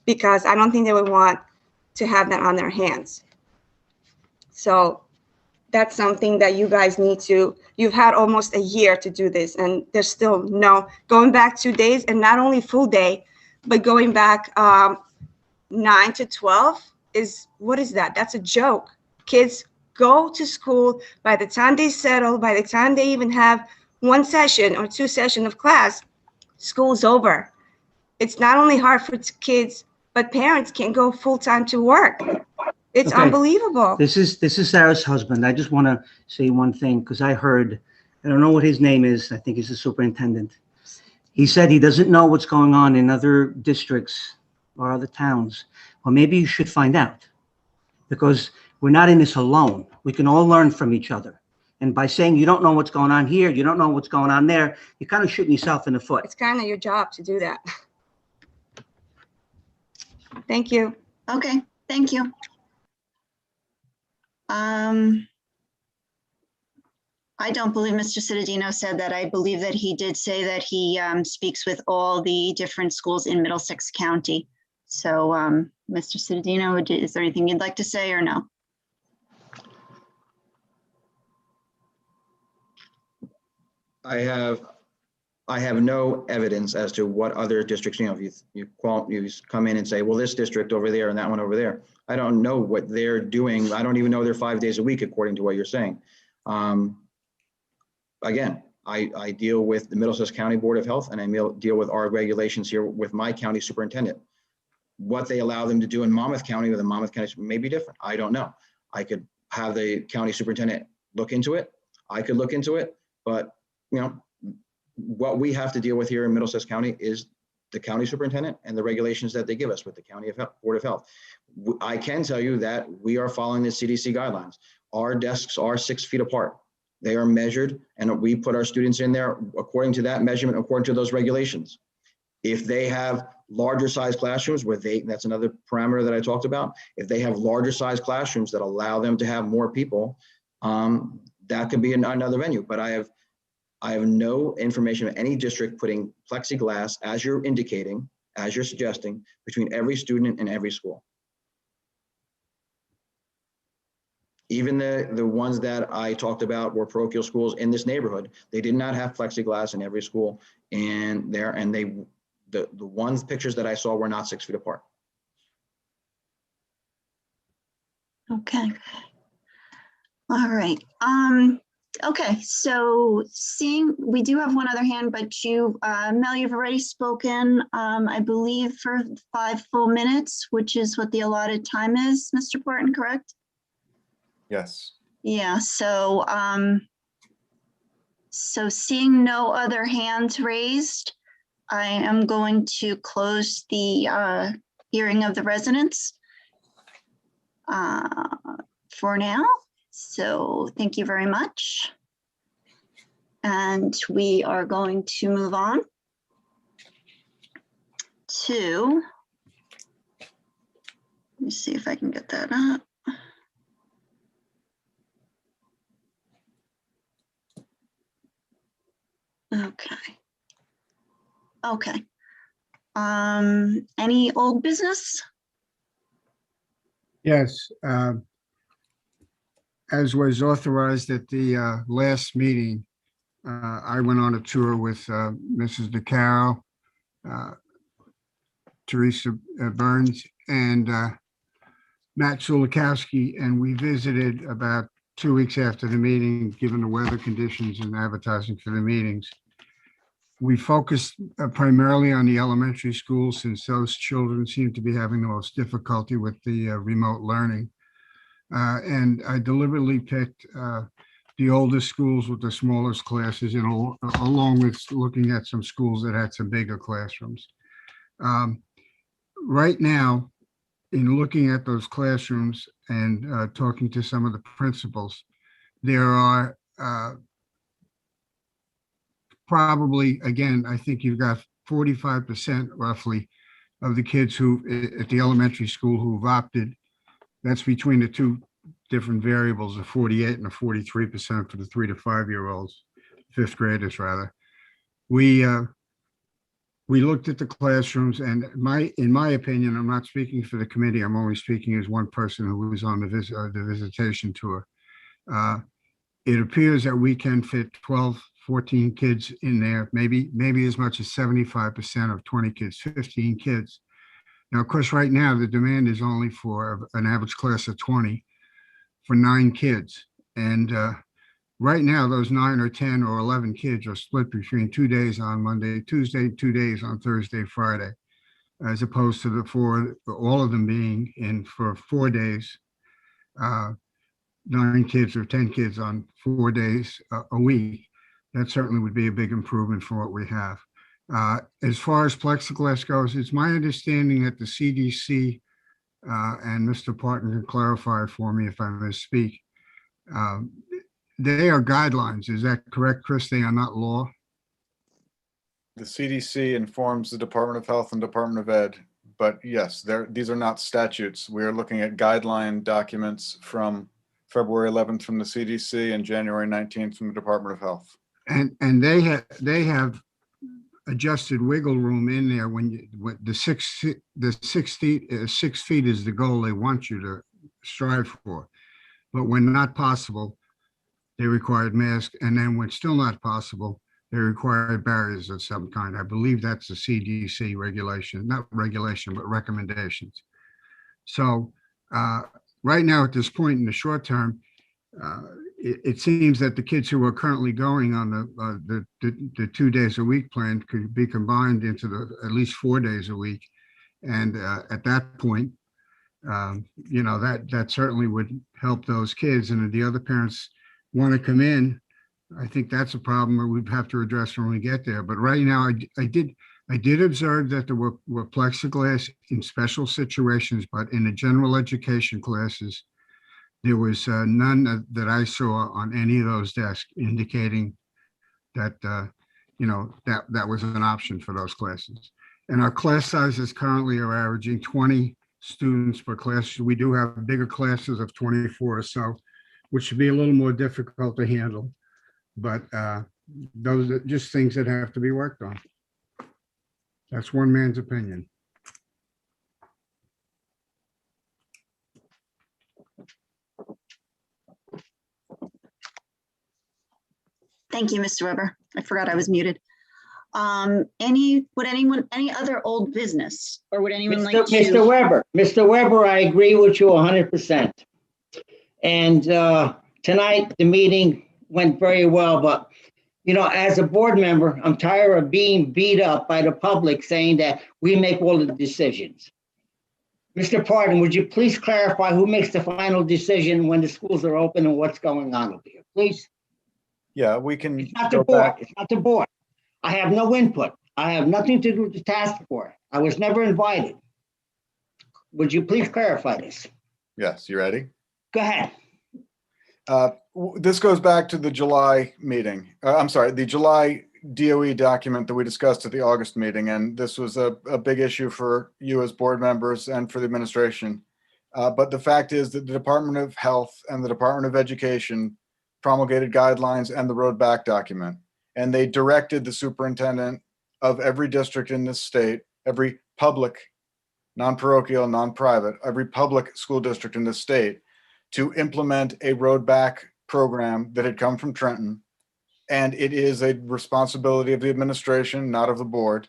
because I don't think they would want to have that on their hands. So that's something that you guys need to, you've had almost a year to do this, and there's still going back 2 days, and not only full day, but going back 9 to 12 what is that? That's a joke. Kids go to school, by the time they settle, by the time they even have 1 session or 2 sessions of class, school's over. It's not only hard for kids, but parents can't go full time to work. It's unbelievable. This is Sarah's husband. I just want to say one thing, because I heard, I don't know what his name is. I think he's the superintendent. He said he doesn't know what's going on in other districts or other towns. Well, maybe you should find out, because We're not in this alone. We can all learn from each other. And by saying you don't know what's going on here, you don't know what's going on there, you're kind of shooting yourself in the foot. It's kind of your job to do that. Thank you. Okay, thank you. I don't believe Mr. Cittadino said that. I believe that he did say that he speaks with all the different schools in Middlesex County. So, Mr. Cittadino, is there anything you'd like to say or no? I have no evidence as to what other districts, if you come in and say, well, this district over there and that one over there. I don't know what they're doing. I don't even know they're 5 days a week, according to what you're saying. Again, I deal with the Middlesex County Board of Health, and I deal with our regulations here with my county superintendent. What they allow them to do in Monmouth County or the Monmouth County may be different. I don't know. I could have the county superintendent look into it. I could look into it, but what we have to deal with here in Middlesex County is the county superintendent and the regulations that they give us with the County Board of Health. I can tell you that we are following the CDC guidelines. Our desks are 6 feet apart. They are measured, and we put our students in there according to that measurement, according to those regulations. If they have larger size classrooms that's another parameter that I talked about. If they have larger size classrooms that allow them to have more people, that could be another venue. But I have no information of any district putting plexiglass, as you're indicating, as you're suggesting, between every student and every school. Even the ones that I talked about were parochial schools in this neighborhood. They did not have plexiglass in every school, and the ones pictures that I saw were not 6 feet apart. Okay. All right. Okay, so we do have one other hand, but Mel, you've already spoken, I believe, for 5 full minutes, which is what the allotted time is, Mr. Porton, correct? Yes. Yeah, so seeing no other hands raised, I am going to close the hearing of the residents for now. So thank you very much. And we are going to move on to, let me see if I can get that up. Okay. Okay. Any old business? Yes. As was authorized at the last meeting, I went on a tour with Mrs. DeCaro, Teresa Burns, and Matt Sulikowski, and we visited about 2 weeks after the meeting, given the weather conditions and advertising for the meetings. We focused primarily on the elementary schools, since those children seem to be having the most difficulty with the remote learning. And I deliberately picked the oldest schools with the smallest classes, along with looking at some schools that had some bigger classrooms. Right now, in looking at those classrooms and talking to some of the principals, there are probably, again, I think you've got 45% roughly of the kids who at the elementary school who've opted. That's between the two different variables, of 48 and a 43% for the 3 to 5 year olds, 5th graders rather. We looked at the classrooms, and in my opinion, I'm not speaking for the committee, I'm only speaking as one person who was on the visitation tour. It appears that we can fit 12, 14 kids in there, maybe as much as 75% of 20 kids, 15 kids. Now, of course, right now, the demand is only for an average class of 20 for 9 kids. And right now, those 9 or 10 or 11 kids are split between 2 days on Monday, Tuesday, 2 days on Thursday, Friday, as opposed to all of them being in for 4 days, 9 kids or 10 kids on 4 days a week. That certainly would be a big improvement from what we have. As far as plexiglass goes, it's my understanding that the CDC and Mr. Parton can clarify for me if I misspeak. Um, They are guidelines. Is that correct, Chris? They are not law? The CDC informs the Department of Health and Department of Ed, but yes, these are not statutes. We are looking at guideline documents from February 11th from the CDC and January 19th from the Department of Health. And they have adjusted wiggle room in there when the 6 feet is the goal they want you to strive for. But when not possible, they required masks. And then when still not possible, they require barriers of some kind. I believe that's the CDC regulation, not regulation, but recommendations. So right now at this point in the short term, it seems that the kids who are currently going on the 2 days a week plan could be combined into at least 4 days a week. And at that point, that certainly would help those kids. And if the other parents want to come in, I think that's a problem that we'd have to address when we get there. But right now, I did observe that there were plexiglass in special situations, but in the general education classes, there was none that I saw on any of those desks indicating that, that was an option for those classes. And our class sizes currently are averaging 20 students per class. We do have bigger classes of 24 or so, which should be a little more difficult to handle. But those are just things that have to be worked on. That's one man's opinion. Thank you, Mr. Weber. I forgot I was muted. Any other old business, or would anyone like to? Mr. Weber, I agree with you 100%. And tonight, the meeting went very well, but as a board member, I'm tired of being beat up by the public saying that we make all the decisions. Mr. Parton, would you please clarify who makes the final decision when the schools are open and what's going on over here, please? Yeah, we can. It's not the board. It's not the board. I have no input. I have nothing to do with the task force. I was never invited. Would you please clarify this? Yes, you ready? Go ahead. This goes back to the July meeting. I'm sorry, the July DOE document that we discussed at the August meeting. And this was a big issue for you as board members and for the administration. But the fact is that the Department of Health and the Department of Education promulgated guidelines and the road back document. And they directed the superintendent of every district in this state, every public, non-parochial, non-private, every public school district in this state to implement a road back program that had come from Trenton. And it is a responsibility of the administration, not of the board.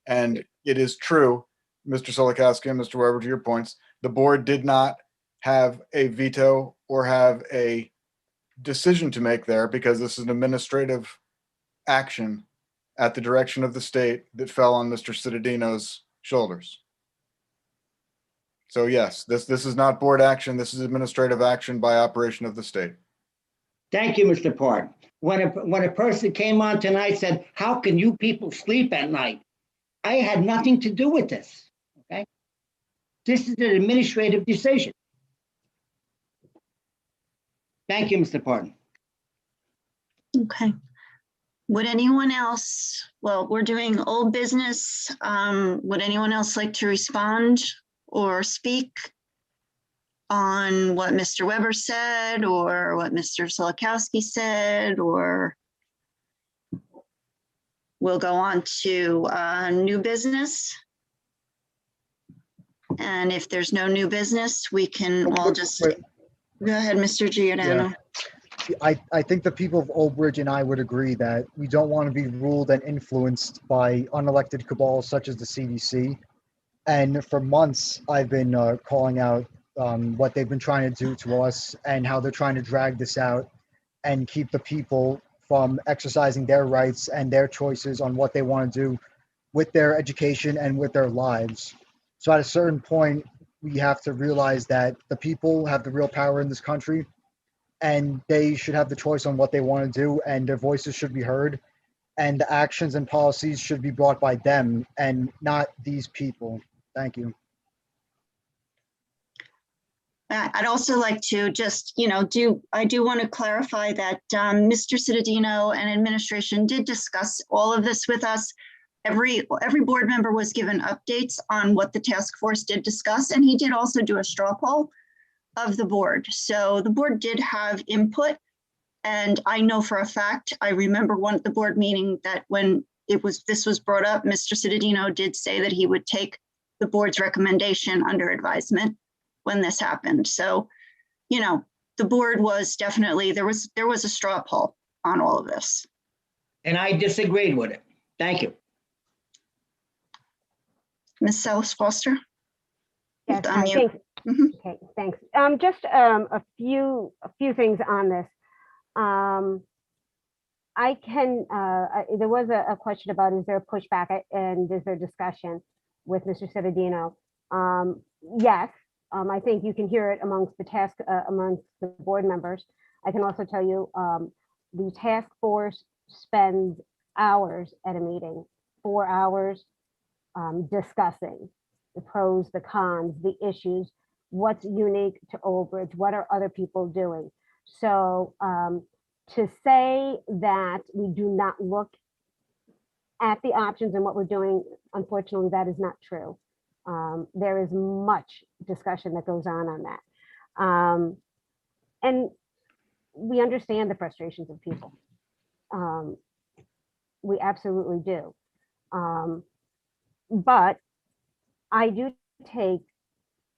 And it is true, Mr. Solikowski and Mr. Weber, to your points, the board did not have a veto or have a decision to make there because this is an administrative action at the direction of the state that fell on Mr. Cittadino's shoulders. So yes, this is not board action. This is administrative action by operation of the state. Thank you, Mr. Parton. When a person came on tonight and said, how can you people sleep at night? I had nothing to do with this, okay? This is an administrative decision. Thank you, Mr. Parton. Okay. Would anyone else, well, we're doing old business. Would anyone else like to respond or speak on what Mr. Weber said or what Mr. Solikowski said, or we'll go on to new business. And if there's no new business, we can all just, go ahead, Mr. Giordano. Yeah. I think the people of Old Bridge and I would agree that we don't want to be ruled and influenced by unelected cabals such as the CDC. And for months, I've been calling out what they've been trying to do to us and how they're trying to drag this out and keep the people from exercising their rights and their choices on what they want to do with their education and with their lives. So at a certain point, we have to realize that the people have the real power in this country, and they should have the choice on what they want to do, and their voices should be heard, and the actions and policies should be brought by them and not these people. Thank you. I'd also like to just, I do want to clarify that Mr. Cittadino and administration did discuss all of this with us. Every board member was given updates on what the task force did discuss, and he did also do a straw poll of the board. So the board did have input, and I know for a fact, I remember one at the board meeting that when this was brought up, Mr. Cittadino did say that he would take the board's recommendation under advisement when this happened. So, the board was definitely, there was a straw poll on all of this. And I disagreed with it. Thank you. Ms. Salas Foster? Yes, hi, Unmute. thanks. Mhm. Okay, thanks. Just a few things on this. There was a question about, is there a pushback and is there discussion with Mr. Cittadino? Yes, I think you can hear it amongst the board members. I can also tell you the task force spends hours at a meeting, 4 hours, discussing the pros, the cons, the issues, what's unique to Old Bridge, what are other people doing. So to say that we do not look at the options and what we're doing, unfortunately, that is not true. There is much discussion that goes on that. And we understand the frustrations of people. We absolutely do. But I do take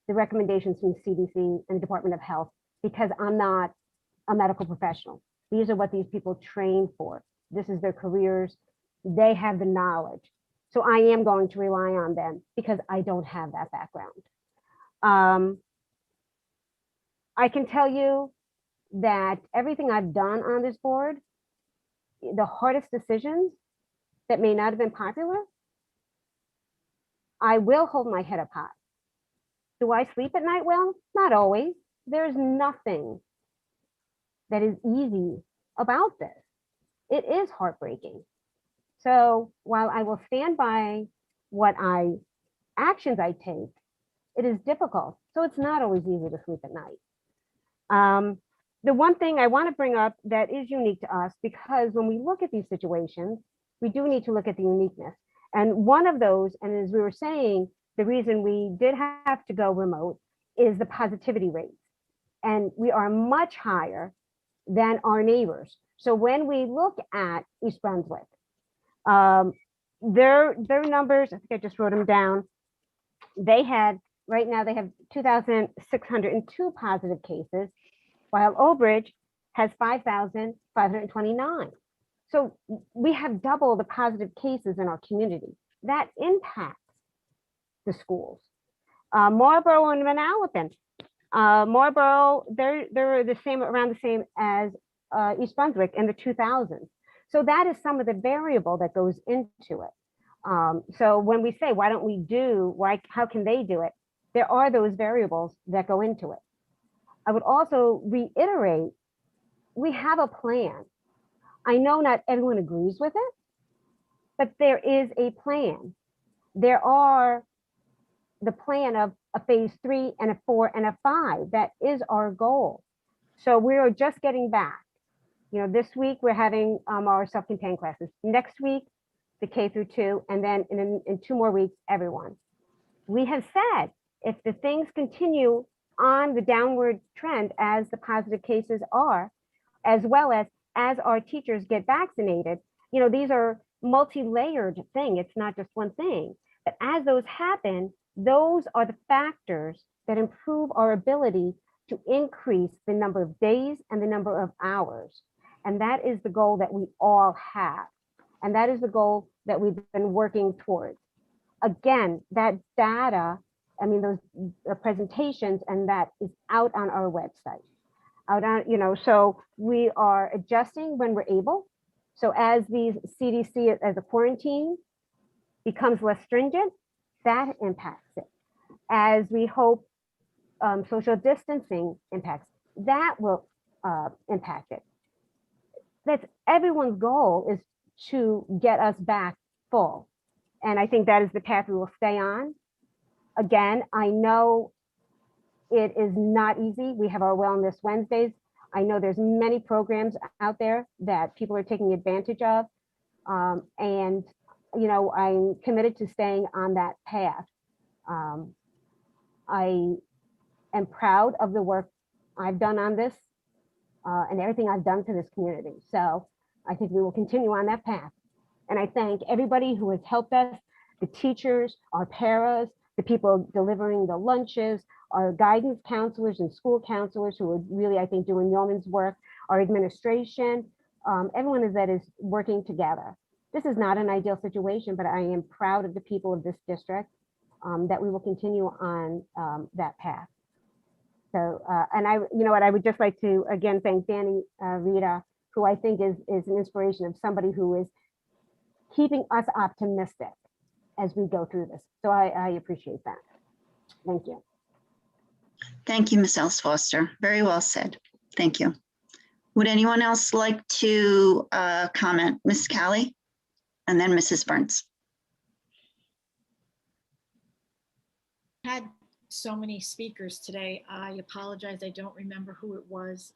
the recommendations from CDC and the Department of Health because I'm not a medical professional. These are what these people train for. This is their careers. They have the knowledge. So I am going to rely on them because I don't have that background. I can tell you that everything I've done on this board, the hardest decisions that may not have been popular, I will hold my head up high. Do I sleep at night well? Not always. There's nothing that is easy about this. It is heartbreaking. So while I will stand by actions I take, it is difficult. So it's not always easy to sleep at night. The one thing I want to bring up that is unique to us, because when we look at these situations, we do need to look at the uniqueness. And one of those, and as we were saying, the reason we did have to go remote is the positivity rates. And we are much higher than our neighbors. So when we look at East Brunswick, their numbers, I think I just wrote them down. Right now they have 2,602 positive cases, while Old Bridge has 5,529. So we have double the positive cases in our community. That impacts the schools. Marlborough and Manalapan. Marlborough, they're around the same as East Brunswick in the 2000s. So that is some of the variable that goes into it. So when we say, how can they do it? There are those variables that go into it. I would also reiterate, we have a plan. I know not everyone agrees with it, but there is a plan. There are the plan of a phase 3 and a 4 and a 5. That is our goal. So we are just getting back. This week we're having our self-contained classes. Next week, the K through 2, and then in 2 more weeks, everyone. We have said if the things continue on the downward trend as the positive cases are, as well as our teachers get vaccinated, these are multi-layered thing. It's not just one thing. But as those happen, those are the factors that improve our ability to increase the number of days and the number of hours. And that is the goal that we all have. And that is the goal that we've been working towards. Again, that data, those presentations, and that is out on our website. So we are adjusting when we're able. So as these CDC, as the quarantine becomes less stringent, that impacts it. As we hope social distancing impacts, that will impact it. That's everyone's goal, is to get us back full. And I think that is the path we will stay on. Again, I know It is not easy. We have our Wellness Wednesdays. I know there's many programs out there that people are taking advantage of. And, you know, I'm committed to staying on that path. I am proud of the work I've done on this and everything I've done to this community. So I think we will continue on that path. And I thank everybody who has helped us, the teachers, our paras, the people delivering the lunches, our guidance counselors and school counselors who are really, I think, doing yeoman's work, our administration, everyone that is working together. This is not an ideal situation, but I am proud of the people of this district that we will continue on that path. So, and I, you know what, I would just like to again thank Danny Rita, who I think is an inspiration of somebody who is keeping us optimistic as we go through this. So I appreciate that. Thank you. Thank you, Ms. Ellis Foster. Very well said. Thank you. Would anyone else like to comment? Ms. Callie and then Mrs. Burns. Had so many speakers today. I apologize. I don't remember who it was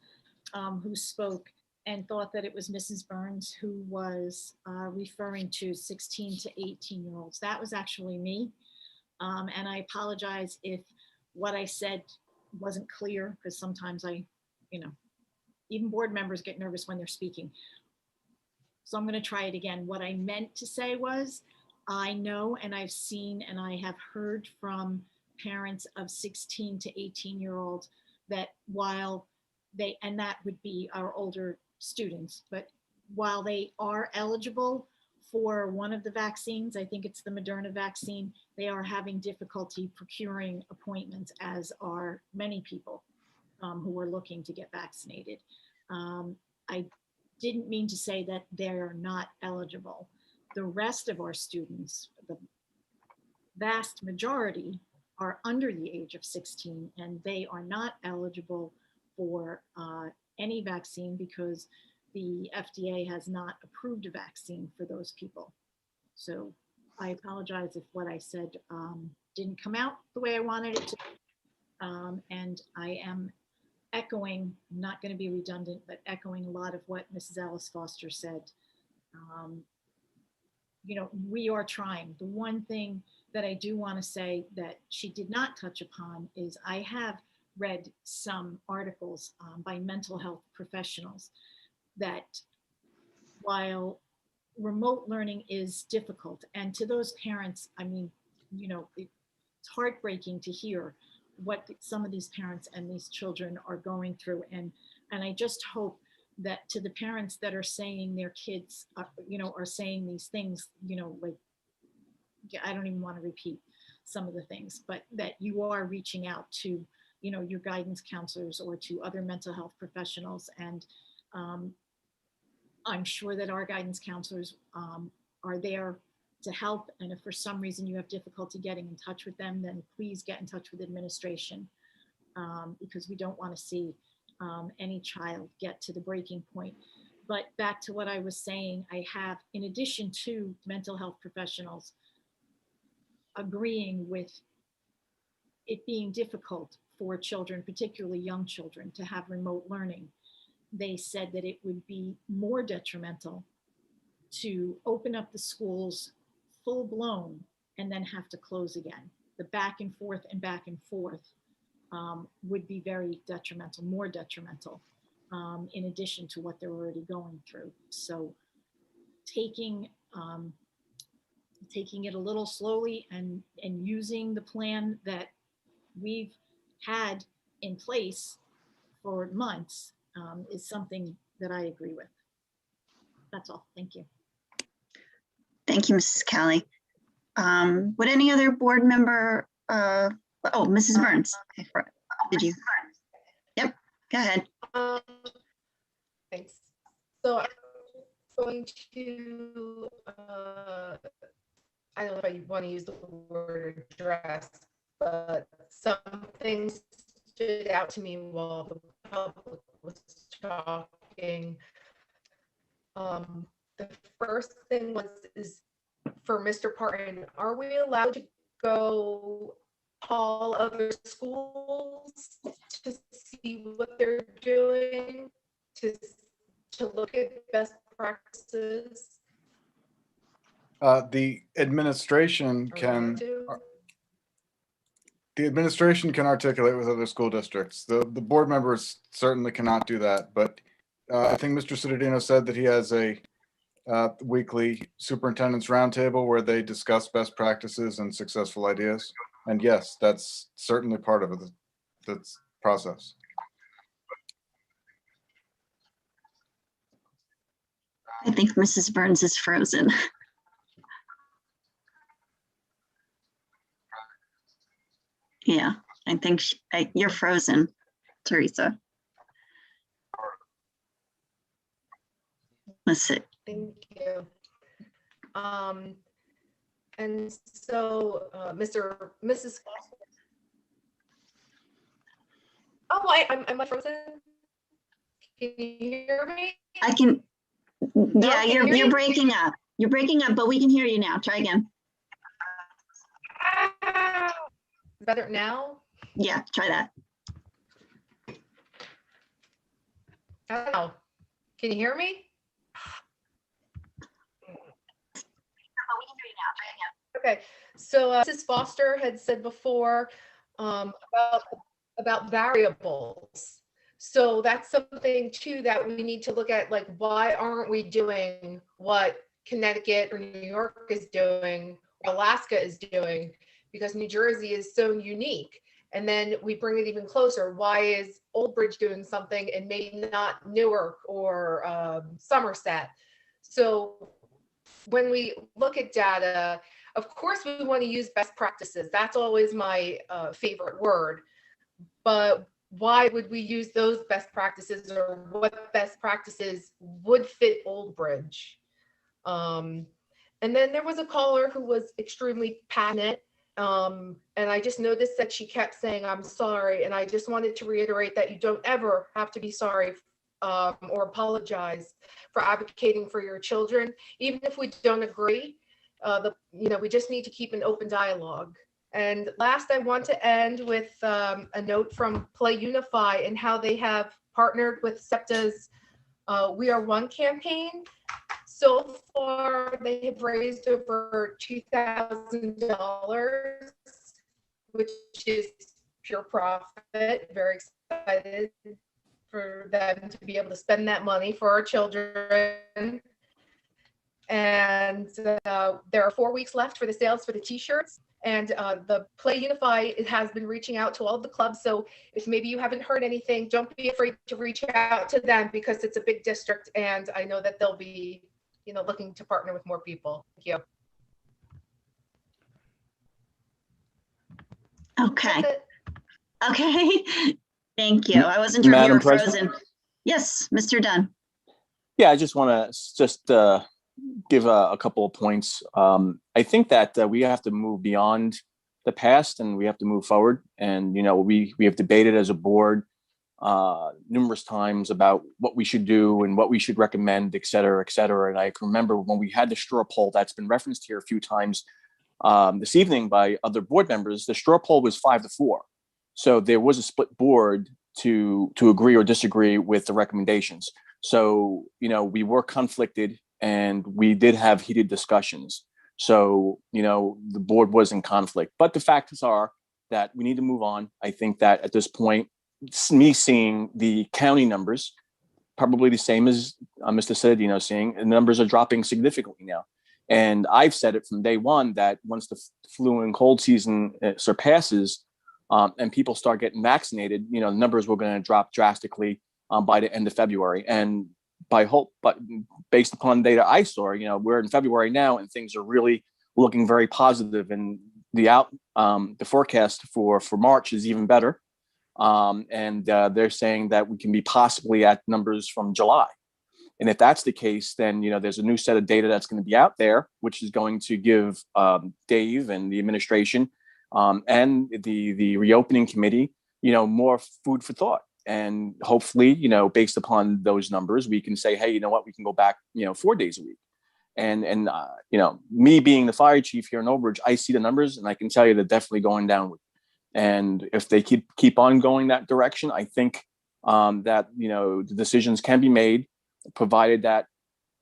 who spoke and thought that it was Mrs. Burns who was referring to 16 to 18-year-olds. That was actually me. And I apologize if what I said wasn't clear, because sometimes even board members get nervous when they're speaking. So I'm going to try it again. What I meant to say was, I know and I've seen and I have heard from parents of 16 to 18-year-olds that while they, and that would be our older students, but while they are eligible for one of the vaccines, I think it's the Moderna vaccine, they are having difficulty procuring appointments, as are many people who are looking to get vaccinated. I didn't mean to say that they're not eligible. The rest of our students, the vast majority, are under the age of 16 and they are not eligible for any vaccine because the FDA has not approved a vaccine for those people. So I apologize if what I said didn't come out the way I wanted it to. And I am echoing, I'm not going to be redundant, but echoing a lot of what Mrs. Ellis Foster said. You know, we are trying. The one thing that I do want to say that she did not touch upon is I have read some articles by mental health professionals that while remote learning is difficult, and to those parents, I mean, you know, it's heartbreaking to hear what some of these parents and these children are going through. And I just hope that to the parents that are saying their kids, you know, are saying these things, you know, like, I don't even want to repeat some of the things, but that you are reaching out to, you know, your guidance counselors or to other mental health professionals. And I'm sure that our guidance counselors are there to help. And if for some reason you have difficulty getting in touch with them, then please get in touch with administration because we don't want to see any child get to the breaking point. But back to what I was saying, I have, in addition to mental health professionals agreeing with it being difficult for children, particularly young children, to have remote learning, they said that it would be more detrimental to open up the schools full blown and then have to close again. The back and forth would be very detrimental, more detrimental, in addition to what they're already going through. So taking it a little slowly and using the plan that we've had in place for months is something that I agree with. That's all. Thank you. Thank you, Mrs. Callie. Would any other board member, oh, Mrs. Burns, did you? Yep, go ahead. Thanks. So I'm going to, I don't know if I want to use the word address, but some things stood out to me while the public was talking. The first thing is for Mr. Parton, are we allowed to go call other schools to see what they're doing, to look at best practices? The administration Are we allowed can, to? the administration can articulate with other school districts. The board members certainly cannot do that, but I think Mr. Cittadino said that he has a weekly superintendent's roundtable where they discuss best practices and successful ideas. And yes, that's certainly part of it, that's process. I think Mrs. Burns is frozen. Yeah, I think you're frozen, Teresa. Let's see. Thank you. And so, Mrs. Foster. Oh, I'm frozen. Can you hear me? I can. Yeah, can you hear you're me? breaking up. You're breaking up, but we can hear you now. Try again. Better now? Yeah, try that. Oh, can you hear me? Okay, so Mrs. Foster had said before about variables. So that's something too that we need to look at, like, why aren't we doing what Connecticut or New York is doing, or Alaska is doing, because New Jersey is so unique. And then we bring it even closer. Why is Old Bridge doing something and maybe not Newark or Somerset? So when we look at data, of course, we want to use best practices. That's always my favorite word. But why would we use those best practices, or what best practices would fit Old Bridge? And then there was a caller who was extremely passionate. And I just noticed that she kept saying, I'm sorry. And I just wanted to reiterate that you don't ever have to be sorry or apologize for advocating for your children. Even if we don't agree, we just need to keep an open dialogue. And last, I want to end with a note from Play Unify and how they have partnered with SEPTA's We Are One campaign. So far, they have raised over $2,000, which is pure profit. Very excited for them to be able to spend that money for our children. And there are 4 weeks left for the sales for the t-shirts. And the Play Unify has been reaching out to all of the clubs. So if maybe you haven't heard anything, don't be afraid to reach out to them, because it's a big district. And I know that they'll be, looking to partner with more people. Thank you. Okay. Okay. Thank you. I wasn't sure if you Madam were President? frozen. Yes, Mr. Dunn. Yeah, I just want to give a couple of points. I think that we have to move beyond the past and we have to move forward. And, we have debated as a board numerous times about what we should do and what we should recommend, et cetera, et cetera. And I can remember when we had the straw poll that's been referenced here a few times this evening by other board members, the straw poll was 5-4. So there was a split board to agree or disagree with the recommendations. So, we were conflicted and we did have heated discussions. So, the board was in conflict. But the facts are that we need to move on. I think that at this point, me seeing the county numbers, probably the same as Mr. Cittadino seeing, the numbers are dropping significantly now. And I've said it from day one that once the flu and cold season surpasses and people start getting vaccinated, the numbers were going to drop drastically by the end of February. And but based upon data I saw, we're in February now and things are really looking very positive. And the forecast for March is even better. And they're saying that we can be possibly at numbers from July. And if that's the case, then, there's a new set of data that's going to be out there, which is going to give Dave and the administration and the reopening committee, more food for thought. And hopefully, based upon those numbers, we can say, hey, you know what, we can go back, 4 days a week. And me being the fire chief here in Old Bridge, I see the numbers and I can tell you they're definitely going downward. And if they keep on going that direction, I think that, the decisions can be made, provided that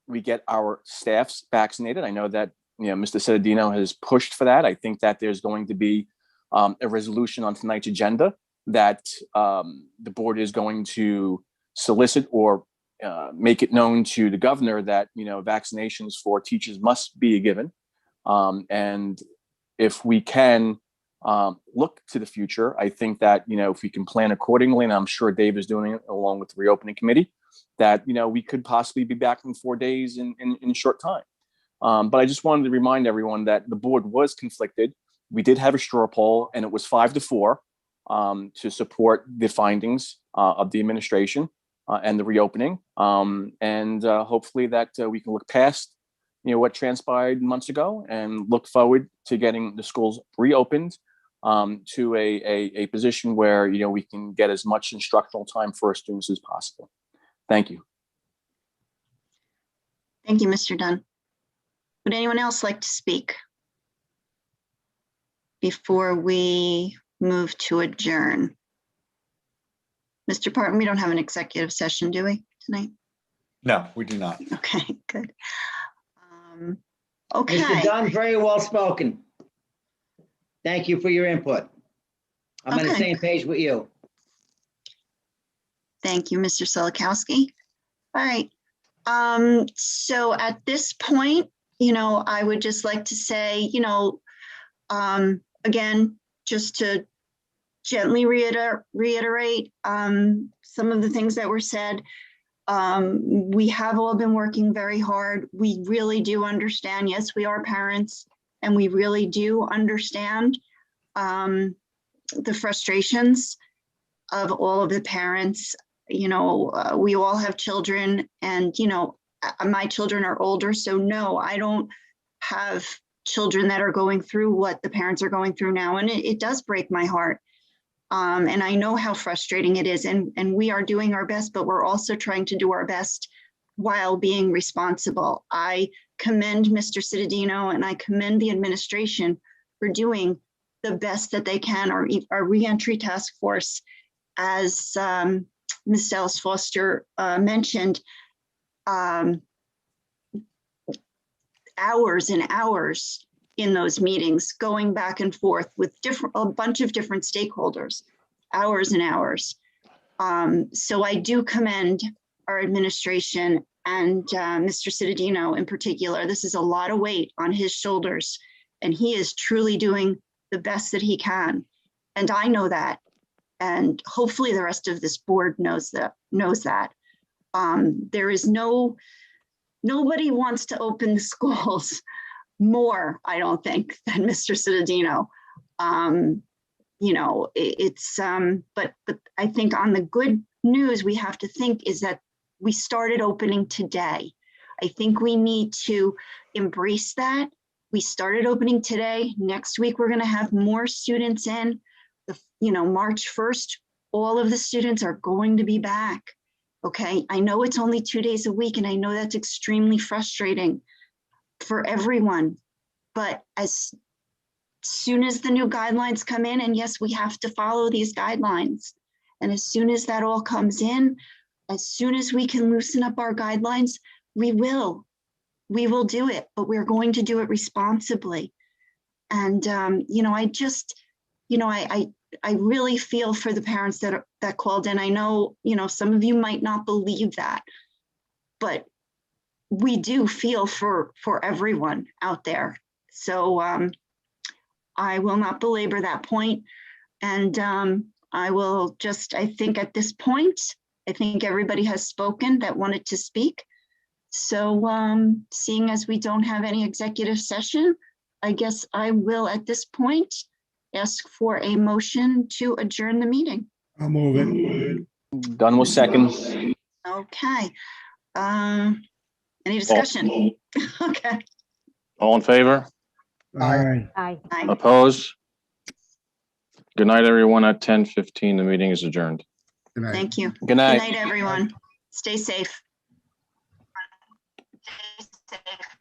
we get our staffs vaccinated. I know that, Mr. Cittadino has pushed for that. I think that there's going to be a resolution on tonight's agenda that the board is going to solicit or make it known to the governor that, vaccinations for teachers must be given. And if we can look to the future, I think that, if we can plan accordingly, and I'm sure Dave is doing it along with the reopening committee, that, we could possibly be back in 4 days in a short time. But I just wanted to remind everyone that the board was conflicted. We did have a straw poll, and it was 5-4 to support the findings of the administration and the reopening. And hopefully that we can look past, what transpired months ago and look forward to getting the schools reopened to a position where, we can get as much instructional time for our students as possible. Thank you. Thank you, Mr. Dunn. Would anyone else like to speak before we move to adjourn? Mr. Parton, we don't have an executive session, do we, tonight? No, we do not. Okay, good. Okay. Mr. Dunn, very well spoken. Thank you for your input. I'm on the Okay. same page with you. Thank you, Mr. Solikowski. All right. So at this point, I would just like to say, again, just to gently reiterate some of the things that were said. We have all been working very hard. We really do understand. Yes, we are parents, and we really do understand the frustrations of all of the parents. We all have children, and, my children are older. So no, I don't have children that are going through what the parents are going through now. And it does break my heart. And I know how frustrating it is. And we are doing our best, but we're also trying to do our best while being responsible. I commend Mr. Cittadino and I commend the administration for doing the best that they can. Our reentry task force, as Ms. Ellis Foster mentioned, hours and hours in those meetings, going back and forth with a bunch of different stakeholders, hours and hours. So I do commend our administration and Mr. Cittadino in particular. This is a lot of weight on his shoulders, and he is truly doing the best that he can. And I know that, and hopefully the rest of this board knows that. There is nobody wants to open the schools more, I don't think, than Mr. Cittadino. But I think on the good news we have to think is that we started opening today. I think we need to embrace that. We started opening today. Next week, we're going to have more students in. March 1st, all of the students are going to be back. Okay, I know it's only 2 days a week, and I know that's extremely frustrating for everyone. But as soon as the new guidelines come in, and yes, we have to follow these guidelines. And as soon as that all comes in, as soon as we can loosen up our guidelines, we will do it, but we're going to do it responsibly. And, I really feel for the parents that called in. I know, some of you might not believe that, but we do feel for everyone out there. So I will not belabor that point. And I will just, I think at this point, I think everybody has spoken that wanted to speak. So seeing as we don't have any executive session, I guess I will at this point ask for a motion to adjourn the meeting. I'll move it. Done with second. Okay. Any discussion? Okay. All in favor? Aye. Aye. Opposed? Good night, everyone. At 10:15, the meeting is adjourned. Good night. Thank you. Good night. Good night, everyone. Stay safe. Stay safe.